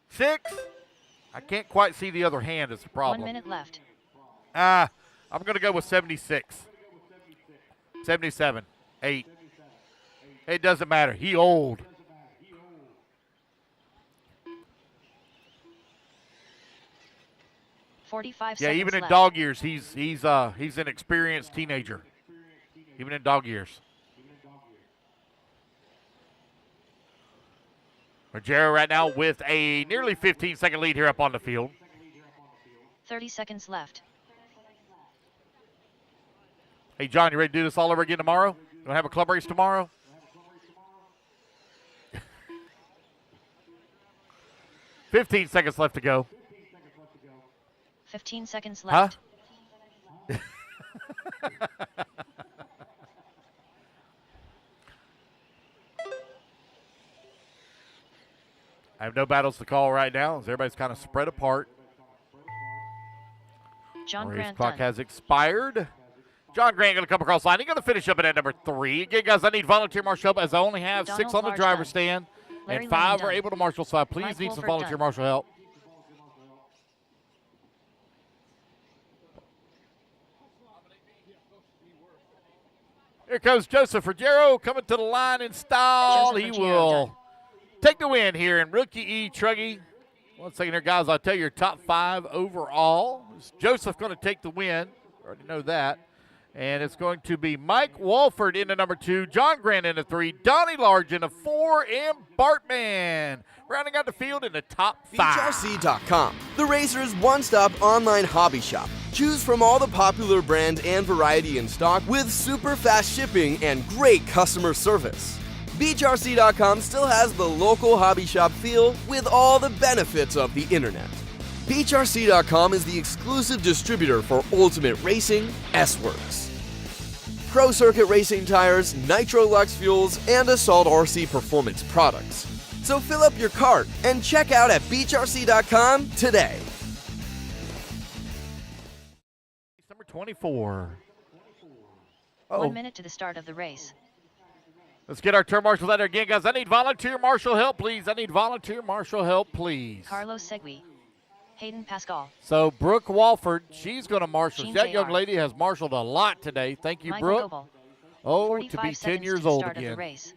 A: 6? I can't quite see the other hand is the problem.
B: 1 minute left.
A: I'm going to go with 76. 77. 8. It doesn't matter. He old.
B: $45
A: Yeah,
B: seconds
A: even in
B: left.
A: dog years, he's an experienced teenager. Even in dog years. Rogero right now with a nearly 15-second lead here up on the field.
B: 30 seconds left.
A: Hey, John, you ready to do this all over again tomorrow? You want to have a club race tomorrow? 15 seconds left to go.
B: 15 seconds left.
A: Huh? I have no battles to call right now as everybody's kind of spread apart.
B: John
A: Race
B: Grant
A: clock
B: done.
A: has expired. John Grant going to come across line. He's going to finish up at number 3. Again, guys, I need volunteer marshal help as I only have
B: Donald
A: 6 on the
B: Large
A: driver's
B: done.
A: stand
B: Larry
A: and 5
B: Lemon
A: are
B: done.
A: able to marshal, so I please
B: Mike
A: need some
B: Wolford
A: volunteer
B: done.
A: marshal help. Here comes Joseph Ruggiero coming to the line in style.
B: Joseph
A: He
B: Ruggiero
A: will
B: done.
A: take the win here in rookie E-Truggy. 1 second here, guys. I'll tell you your top 5 overall. Joseph going to take the win. Already know that. And it's going to be Mike Walford in the number 2, John Grant in the 3, Donnie Large in the 4, and Bartman rounding out the field in the top 5.
D: BeachRC.com, the racer's one-stop online hobby shop. Choose from all the popular brands and variety in stock with super fast shipping and great customer service. BeachRC.com still has the local hobby shop feel with all the benefits of the internet. BeachRC.com is the exclusive distributor for Ultimate Racing, S-Works, Pro Circuit Racing tires, Nitro Lux fuels, and Assault RC performance products. So fill up your cart and check out at BeachRC.com today.
A: Number 24.
B: 1 minute to the start of the race.
A: Let's get our turn marshals out there again, guys. I need volunteer marshal help, please. I need volunteer marshal help, please.
B: Carlos Segui. Hayden Pascal.
A: So Brooke Walford, she's going to marshal.
B: Gene
A: That young
B: JR.
A: lady has marshaled a lot today. Thank you,
B: Michael
A: Brooke.
B: Goebel.
A: Oh,
B: 45
A: to be 10
B: seconds
A: years
B: to the
A: old
B: start of the
A: again.
B: race.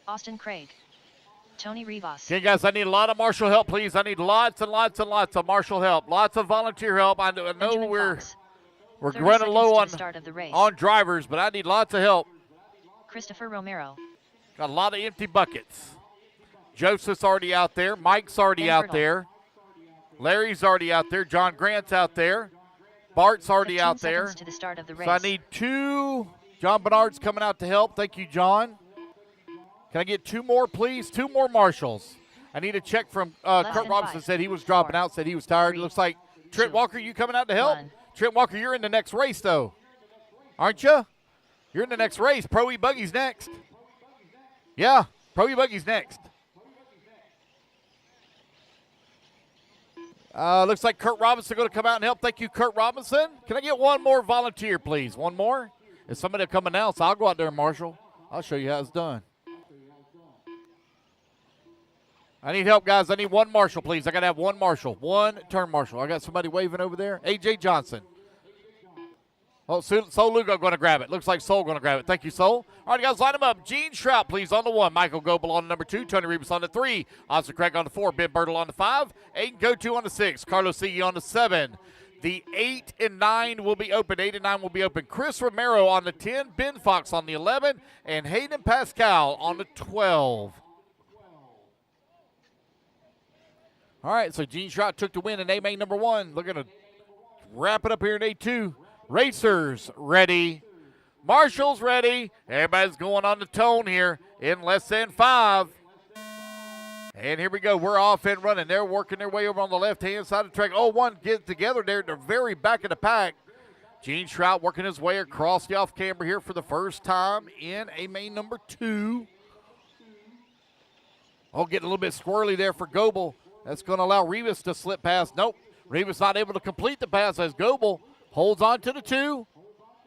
B: Austin Craig. Tony Rivas.
A: Okay, guys, I need a lot of marshal help, please. I need lots and lots and lots of marshal help. Lots of volunteer help. I know
B: Benjamin
A: we're
B: Fox. 30
A: running
B: seconds
A: low
B: to
A: on
B: the start of the race.
A: drivers, but I need lots of help.
B: Christopher Romero.
A: Got a lot of empty buckets. Joseph's already out there. Mike's already
B: Ben
A: out
B: Brittle.
A: there. Larry's already out there. John Grant's out there. Bart's already
B: 15
A: out there.
B: seconds to the start of the race.
A: So I need 2. John Bernard's coming out to help. Thank you, John. Can I get 2 more, please? 2 more marshals. I need a check from
B: Less
A: Kurt
B: than
A: Robinson.
B: 5,
A: Said he was dropping
B: 4,
A: out. Said he was tired.
B: 3,
A: Looks like Trent
B: 2,
A: Walker, you coming out to help?
B: 1.
A: Trent Walker, you're in the next race, though. Aren't you? You're in the next race. Pro E-Buggy's next. Yeah, Pro E-Buggy's next. Looks like Kurt Robinson going to come out and help. Thank you, Kurt Robinson. Can I get 1 more volunteer, please? 1 more? If somebody will come announce, I'll go out there and marshal. I'll show you how it's done. I need help, guys. I need 1 marshal, please. I got to have 1 marshal. 1 turn marshal. I got somebody waving over there. A.J. Johnson. Oh, Sol Lugo going to grab it. Looks like Sol going to grab it. Thank you, Sol. All right, guys, line them up. Gene Shrout, please, on the 1. Michael Goebel on the number 2. Tony Rebus on the 3. Oscar Craig on the 4. Ben Birtle on the 5. Aiden Go-To on the 6. Carlos Segui on the 7. The 8 and 9 will be open. 8 and 9 will be open. Chris Romero on the 10. Ben Fox on the 11. And Hayden Pascal on the 12. All right, so Gene Shrout took the win in A-Main number 1. They're going to wrap it up here in A2. Racers ready. Marshall's ready. Everybody's going on the tone here in less than 5. And here we go. We're off and running. They're working their way over on the left-hand side of the track. Oh, one get together there at the very back of the pack. Gene Trout working his way across the off-camber here for the first time in a main number 2. Oh, getting a little bit squirrely there for Goebel. That's going to allow Rivas to slip past. Nope. Rivas not able to complete the pass as Goebel holds on to the 2.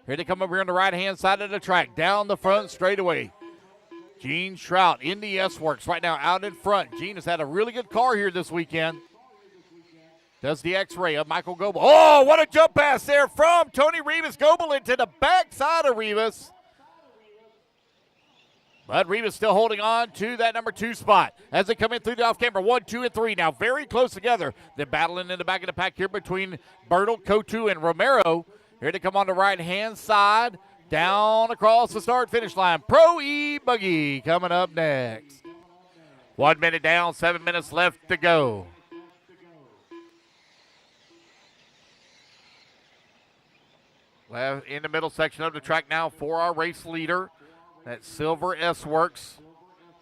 A: Here they come over here on the right-hand side of the track. Down the front straightaway. Gene Trout in the S-Works right now out in front. Gene has had a really good car here this weekend. Does the X-ray of Michael Goebel. Oh, what a jump pass there from Tony Rivas. Goebel into the backside of Rivas. But Rivas still holding on to that number 2 spot as they come in through the off-camber. 1, 2, and 3 now very close together. They're battling in the back of the pack here between Bertle, Cotu, and Romero. Here they come on the right-hand side. Down across the start-finish line. Pro E-Buggy coming up next. 1 minute down, 7 minutes left to go. In the middle section of the track now for our race leader. That silver S-Works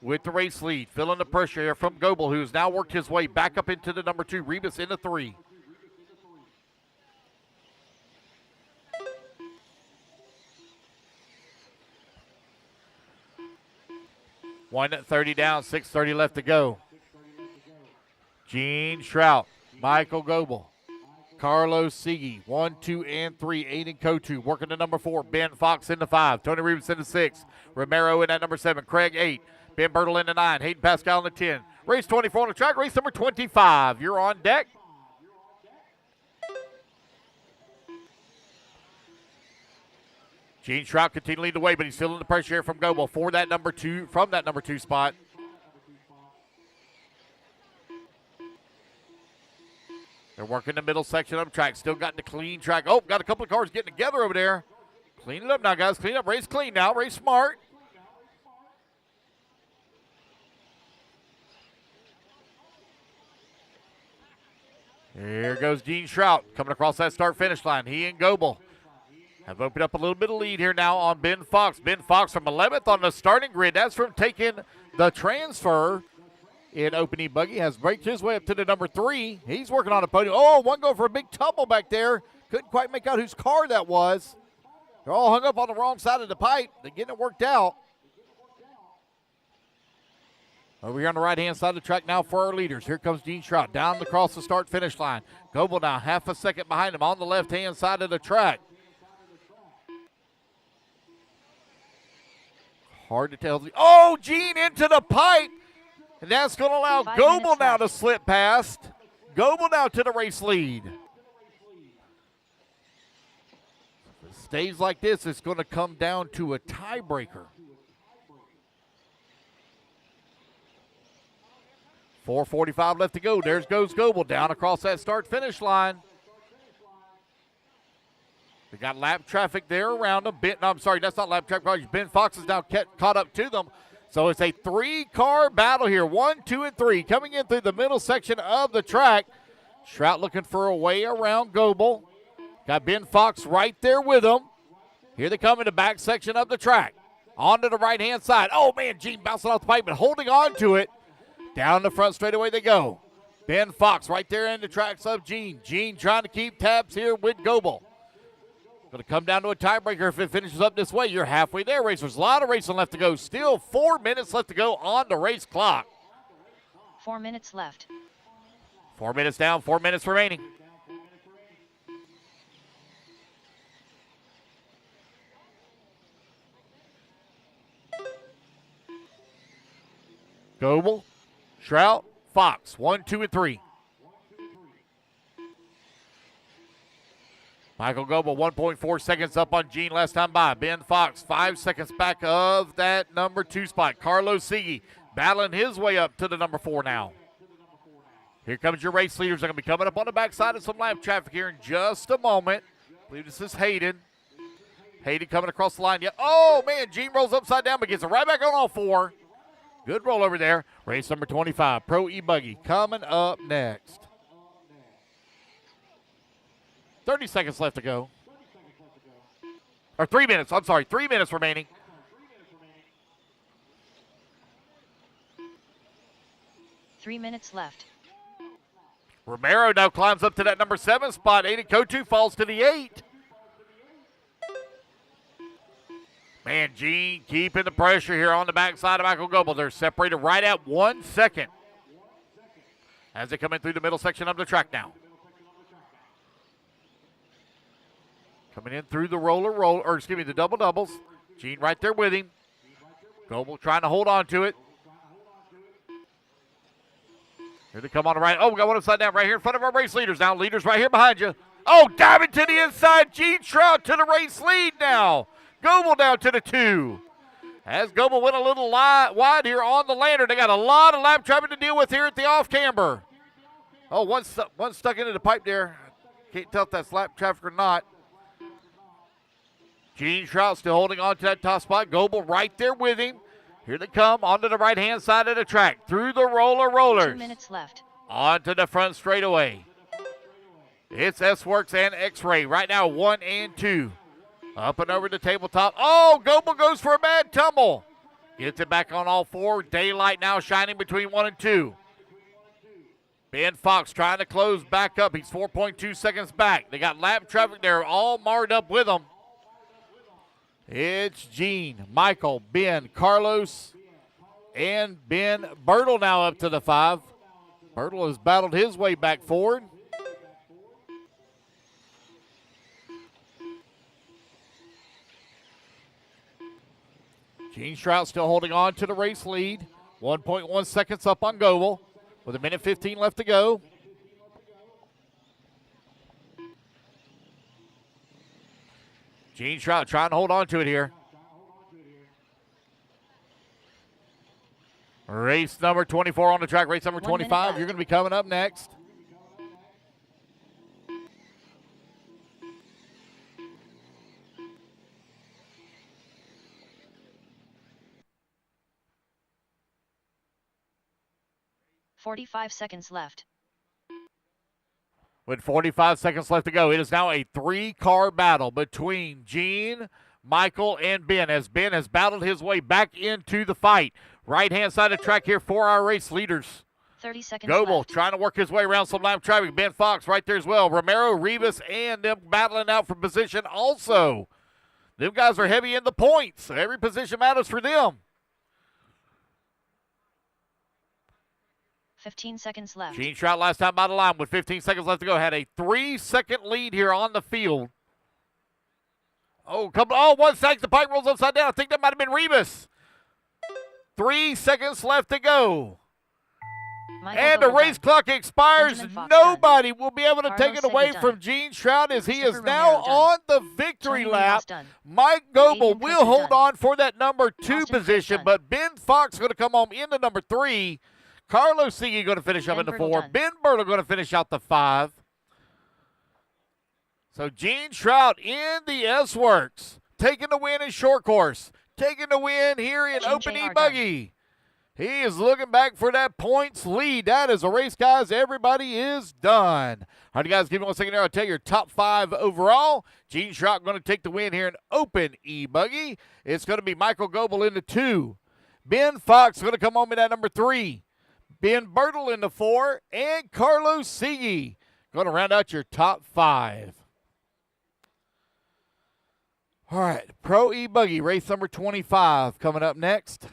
A: with the race lead. Feeling the pressure here from Goebel, who's now worked his way back up into the number 2. Rivas into 3. One at 30 down, 6:30 left to go. Gene Trout, Michael Goebel, Carlos Sigi, 1, 2, and 3. Aiden Cotu working the number 4. Ben Fox into 5. Tony Rivas into 6. Romero in at number 7. Craig 8. Ben Bertle into 9. Hayden Pascal into 10. Race 24 on the track. Race number 25. You're on deck. Gene Trout continuing to lead the way, but he's feeling the pressure here from Goebel for that number 2, from that number 2 spot. They're working the middle section of the track. Still got the clean track. Oh, got a couple of cars getting together over there. Clean it up now, guys. Clean up. Race clean now. Race smart. Here goes Gene Trout coming across that start-finish line. He and Goebel have opened up a little bit of lead here now on Ben Fox. Ben Fox from 11th on the starting grid. That's from taking the transfer in Open E-Buggy. Has braked his way up to the number 3. He's working on a podium. Oh, one go for a big tumble back there. Couldn't quite make out whose car that was. They're all hung up on the wrong side of the pipe. They're getting it worked out. Over here on the right-hand side of the track now for our leaders. Here comes Gene Trout down across the start-finish line. Goebel now half a second behind him on the left-hand side of the track. Hard to tell. Oh, Gene into the pipe. And that's going to allow Goebel now to slip past. Goebel now to the race lead. If it stays like this, it's going to come down to a tiebreaker. 4:45 left to go. There goes Goebel down across that start-finish line. They got lap traffic there around them. I'm sorry, that's not lap traffic. Ben Fox is now caught up to them. So it's a 3-car battle here. 1, 2, and 3 coming in through the middle section of the track. Trout looking for a way around Goebel. Got Ben Fox right there with him. Here they come in the back section of the track. Onto the right-hand side. Oh, man, Gene bouncing off the pipe and holding on to it. Down the front straightaway they go. Ben Fox right there in the tracks of Gene. Gene trying to keep tabs here with Goebel. Going to come down to a tiebreaker if it finishes up this way. You're halfway there, racers. A lot of racing left to go. Still 4 minutes left to go on the race clock.
B: 4 minutes left.
A: 4 minutes down, 4 minutes remaining. Goebel, Trout, Fox, 1, 2, and 3. Michael Goebel, 1.4 seconds up on Gene last time by. Ben Fox, 5 seconds back of that number 2 spot. Carlos Sigi battling his way up to the number 4 now. Here comes your race leaders. They're going to be coming up on the backside of some lap traffic here in just a moment. I believe this is Hayden. Hayden coming across the line. Yeah. Oh, man, Gene rolls upside down but gets it right back on all 4. Good roll over there. Race number 25, Pro E-Buggy, coming up next. 30 seconds left to go. Or 3 minutes. I'm sorry, 3 minutes remaining.
B: Three minutes left.
A: Romero now climbs up to that number 7 spot. Aiden Kotu falls to the 8. Man, Gene keeping the pressure here on the backside of Michael Goebel. They're separated right at 1 second as they come in through the middle section of the track now. Coming in through the the double doubles. Gene right there with him. Goebel trying to hold on to it. Here they come on the right. Oh, we got one upside down right here in front of our race leaders now. Leaders right here behind you. Oh, diving to the inside. Gene Trout to the race lead now. Goebel down to the 2. As Goebel went a little wide here on the lantern. They got a lot of lap traffic to deal with here at the off-camber. Oh, one stuck into the pipe there. Can't tell if that's lap traffic or not. Gene Trout still holding on to that top spot. Goebel right there with him. Here they come onto the right-hand side of the track. Through the rollers.
B: 2 minutes left.
A: Onto the front straightaway. It's S-Works and X-Ray. Right now, 1 and 2. Up and over the tabletop. Oh, Goebel goes for a bad tumble. Gets it back on all 4. Daylight now shining between 1 and 2. Ben Fox trying to close back up. He's 4.2 seconds back. They got lap traffic there all marred up with them. It's Gene, Michael, Ben, Carlos, and Ben Bertle now up to the 5. Bertle has battled his way back forward. Gene Strout still holding on to the race lead. 1.1 seconds up on Goebel with 1:15 left to go. Gene Strout trying to hold on to it here. Race number 24 on the track. Race number 25. You're going to be coming up next.
B: "45 seconds left.
A: With 45 seconds left to go, it is now a 3-car battle between Gene, Michael, and Ben as Ben has battled his way back into the fight. Right-hand side of the track here for our race leaders.
B: 30 seconds
A: Goebel
B: left.
A: trying to work his way around some lap traffic. Ben Fox right there as well. Romero, Rivas, and them battling out for position also. Them guys are heavy in the points, so every position matters for them.
B: 15 seconds left.
A: Gene Strout last time by the line with 15 seconds left to go. Had a 3-second lead here on the field. Oh, 1 second. The pipe rolls upside down. I think that might have been Rivas. 3 seconds left to go. And the race clock expires. Nobody will be able to take it away from Gene Strout as he is now on the victory lap. Mike Goebel will hold on for that number 2 position, but Ben Fox going to come home into number 3. Carlos Sigi going to finish up in the 4. Ben Bertle going to finish out the 5. So Gene Strout in the S-Works, taking the win in short course, taking the win here in open E-Buggy. He is looking back for that points lead. That is a race, guys. Everybody is done. All right, guys, give me 1 second here. I'll tell you your top 5 overall. Gene Strout going to take the win here in open E-Buggy. It's going to be Michael Goebel in the 2. Ben Fox going to come home in at number 3. Ben Bertle in the 4, and Carlos Sigi going to round out your top 5. All right, Pro E-Buggy, race number 25 coming up next.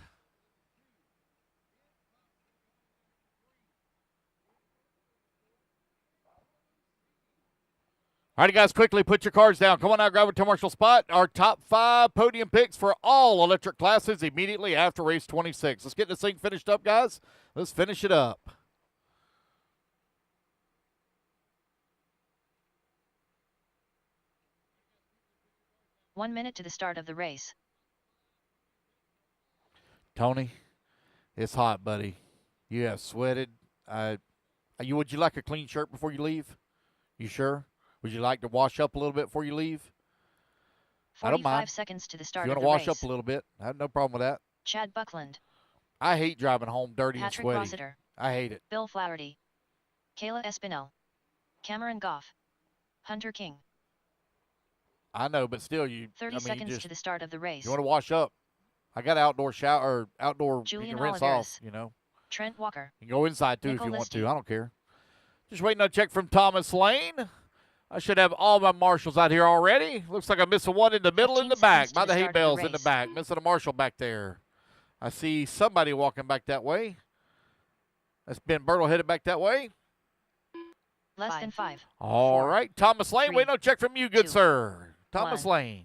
A: All right, guys, quickly put your cards down. Come on now, grab a commercial spot. Our top 5 podium picks for all electric classes immediately after race 26. Let's get this thing finished up, guys. Let's finish it up.
B: "1 minute to the start of the race.
A: Tony, it's hot, buddy. You have sweated. Would you like a clean shirt before you leave? You sure? Would you like to wash up a little bit before you leave? I don't mind.
B: 45 seconds to the start
A: You
B: of
A: want
B: the
A: to
B: race.
A: wash up a little bit? I have no problem with that.
B: Chad Buckland,
A: I hate driving home dirty
B: Patrick
A: and sweaty.
B: Rossiter,
A: I hate it.
B: Bill Flaherty, Kayla Espinel, Cameron Goff, Hunter King,
A: I know, but still,
B: 30 seconds to the start of the race.
A: You want to wash up. I got outdoor shower or outdoor.
B: Julian
A: you can rinse
B: Oliveras.
A: off. You know.
B: Trent Walker.
A: You can go inside too
B: Nicole
A: if you want
B: Listy.
A: to. I don't care. Just waiting on a check from Thomas Lane. I should have all my marshals out here already. Looks like I'm missing one in the middle in the back. By the hay bales in the back. Missing a marshal back there. I see somebody walking back that way. That's Ben Bertle headed back that way.
B: Less than 5.
A: All right. Thomas Lane, waiting on a check from you, good sir. Thomas Lane.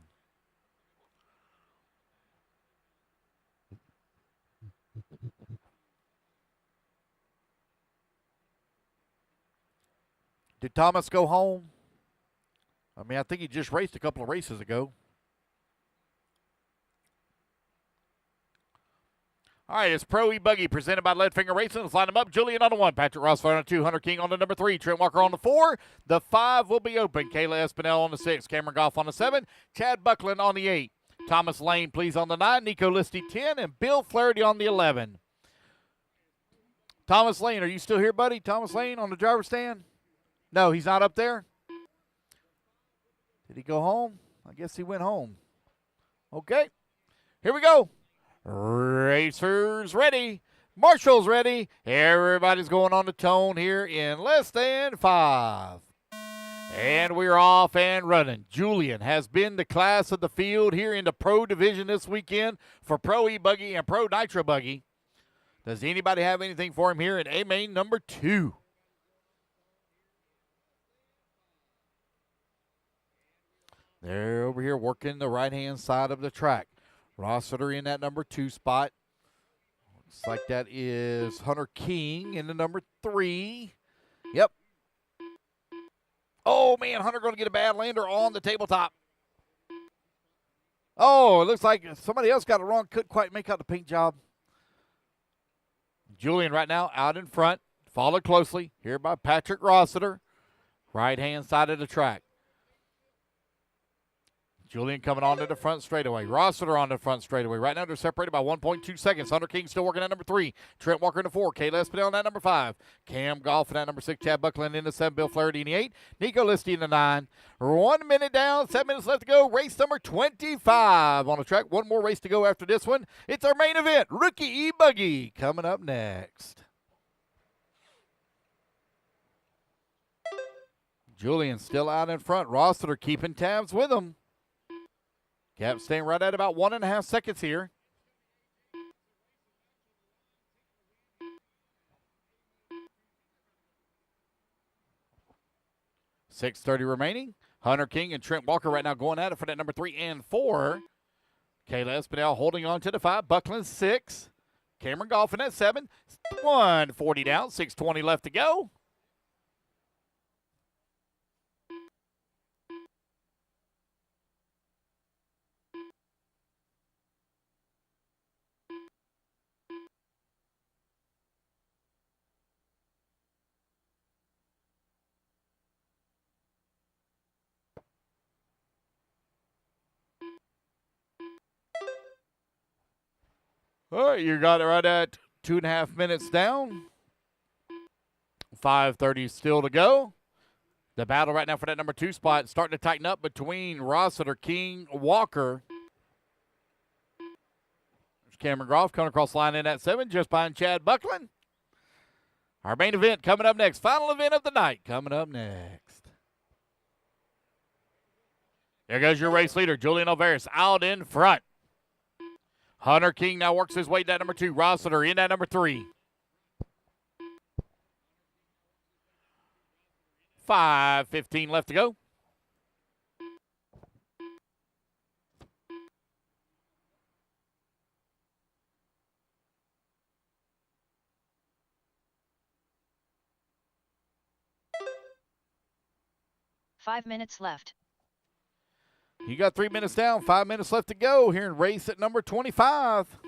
A: Did Thomas go home? I mean, I think he just raced a couple of races ago. All right, it's Pro E-Buggy presented by Leadfinger Racing. Let's line them up. Julian on the 1, Patrick Rossford on the 2, Hunter King on the number 3, Trent Walker on the 4. The 5 will be open. Kayla Espinel on the 6, Cameron Goff on the 7, Chad Buckland on the 8, Thomas Lane, please, on the 9, Nico Listy 10, and Bill Flaherty on the 11. Thomas Lane, are you still here, buddy? Thomas Lane on the driver's stand? No, he's not up there. Did he go home? I guess he went home. Okay, here we go. Racers ready. Marshals ready. Everybody's going on the tone here in less than 5. And we're off and running. Julian has been the class of the field here in the Pro Division this weekend for Pro E-Buggy and Pro Nitro Buggy. Does anybody have anything for him here in A-Main number 2? They're over here working the right-hand side of the track. Rossiter in that number 2 spot. Looks like that is Hunter King in the number 3. Yep. Oh, man, Hunter going to get a bad lander on the tabletop. Oh, it looks like somebody else got it wrong. Couldn't quite make out the paint job. Julian right now out in front. Followed closely here by Patrick Rossiter. Right-hand side of the track. Julian coming onto the front straightaway. Rossiter on the front straightaway. Right now they're separated by 1.2 seconds. Hunter King still working at number 3. Trent Walker in the 4. Kayla Espinel in that number 5. Cam Goff in that number 6. Chad Buckland in the 7. Bill Flaherty in the 8. Nico Listy in the 9. 1 minute down. 7 minutes left to go. Race number 25 on the track. One more race to go after this one. It's our main event. Rookie E-Buggy coming up next. Julian still out in front. Rossiter keeping tabs with him. Cap staying right at about 1.5 seconds here. .630 remaining. Hunter King and Trent Walker right now going at it for that number 3 and 4. Kayla Espinel holding on to the 5. Buckland 6. Cameron Goff in at 7. 140 down. 6:20 left to go. All right, you got it right at 2.5 minutes down. 5:30 still to go. The battle right now for that number 2 spot starting to tighten up between Rossiter, King, Walker. There's Cameron Goff coming across the line in at 7, just behind Chad Buckland. Our main event coming up next. Final event of the night coming up next. There goes your race leader, Julian Oliveras, out in front. Hunter King now works his way to that number 2. Rossiter in that number 3. 5:15 left to go.
B: Five minutes left.
A: You got 3 minutes down, 5 minutes left to go here in race at number 25.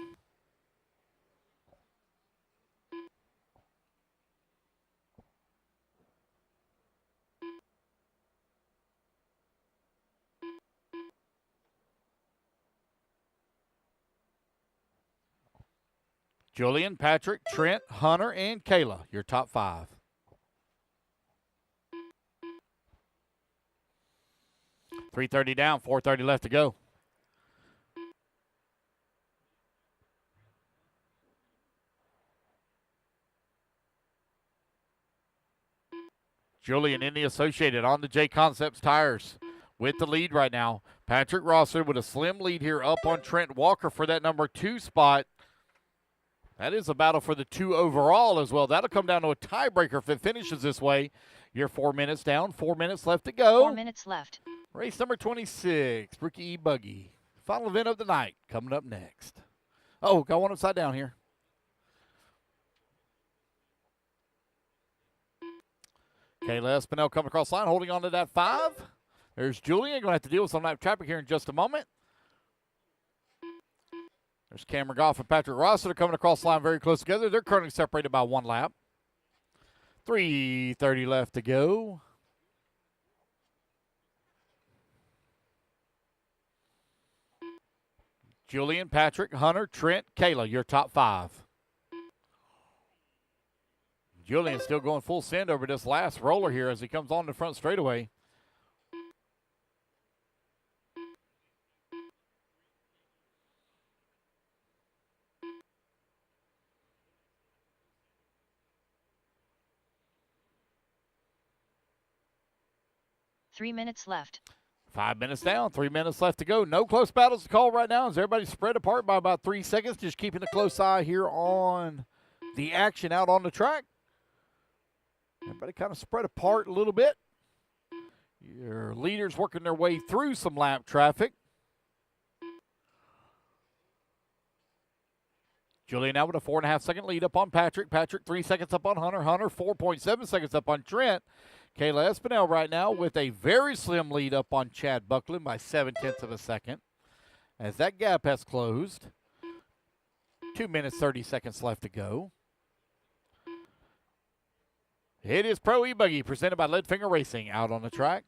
A: Julian, Patrick, Trent, Hunter, and Kayla, your top 5. 3:30 down, 4:30 left to go. Julian in the Associated on the J Concepts tires with the lead right now. Patrick Rosser with a slim lead here up on Trent Walker for that number 2 spot. That is a battle for the 2 overall as well. That'll come down to a tiebreaker if it finishes this way. You're 4 minutes down, 4 minutes left to go.
B: 4 minutes left.
A: Race number 26, Rookie E-Buggy. Final event of the night coming up next. Oh, got one upside down here. Kayla Espinel coming across the line, holding on to that 5. There's Julian. Going to have to deal with some lap traffic here in just a moment. There's Cameron Goff and Patrick Rosser coming across the line very close together. They're currently separated by 1 lap. 3:30 left to go. Julian, Patrick, Hunter, Trent, Kayla, your top 5. Julian still going full send over this last roller here as he comes on the front straightaway.
B: Three minutes left.
A: 5 minutes down, 3 minutes left to go. No close battles to call right now as everybody's spread apart by about 3 seconds. Just keeping a close eye here on the action out on the track. Everybody kind of spread apart a little bit. Your leaders working their way through some lap traffic. Julian now with a 4.5 second lead up on Patrick. Patrick 3 seconds up on Hunter. Hunter 4.7 seconds up on Trent. Kayla Espinel right now with a very slim lead up on Chad Buckland by 0.7 of a second. As that gap has closed. 2 minutes, 30 seconds left to go. It is Pro E-Buggy presented by Leadfinger Racing out on the track.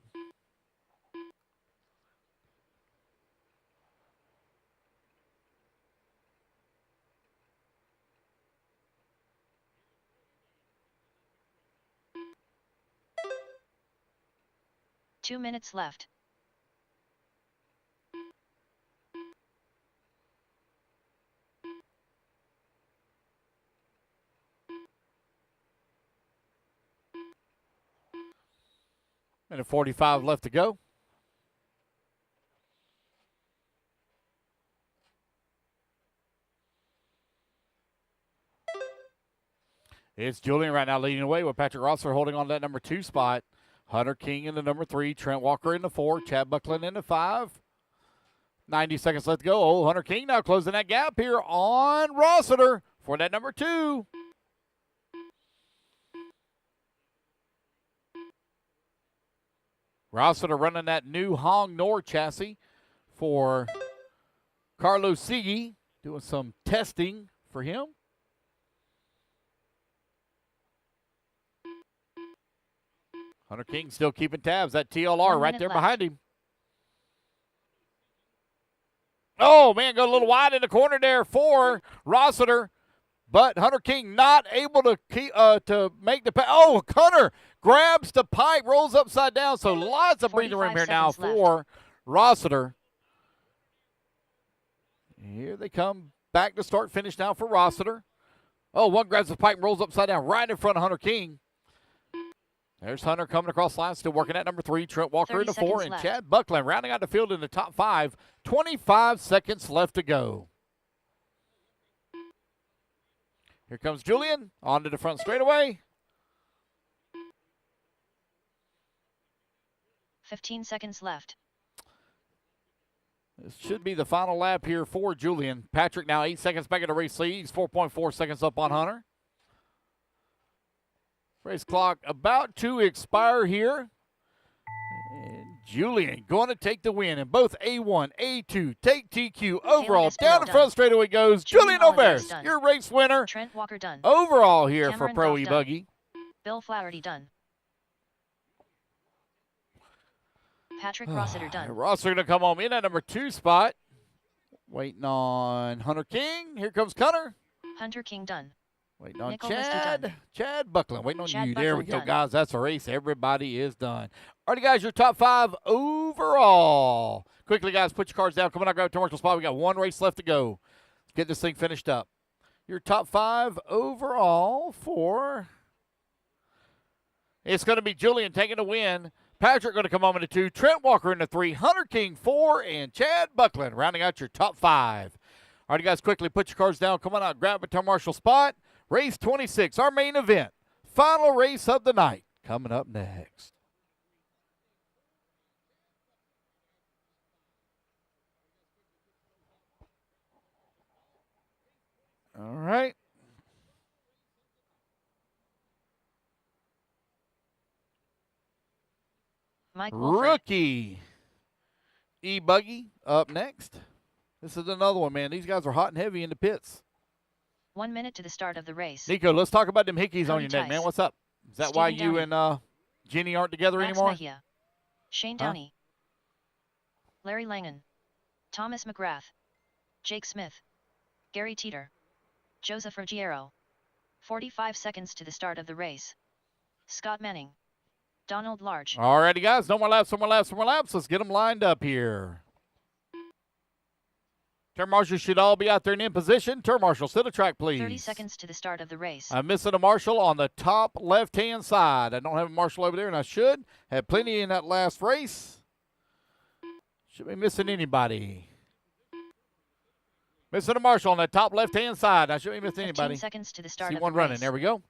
B: Two minutes left.
A: Minute 45 left to go. It's Julian right now leading away with Patrick Rosser holding on to that number 2 spot. Hunter King in the number 3, Trent Walker in the 4, Chad Buckland in the 5. 90 seconds left to go. Oh, Hunter King now closing that gap here on Rossiter for that number 2. Rossiter running that new Hong Nor chassis for Carlos Sigi, doing some testing for him. Hunter King still keeping tabs. That TLR right there behind him. Oh, man, got a little wide in the corner there for Rossiter. But Hunter King not able to make the pass. Oh, Hunter grabs the pipe, rolls upside down. So lots of breathing room here now for Rossiter. Here they come back to start finish now for Rossiter. Oh, one grabs the pipe and rolls upside down right in front of Hunter King. There's Hunter coming across the line, still working at number 3. Trent Walker in the 4, and left. Chad Buckland rounding out the field in the top 5. 25 seconds left to go. Here comes Julian onto the front straightaway.
B: 15 seconds left.
A: This should be the final lap here for Julian. Patrick now 8 seconds back at the race lead. He's 4.4 seconds up on Hunter. Race clock about to expire here. And Julian going to take the win in both A1, A2, take TQ overall. Down the front straightaway goes Julian Overs, your race winner.
B: Trent Walker done.
A: Overall here
B: Cameron
A: for Pro
B: Goff
A: E-Buggy.
B: Bill Flaherty done. Patrick Rossiter done.
A: Rossiter going to come home in at number 2 spot. Waiting on Hunter King. Here comes Hunter.
B: Hunter King done.
A: Waiting on
B: Nickel Misty
A: Chad.
B: done.
A: Chad Buckland. Waiting on
B: Chad
A: you. There we
B: Buckland
A: go,
B: done.
A: guys. That's a race. Everybody is done. All right, guys, your top 5 overall. Quickly, guys, put your cards down. Come on, I'll grab a commercial spot. We got one race left to go. Let's get this thing finished up. Your top 5 overall for... It's going to be Julian taking the win. Patrick going to come home in the 2. Trent Walker in the 3. Hunter King 4. And Chad Buckland rounding out your top 5. All right, guys, quickly put your cards down. Come on out, grab a turn marshal spot. Race 26, our main event. Final race of the night. Coming up next. All right.
B: Mike Wolford.
A: Rookie E-Buggy up next. This is another one, man. These guys are hot and heavy in the pits.
B: 1 minute to the start of the race.
A: Nico, let's talk about them hickeys on
B: Cody
A: your neck, man.
B: Tice.
A: What's up? Is that
B: Stephen
A: why you
B: Downey.
A: and Jenny aren't together
B: Max
A: anymore?
B: Mejia. Shane
A: Huh?
B: Downey. Larry Langen. Thomas McGrath. Jake Smith. Gary Teeter. Joseph Ruggiero. 45 seconds to the start of the race. Scott Manning. Donald Large.
A: All righty, guys. No more laps, no more laps, no more laps. Let's get them lined up here. Turn marshals should all be out there and in position. Turn marshals to the track, please.
B: 30 seconds to the start of the race.
A: I'm missing a marshal on the top left-hand side. I don't have a marshal over there, and I should. Had plenty in that last race. Should be missing anybody. Missing a marshal on the top left-hand side. I shouldn't be missing
B: 15
A: anybody.
B: seconds to the start
A: See
B: of
A: one
B: the
A: running.
B: race.
A: There we go.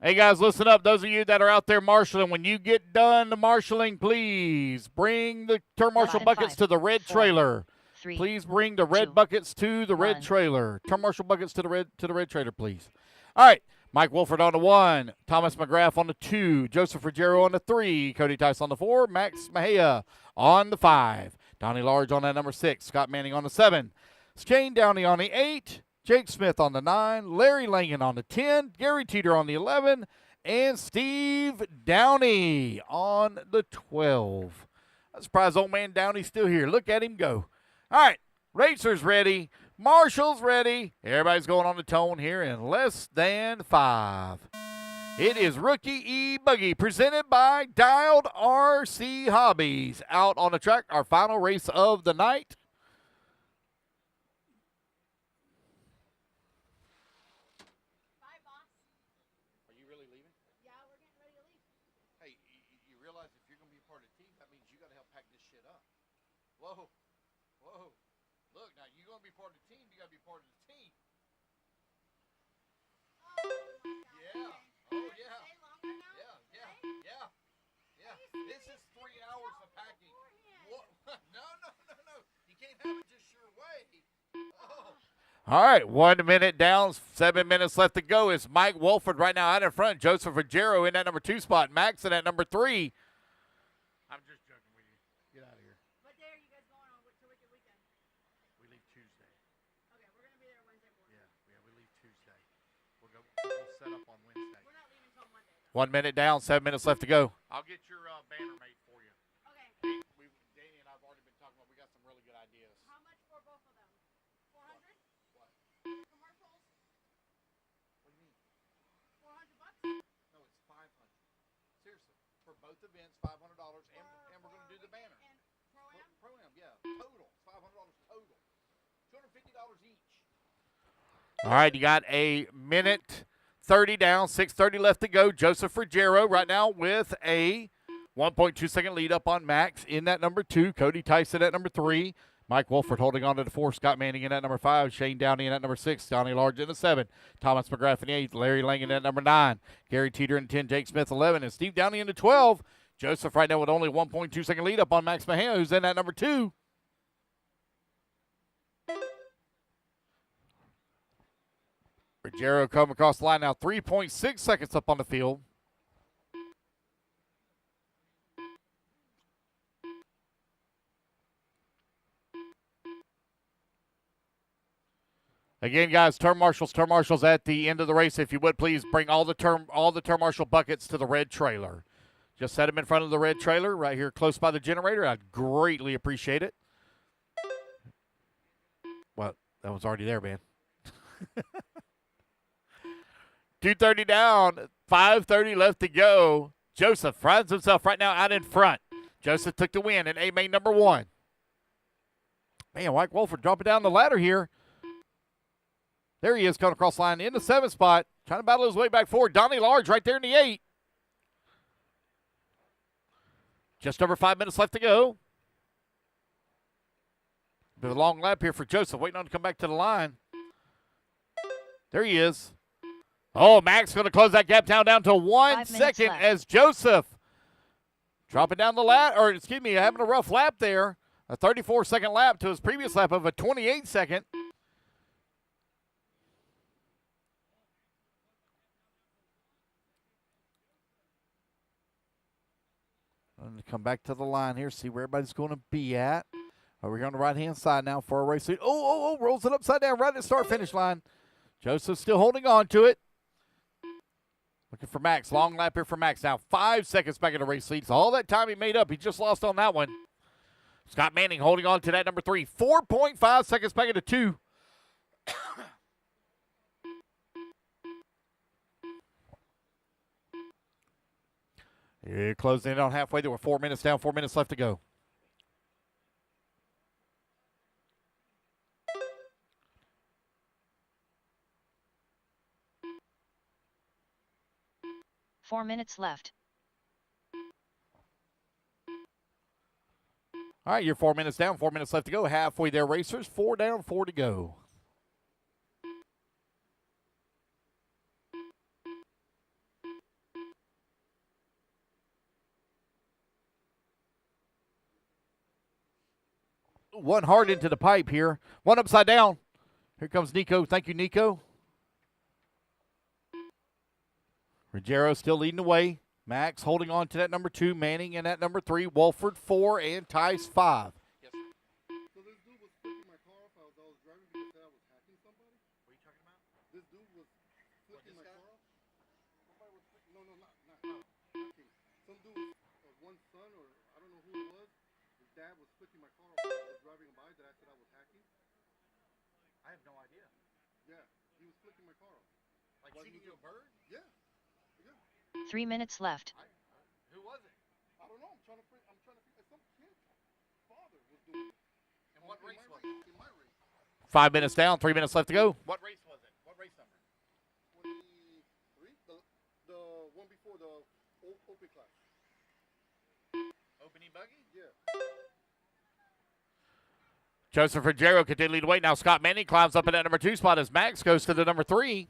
A: Hey, guys, listen up. Those of you that are out there marshaling, when you get done the marshaling, please bring the turn marshal
B: Five,
A: buckets to the red
B: 4,
A: trailer.
B: 3.
A: Please bring the red
B: 2,
A: buckets to the red
B: 1.
A: trailer. Turn marshal buckets to the red trailer, please. All right. Mike Wolford on the 1. Thomas McGrath on the 2. Joseph Ruggiero on the 3. Cody Tice on the 4. Max Mejia on the 5. Donnie Large on that number 6. Scott Manning on the 7. Shane Downey on the 8. Jake Smith on the 9. Larry Langen on the 10. Gary Teeter on the 11. And Steve Downey on the 12. I'm surprised old man Downey's still here. Look at him go. All right, racers ready. Marshals ready. Everybody's going on the tone here in less than 5. It is Rookie E-Buggy presented by Dialed RC Hobbies. Out on the track, our final race of the night. Are you really leaving?
E: Yeah, we're getting ready to leave.
A: Hey, you realize if you're going to be a part of the team, that means you got to help pack this shit up. Whoa. Whoa. Look, now you're going to be part of the team. You got to be part of the team. Yeah. Oh, yeah.
E: Stay longer now?
A: Yeah. This is 3 hours of packing. What? No. You can't have it just your way. Oh. All right, 1 minute down, 7 minutes left to go. It's Mike Wolford right now out in front. Joseph Ruggiero in that number 2 spot. Max in that number 3. I'm just joking with you. Get out of here.
E: What day are you guys going on to Wicked Weekend?
A: We leave Tuesday.
E: Okay, we're going to be there Wednesday morning.
A: Yeah, we leave Tuesday. We'll set up on Wednesday.
E: We're not leaving until Monday, though.
A: 1 minute down, 7 minutes left to go. I'll get your banner made for you.
E: Okay.
A: Danny and I've already been talking about. We got some really good ideas.
E: How much for both of them? 400?
A: What?
E: The commercials?
A: What do you mean?
E: $400?
A: No, it's 500. Seriously, for both events, $500, and we're going to do the banner.
E: And Pro-Am?
A: Pro-Am, yeah, total, $500 total, $250 each. All right, you got a minute 30 down, 6:30 left to go. Joseph Ruggiero right now with a 1.2 second lead up on Max in that number 2. Cody Tyson at number 3. Mike Wolford holding on to the 4. Scott Manning in that number 5. Shane Downey in that number 6. Donnie Large in the 7. Thomas McGrath in the 8. Larry Langen in that number 9. Gary Teeter in the 10. Jake Smith 11. And Steve Downey in the 12. Joseph right now with only 1.2 second lead up on Max Mejia, who's in that number 2. Ruggiero come across the line now. 3.6 seconds up on the field. Again, guys, turn marshals at the end of the race. If you would, please bring all the turn marshal buckets to the red trailer. Just set them in front of the red trailer right here close by the generator. I'd greatly appreciate it. Well, that was already there, man. 2:30 down, 5:30 left to go. Joseph finds himself right now out in front. Joseph took the win in A-Main number 1. Man, Mike Wolford dropping down the ladder here. There he is coming across the line in the 7th spot. Trying to battle his way back forward. Donnie Large right there in the 8. Just over 5 minutes left to go. Bit of a long lap here for Joseph, waiting on to come back to the line. There he is. Oh, Max going to close that gap down to 1 second as Joseph dropping down the lap, or excuse me, having a rough lap there. A 34-second lap to his previous lap of a 28-second. I'm going to come back to the line here, see where everybody's going to be at. Over here on the right-hand side now for a race lead. Oh, rolls it upside down right at the start-finish line. Joseph still holding on to it. Looking for Max. Long lap here for Max. Now 5 seconds back in the race lead. So all that time he made up, he just lost on that one. Scott Manning holding on to that number 3. 4.5 seconds back into 2. Here, closing in on halfway. There were 4 minutes down, 4 minutes left to go.
B: Four minutes left.
A: All right, you're 4 minutes down, 4 minutes left to go. Halfway there, racers. 4 down, 4 to go. One hard into the pipe here. One upside down. Here comes Nico. Thank you, Nico. Ruggiero still leading the way. Max holding on to that number 2. Manning in that number 3. Wolford 4 and Tice 5.
C: Yes, sir. So this dude was flipping my car off as I was driving because I was hacking somebody? What are you talking about? This dude was flipping my car off. Somebody was flipping, no, not hacking. Some dude, one son, or I don't know who it was, his dad was flipping my car off as I was driving by that I said I was hacking. I have no idea. Yeah, he was flipping my car off. Like shooting you a bird? Yeah.
B: 3 minutes left.
C: Who was it? I don't know. I'm trying to figure. Some kid's father was doing it. And what race was it? In my race.
A: 5 minutes down, 3 minutes left to go.
C: What race was it? What race number? 23. The one before the open class. Opening buggy? Yeah.
A: Joseph Ruggiero continued to lead the way. Now Scott Manning climbs up in that number 2 spot as Max goes to the number 3.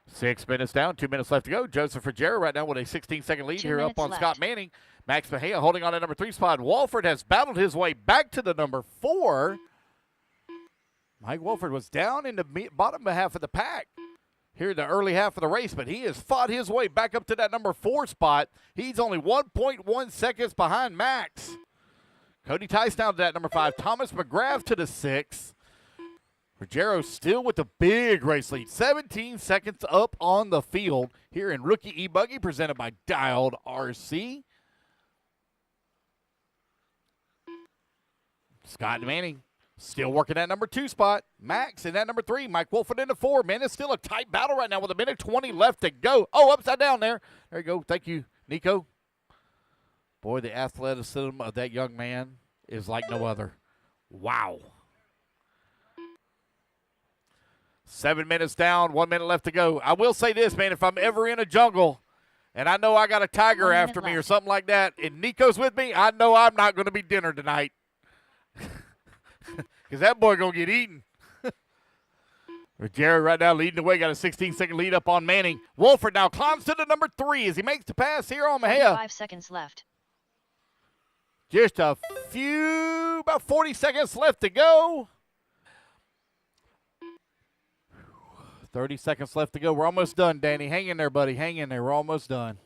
A: Six minutes down, 2 minutes left to go. Joseph Ruggiero right now with a 16-second lead here up on
B: left.
A: Scott Manning. Max Mejia holding on to number 3 spot. Wolford has battled his way back to the number 4. Mike Wolford was down in the bottom half of the pack here in the early half of the race, but he has fought his way back up to that number 4 spot. He's only 1.1 seconds behind Max. Cody Tice down to that number 5. Thomas McGrath to the 6. Ruggiero still with the big race lead. 17 seconds up on the field here in Rookie E-Buggy presented by Dialed RC. Scott Manning still working that number 2 spot. Max in that number 3. Mike Wolford in the 4. Man, it's still a tight battle right now with 1:20 left to go. Oh, upside down there. There you go. Thank you, Nico. Boy, the athleticism of that young man is like no other. Wow. 7 minutes down, 1 minute left to go. I will say this, man, if I'm ever in a jungle and I know I got a tiger after me or something like that and Nico's with me, I know I'm not going to be dinner tonight. Because that boy going to get eaten. Ruggiero right now leading the way, got a 16-second lead up on Manning. Wolford now climbs to the number 3 as he makes the pass here on Mejia.
B: 5 seconds left.
A: Just a few, about 40 seconds left to go. 30 seconds left to go. We're almost done, Danny. Hang in there, buddy. Hang in there. We're almost done.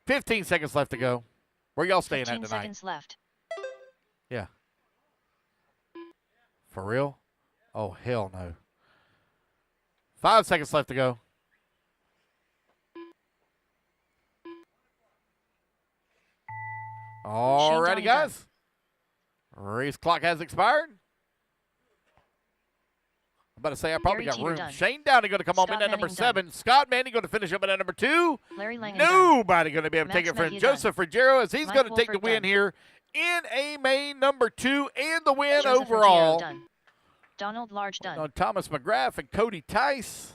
A: 15 seconds left to go. Where y'all staying at
B: 15
A: tonight?
B: seconds left.
A: Yeah. For real? Oh, hell no. 5 seconds left to go. Alrighty,
B: Downey
A: guys. Race clock has expired. I'm about to say I probably
B: Gary
A: got
B: Teeter
A: room.
B: done.
A: Shane Downey going to come on
B: Scott
A: in at number
B: Manning
A: 7. Scott Manning going to finish up at number 2.
B: Larry Langham done.
A: Nobody going to be able to take
B: Max
A: it from
B: Mayhew
A: Joseph Ruggiero as he's
B: Mike
A: going to take the
B: Wolford
A: win
B: done.
A: here in a main number 2 and the win
B: Joseph
A: overall.
B: Ruggiero done. Donald Large done.
A: On Thomas McGrath and Cody Tice.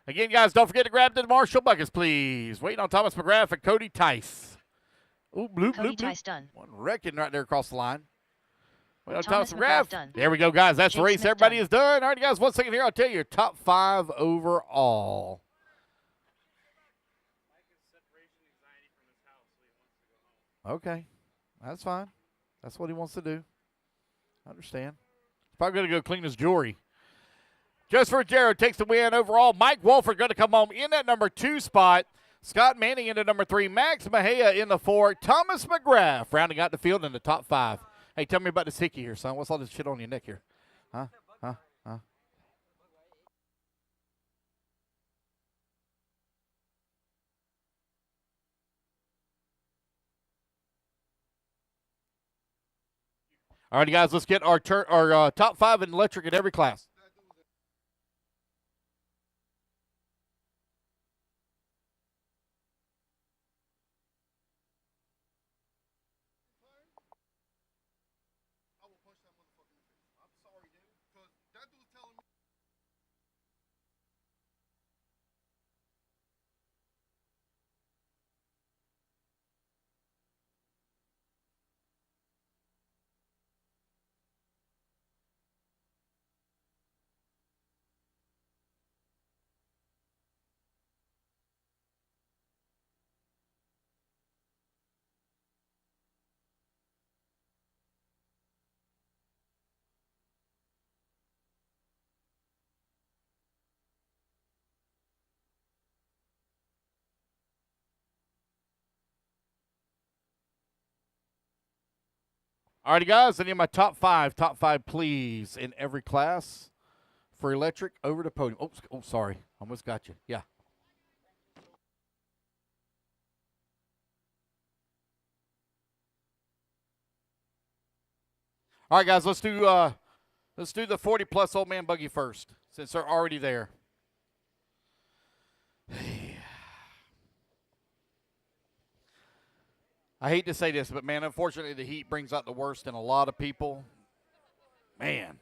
A: Again, guys, don't forget to grab the Marshall buckets, please. Waiting on Thomas McGrath and Cody Tice. Ooh, bloop,
B: Cody
A: bloop, bloop.
B: Tice done.
A: One wrecking right there across the line. Waiting on
B: Thomas
A: Thomas
B: McGrath
A: McGrath.
B: done.
A: There we go, guys. That's the
B: Jake
A: race.
B: Smith
A: Everybody
B: done.
A: is done. All right, guys, 1 second here. I'll tell you your top 5 overall. Okay, that's fine. That's what he wants to do. I understand. He's probably going to go clean his jewelry. Joseph Ruggiero takes the win overall. Mike Wolford going to come home in that number 2 spot. Scott Manning into number 3. Max Mejia in the 4. Thomas McGrath rounding out the field in the top 5. Hey, tell me about this hickey here, son. What's all this shit on your neck here? Huh? All right, guys, let's get our top 5 in electric in every class.
C: I will punch that motherfucker in the face. I'm sorry, dude. Because that dude's telling me.
A: All righty, guys, I need my top 5. Top 5, please, in every class for electric over the podium. Oops, oh, sorry. Almost got you. Yeah. All right, guys, let's do the 40-plus old man buggy first, since they're already there. I hate to say this, but, man, unfortunately, the heat brings out the worst in a lot of people. Man.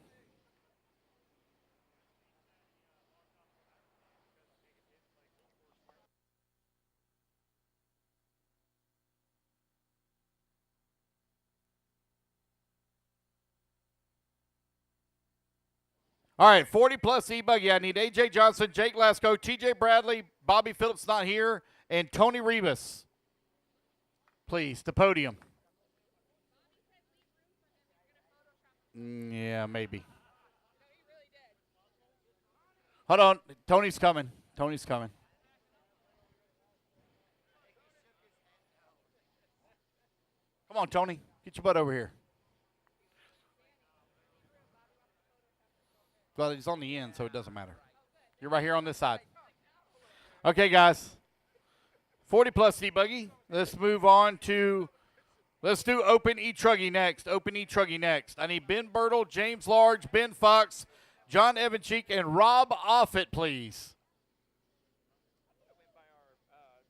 A: All right, 40-plus E-Buggy. I need A.J. Johnson, Jake Lasco, T.J. Bradley, Bobby Phillips not here, and Tony Rivas. Please, the podium. Yeah, maybe. Hold on. Tony's coming. Tony's coming. Come on, Tony. Get your butt over here. Well, he's on the end, so it doesn't matter. You're right here on this side. Okay, guys. 40-plus E-Buggy. Let's move on to, let's do Open E-Truggy next. Open E-Truggy next. I need Ben Birtle, James Large, Ben Fox, John Evancheek, and Rob Offit, please.
F: I went by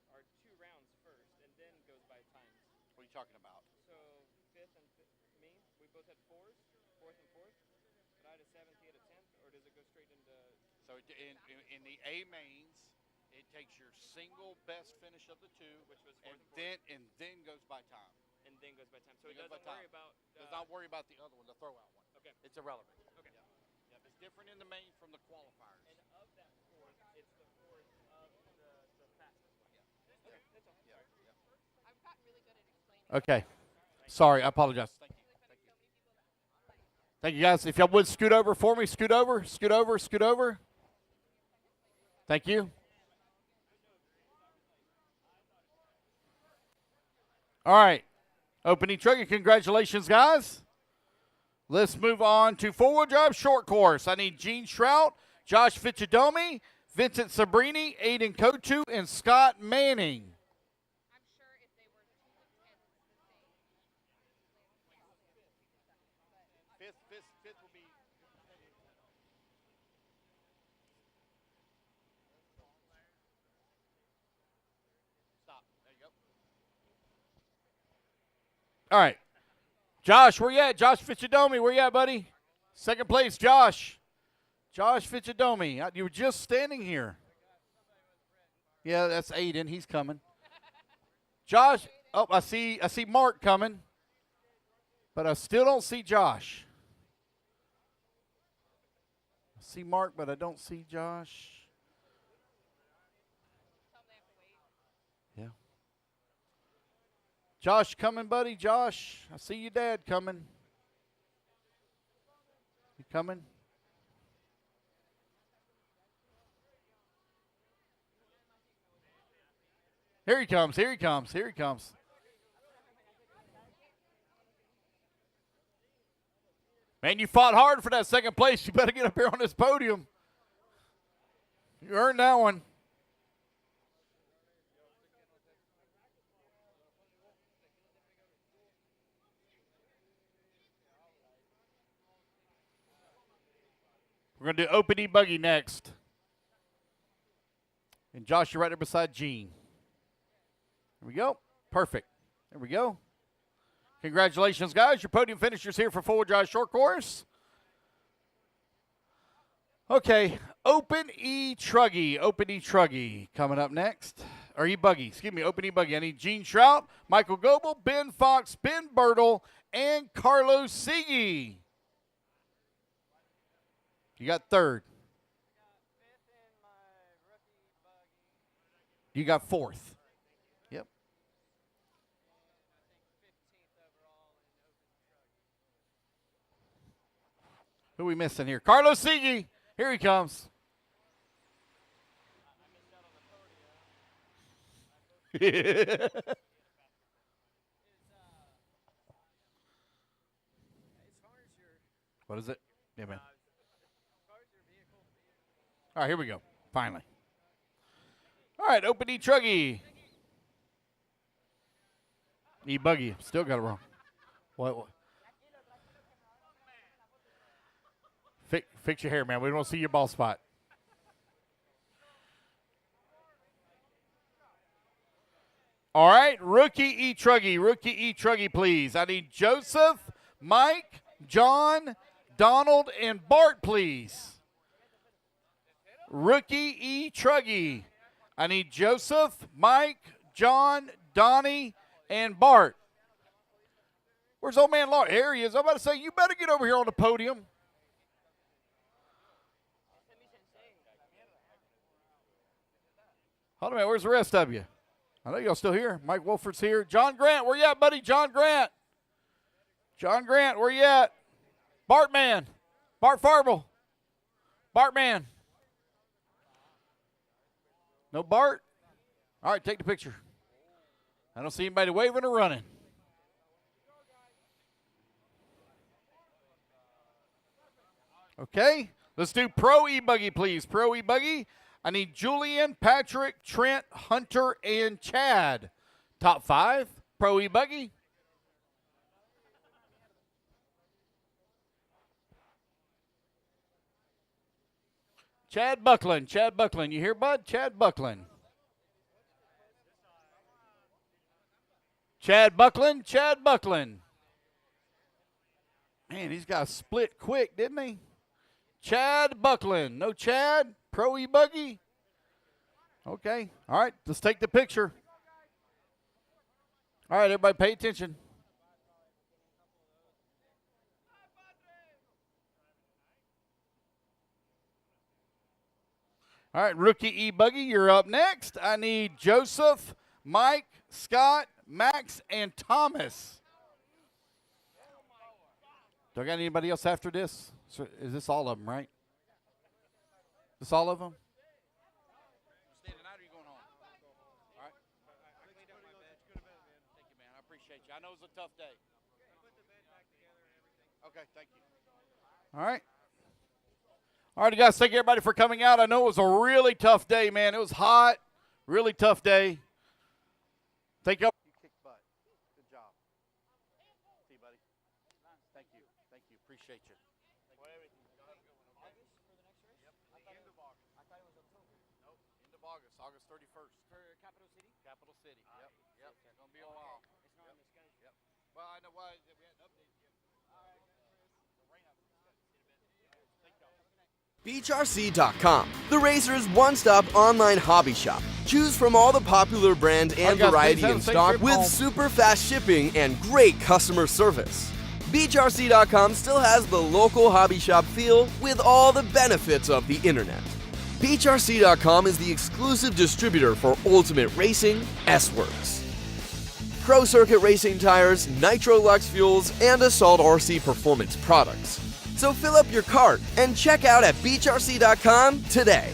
F: our 2 rounds first, and then goes by times.
A: What are you talking about?
F: So 5th and me, we both had 4s, 4th and 4th. But I had a 7th, he had a 10th, or does it go straight into?
A: So in the A mains, it takes your single best finish of the 2,
F: Which was 4th
A: and then goes by time.
F: and then goes by time. So it
A: It goes
F: doesn't
A: by
F: worry
A: time.
F: about.
A: Does not worry about the other one, the throwout one.
F: Okay.
A: It's irrelevant.
F: Okay.
A: Yep. It's different in the main from the qualifiers.
F: And of that 4th, it's the 4th of the fastest one. Okay, that's all.
E: I've gotten really good at explaining.
A: Okay. Sorry, I apologize. Thank you. Thank you, guys. If y'all would scoot over for me, scoot over, scoot over, scoot over. Thank you. All right. Open E-Truggy. Congratulations, guys. Let's move on to four-wheel drive short course. I need Gene Shrout, Josh Ficcidomi, Vincent Sabrini, Aiden Kotu, and Scott Manning.
C: Fifth will be. Stop. There you go.
A: All right. Josh, where you at? Josh Ficcidomi, where you at, buddy? Second place, Josh. Josh Ficcidomi. You were just standing here. Yeah, that's Aiden. He's coming. Josh, oh, I see Mark coming. But I still don't see Josh. I see Mark, but I don't see Josh. Yeah. Josh coming, buddy. Josh, I see your dad coming. You coming? Here he comes. Here he comes. Here he comes. Man, you fought hard for that second place. You better get up here on this podium. You earned that one. We're going to do open E-Buggy next. And Josh, you're right there beside Gene. There we go. Perfect. There we go. Congratulations, guys. Your podium finishers here for four-wheel drive short course. Okay, open E-Truggy. Open E-Truggy coming up next. Or E-Buggy. Excuse me, open E-Buggy. I need Gene Shrout, Michael Goebel, Ben Fox, Ben Bertle, and Carlos Sigi. You got third. You got fourth. Yep. Who are we missing here? Carlos Sigi. Here he comes. What is it? Yeah, man. All right, here we go. Finally. All right, open E-Truggy. E-Buggy. Still got it wrong. What? Fix your hair, man. We don't want to see your bald spot. All right, rookie E-Truggy. Rookie E-Truggy, please. I need Joseph, Mike, John, Donald, and Bart, please. Rookie E-Truggy. I need Joseph, Mike, John, Donnie, and Bart. Where's old man Law? Here he is. I'm about to say, you better get over here on the podium. Hold on a minute. Where's the rest of you? I know y'all still here. Mike Wolford's here. John Grant, where you at, buddy? John Grant. John Grant, where you at? Bartman. Bart Farble. Bartman. No Bart? All right, take the picture. I don't see anybody waving or running. Okay, let's do Pro E-Buggy, please. Pro E-Buggy. I need Julian, Patrick, Trent, Hunter, and Chad. Top 5, Pro E-Buggy. Chad Buckland. Chad Buckland. You hear, bud? Chad Buckland. Chad Buckland. Chad Buckland. Man, he's got a split quick, didn't he? Chad Buckland. No Chad? Pro E-Buggy? Okay. All right, let's take the picture. All right, everybody pay attention. All right, rookie E-Buggy, you're up next. I need Joseph, Mike, Scott, Max, and Thomas. Do I got anybody else after this? So is this all of them, right? This all of them? Staying tonight or you going home? All right.
F: I cleaned out my bed.
A: Thank you, man. I appreciate you. I know it was a tough day.
F: I put the bed back together and everything.
A: Okay, thank you. All right. All right, guys, thank you, everybody, for coming out. I know it was a really tough day, man. It was hot, really tough day. Thank you.
C: You kicked butt. Good job. See you, buddy. Thank you. Thank you. Appreciate you.
A: August for the next race? Yep. End of August. I thought it was October. Nope. End of August, August 31st.
F: For Capital City?
A: Capital City. Yep. Yep. It's going to be a while.
F: It's not on the schedule.
A: Yep. Well, I know why we hadn't updated yet.
D: BeachRC.com, the racer's one-stop online hobby shop. Choose from all the popular brand and
A: guys,
D: variety
A: please have
D: in
A: a safe
D: stock
A: trip
D: with
A: home.
D: super fast shipping and great customer service. BeachRC.com still has the local hobby shop feel with all the benefits of the internet. BeachRC.com is the exclusive distributor for Ultimate Racing, S-Works, Pro Circuit Racing tires, Nitro Lux fuels, and Assault RC performance products. So fill up your cart and check out at BeachRC.com today.